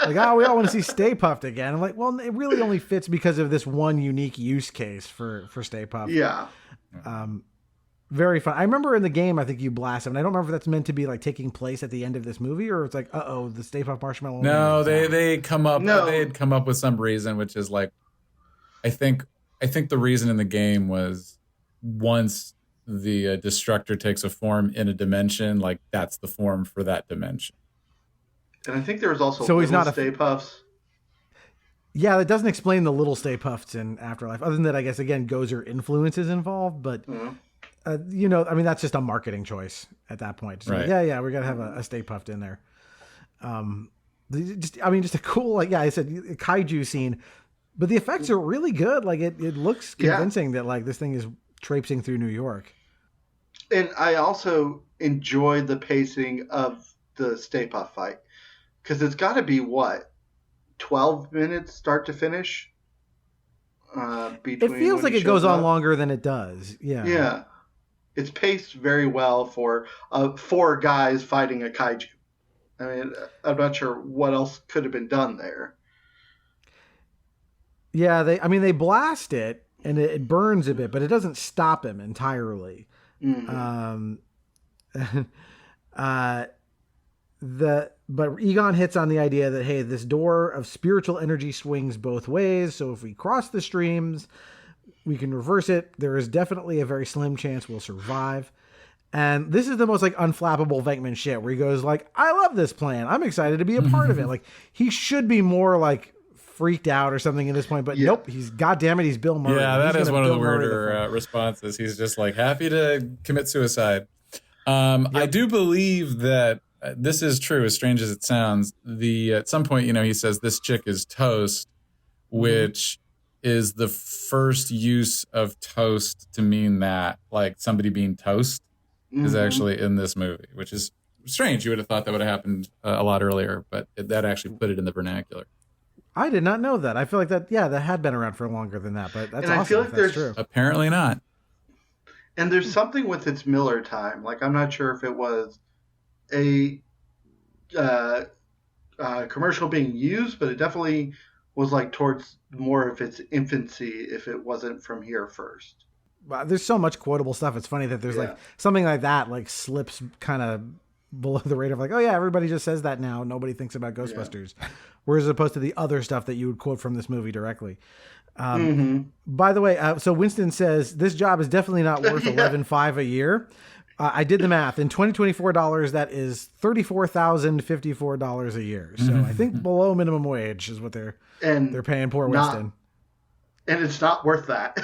Like, we all want to see Stay Puft again. I'm like, well, it really only fits because of this one unique use case for Stay Puft. Yeah. Very fun. I remember in the game, I think you blast him, and I don't remember if that's meant to be like taking place at the end of this movie, or it's like, the Stay Puft Marshmallow. No, they come up. No. They had come up with some reason, which is like, I think the reason in the game was once the Destructor takes a form in a dimension, like that's the form for that dimension. And I think there was also he's not Stay Puffs. Yeah, that doesn't explain the little Stay Puffs in Afterlife. Other than that, I guess, again, Gozer influence is involved. But, I mean, that's just a marketing choice at that point. Just right. Like, we're going to have a Stay Puft in there. Just a cool, I said, kaiju scene. But the effects are really good. Like, it looks convincing that, like, this thing is traipsing through New York. And I also enjoyed the pacing of the Stay Puft fight. Because it's got to be, 12 minutes start to finish? It feels like it goes on longer than it does. Yeah. Yeah. It's paced very well for 4 guys fighting a kaiju. I mean, I'm not sure what else could have been done there. Yeah, they blast it, and it burns a bit, but it doesn't stop him entirely. Mm-hmm. But Egon hits on the idea that, hey, this door of spiritual energy swings both ways. So if we cross the streams, we can reverse it. There is definitely a very slim chance we'll survive. And this is the most like unflappable Venkman shit where he goes like, I love this plan. I'm excited to be a part of it. Like he should be more like freaked out or something at this point, but nope, he's Bill Murray. Yeah, that is one of the weirder responses. He's just like happy to commit suicide. I do believe that this is true, as strange as it sounds. At some point, he says this chick is toast, which is the first use of toast to mean that, like somebody being toast is actually in this movie, which is strange. You would have thought that would have happened a lot earlier, but that actually put it in the vernacular. I did not know that. I feel like that had been around for longer than that, but that's And awesome. I feel like if that's there's- true. Apparently not. And there's something with its Miller time. Like, I'm not sure if it was a commercial being used, but it definitely was like towards more of its infancy if it wasn't from here first. There's so much quotable stuff. It's funny that there's like something like that like slips kind of below the radar of like, oh yeah, everybody just says that now. Nobody thinks about Ghostbusters. Whereas as opposed to the other stuff that you would quote from this movie directly. By the way, so Winston says this job is definitely not worth $11,500 a year. I did the math. In 2024 dollars, that is $34,054 a year. So I think below minimum wage is what they're paying poor Winston. And it's not worth that.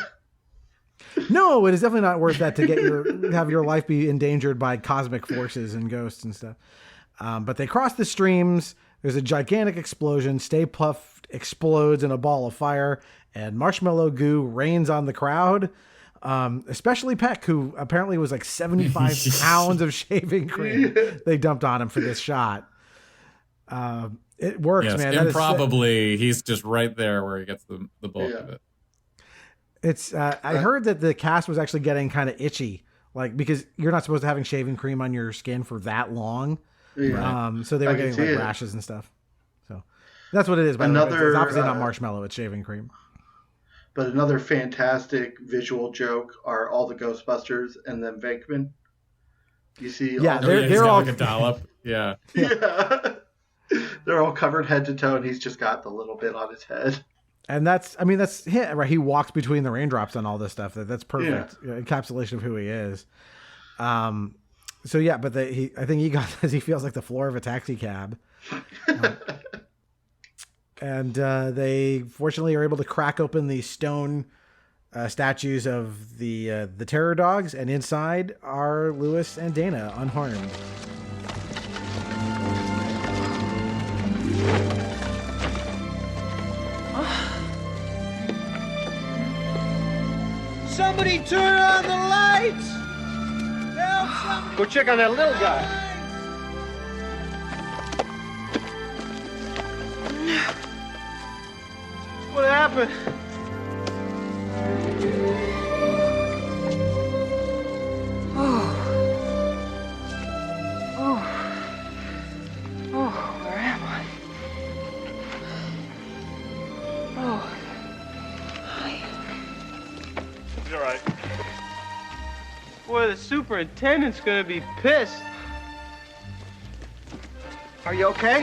No, it is definitely not worth that to get have your life be endangered by cosmic forces and ghosts and stuff. But they cross the streams. There's a gigantic explosion. Stay Puft explodes in a ball of fire, and marshmallow goo rains on the crowd. Especially Peck, who apparently was like 75 pounds of shaving cream they dumped on him for this shot. It works, man. Improbably, he's just right there where he gets the bulk of it. It's. I heard that the cast was actually getting kind of itchy, like because you're not supposed to having shaving cream on your skin for that long. Yeah. So they were getting like rashes and stuff. So that's what it is. By the way. It's obviously not marshmallow; it's shaving cream. But another fantastic visual joke are all the Ghostbusters and then Venkman. You see, they're all like a dollop. Yeah. They're all covered head to toe, and he's just got the little bit on his head. And that's him, right? He walks between the raindrops and all this stuff. That's perfect encapsulation of who he is. So yeah, but I think he got this. He feels like the floor of a taxi cab. And they fortunately are able to crack open the stone statues of the terror dogs, and inside are Louis and Dana unharmed. Somebody turn on the lights! Help somebody! Go check on that little guy. What happened? Where am I? You're right. Boy, the superintendent's gonna be pissed. Are you okay?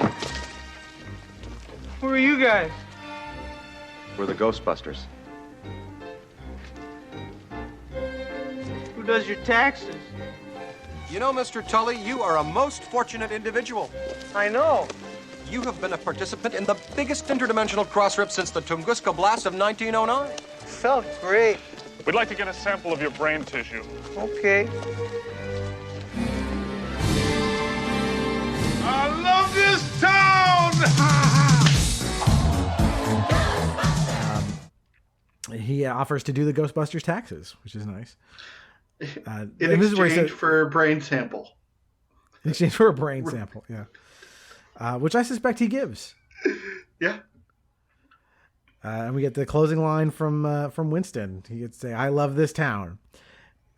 Who are you guys? We're the Ghostbusters. Who does your taxes? You know, Mr. Tully, you are a most fortunate individual. I know. You have been a participant in the biggest interdimensional cross-rip since the Tunguska blast of 1909. Felt great. We'd like to get a sample of your brain tissue. Okay. I love this town! He offers to do the Ghostbusters taxes, which is nice. In exchange for a brain sample. In exchange for a brain sample, yeah. Which I suspect he gives. Yeah. And we get the closing line from Winston. He gets to say, "I love this town."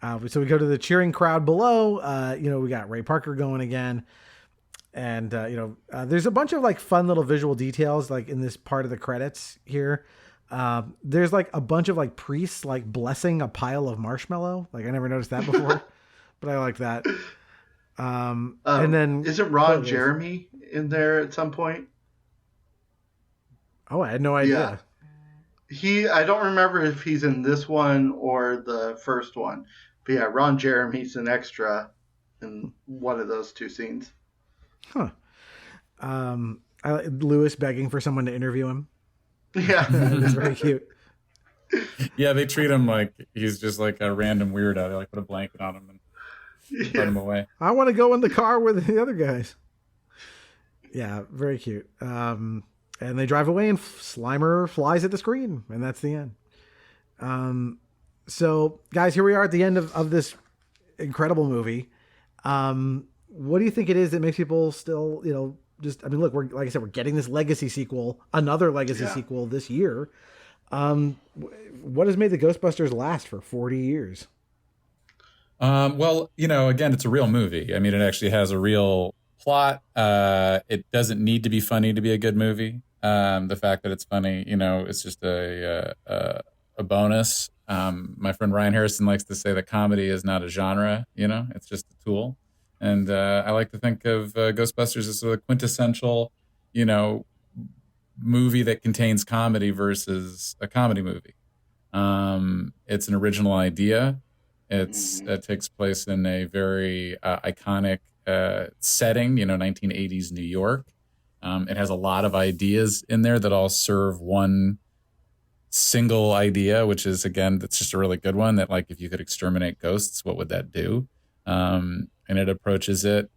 So we go to the cheering crowd below. We got Ray Parker going again. And, there's a bunch of like fun little visual details like in this part of the credits here. There's like a bunch of like priests like blessing a pile of marshmallow. Like I never noticed that before, but I like that. And then isn't Ron Jeremy in there at some point? Oh, I had no idea. I don't remember if he's in this one or the first one, but yeah, Ron Jeremy's an extra in one of those two scenes. Huh. Louis begging for someone to interview him. Yeah. That's very cute. Yeah, they treat him like he's just like a random weirdo. They like put a blanket on him and put him away. I want to go in the car with the other guys. Yeah, very cute. And they drive away and Slimer flies at the screen, and that's the end. So, guys, here we are at the end of this incredible movie. what do you think it is that makes people still, just, I mean, look, like I said, we're getting this legacy sequel, another legacy sequel this year. What has made the Ghostbusters last for 40 years? Well, again, it's a real movie. I mean, it actually has a real plot. It doesn't need to be funny to be a good movie. The fact that it's funny, it's just a bonus. My friend Ryan Harrison likes to say that comedy is not a genre, it's just a tool. And I like to think of Ghostbusters as a quintessential, movie that contains comedy versus a comedy movie. It's an original idea. It takes place in a very iconic setting, 1980s New York. It has a lot of ideas in there that all serve one single idea, which is, again, that's just a really good one, that like, if you could exterminate ghosts, what would that do? And it approaches it,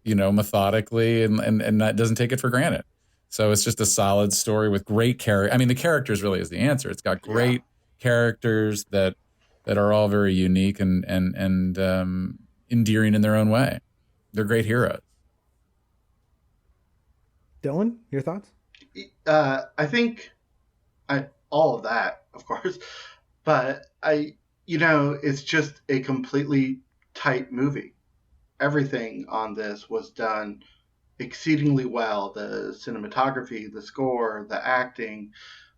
methodically and that doesn't take it for granted. So it's just a solid story with great character. I mean, the characters really is the answer. It's got great characters that are all very unique and endearing in their own way. They're great heroes. Dylan, your thoughts? I think all of that, of course, but it's just a completely tight movie. Everything on this was done exceedingly well. The cinematography, the score, the acting,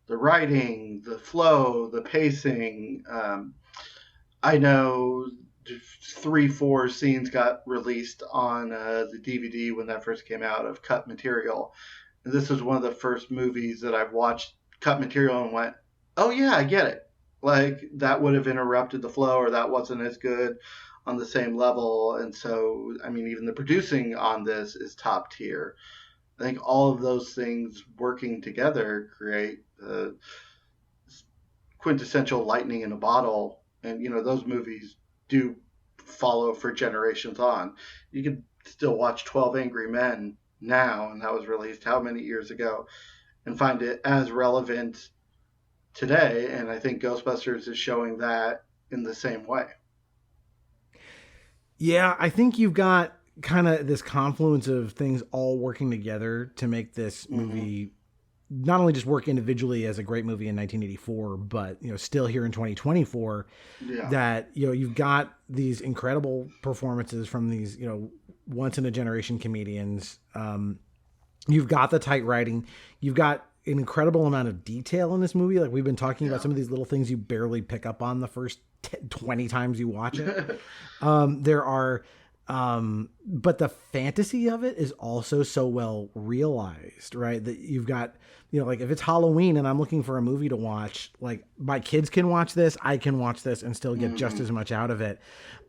the writing, the flow, the pacing. I know 3-4 scenes got released on the DVD when that first came out of cut material. And this was one of the first movies that I've watched cut material and went, oh yeah, I get it. Like, that would have interrupted the flow, or that wasn't as good on the same level. And so, I mean, even the producing on this is top tier. I think all of those things working together create the quintessential lightning in a bottle. And, those movies do follow for generations on. You could still watch 12 Angry Men now, and that was released how many years ago, and find it as relevant today. And I think Ghostbusters is showing that in the same way. Yeah, I think you've got kind of this confluence of things all working together to make this movie not only just work individually as a great movie in 1984, but still here in 2024, that you've got these incredible performances from these once in a generation comedians. You've got the tight writing. You've got an incredible amount of detail in this movie. Like, we've been talking about some of these little things you barely pick up on the first 20 times you watch it. There are, but the fantasy of it is also so well realized, right? That you've got, like, if it's Halloween and I'm looking for a movie to watch, like, my kids can watch this, I can watch this and still get just as much out of it.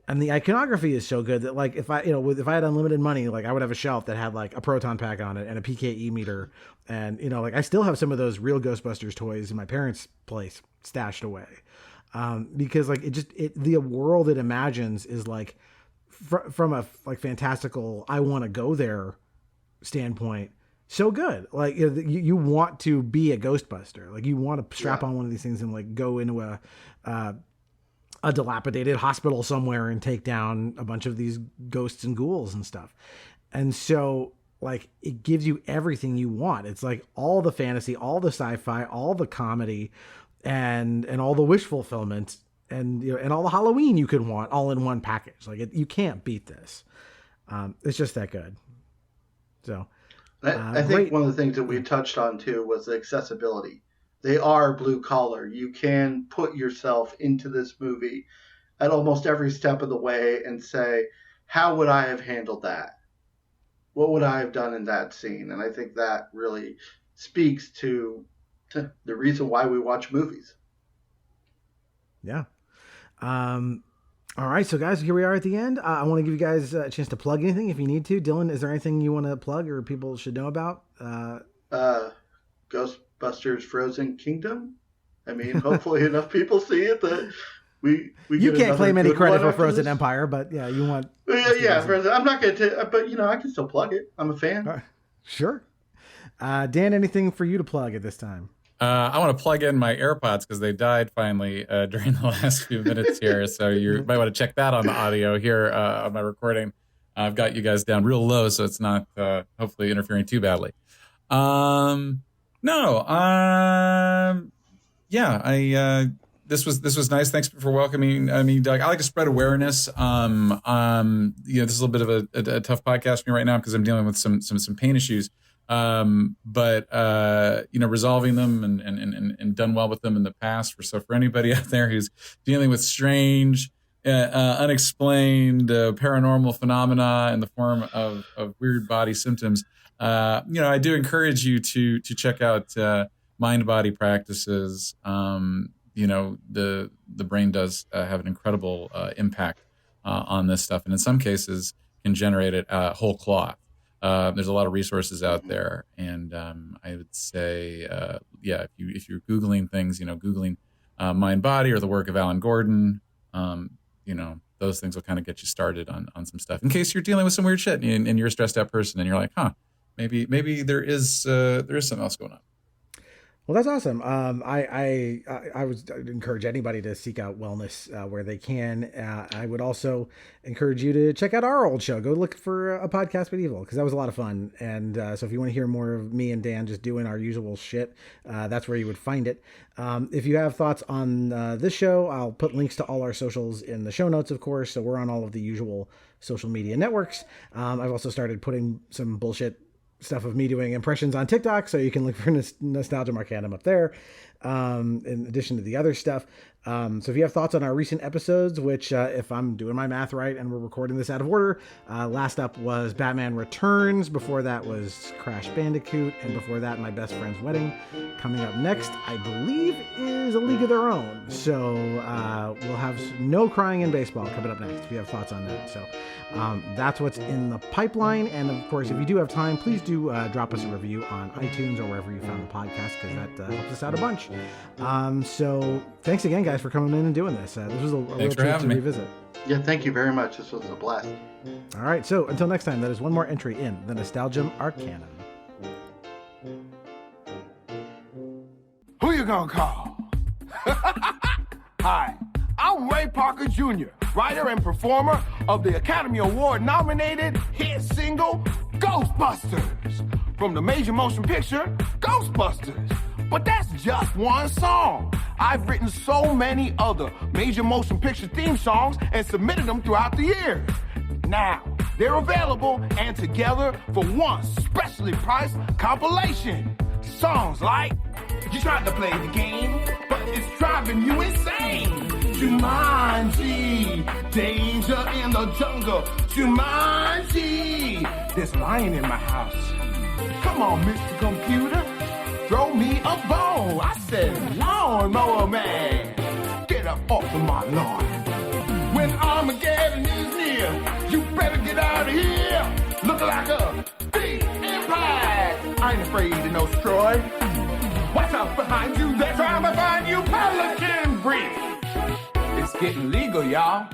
And the iconography is so good that, like, if I had unlimited money, like, I would have a shelf that had like a proton pack on it and a PKE meter. And, like, I still have some of those real Ghostbusters toys in my parents' place stashed away. Because, like, the world it imagines is like, from a like fantastical, I want to go there standpoint, so good. Like, you want to be a Ghostbuster. Like, you want to strap on one of these things and like go into a dilapidated hospital somewhere and take down a bunch of these ghosts and ghouls and stuff. And so, like, it gives you everything you want. It's like all the fantasy, all the sci-fi, all the comedy, and all the wish fulfillment, and and all the Halloween you could want all in one package. Like, you can't beat this. It's just that good. So I think one of the things that we touched on too was the accessibility. They are blue collar. You can put yourself into this movie at almost every step of the way and say, how would I have handled that? What would I have done in that scene? And I think that really speaks to the reason why we watch movies. Yeah. All right. So, guys, here we are at the end. I want to give you guys a chance to plug anything if you need to. Dylan, is there anything you want to plug or people should know about? Ghostbusters Frozen Kingdom. I mean, hopefully enough people see it that we you can't claim any credit for Frozen this. Empire, but yeah, you want. Yeah, Frozen. I'm not going to, but I can still plug it. I'm a fan. Sure. Dan, anything for you to plug at this time? I want to plug in my AirPods because they died finally during the last few minutes here. So you might want to check that on the audio here on my recording. I've got you guys down real low, so it's not hopefully interfering too badly. This was nice. Thanks for welcoming. I mean, Doug, I like to spread awareness. This is a little bit of a tough podcast for me right now because I'm dealing with some pain issues. But resolving them and done well with them in the past. So for anybody out there who's dealing with strange, unexplained paranormal phenomena in the form of weird body symptoms, I do encourage you to check out mind-body practices. The brain does have an incredible impact on this stuff, and in some cases can generate it whole cloth. There's a lot of resources out there, and I would say, if you're Googling things, Googling mind body or the work of Alan Gordon, those things will kind of get you started on some stuff in case you're dealing with some weird shit and you're a stressed out person and you're like, maybe there is something else going on. Well, that's awesome. I would encourage anybody to seek out wellness where they can. I would also encourage you to check out our old show. Go look for a podcast medieval because that was a lot of fun. And so if you want to hear more of me and Dan just doing our usual shit, that's where you would find it. If you have thoughts on this show, I'll put links to all our socials in the show notes, of course. So we're on all of the usual social media networks. I've also started putting some bullshit stuff of me doing impressions on TikTok, so you can look for Nostalgia Arcanum up there, in addition to the other stuff. So if you have thoughts on our recent episodes, which if I'm doing my math right and we're recording this out of order, last up was Batman Returns, before that was Crash Bandicoot, and before that My Best Friend's Wedding. Coming up next, I believe, is A League of Their Own. So we'll have No Crying in Baseball coming up next if you have thoughts on that. So that's what's in the pipeline. And of course, if you do have time, please do drop us a review on iTunes or wherever you found the podcast, because that helps us out a bunch. So thanks again, guys, for coming in and doing this. This was a real treat to revisit. Yeah, thank you very much. This was a blast. All right, so until next time, that is one more entry in the Nostalgia Arcanum. Who you gonna call? Hi, I'm Ray Parker Jr., writer and performer of the Academy Award-nominated hit single, Ghostbusters, from the major motion picture, Ghostbusters. But that's just one song. I've written so many other major motion picture theme songs and submitted them throughout the years. Now, they're available and together for one specially priced compilation. Songs like, you tried to play the game, but it's driving you insane. Jumanji, danger in the jungle. Jumanji, there's a lion in my house. Come on, Mr. Computer, throw me a bone. I said, lawnmower man, get up off of my lawn. When Armageddon is near, you better get out of here. Look like a big impact. I ain't afraid to no destroy. Watch out behind you, they're trying to find you, Pelican Brief. It's getting legal, y'all.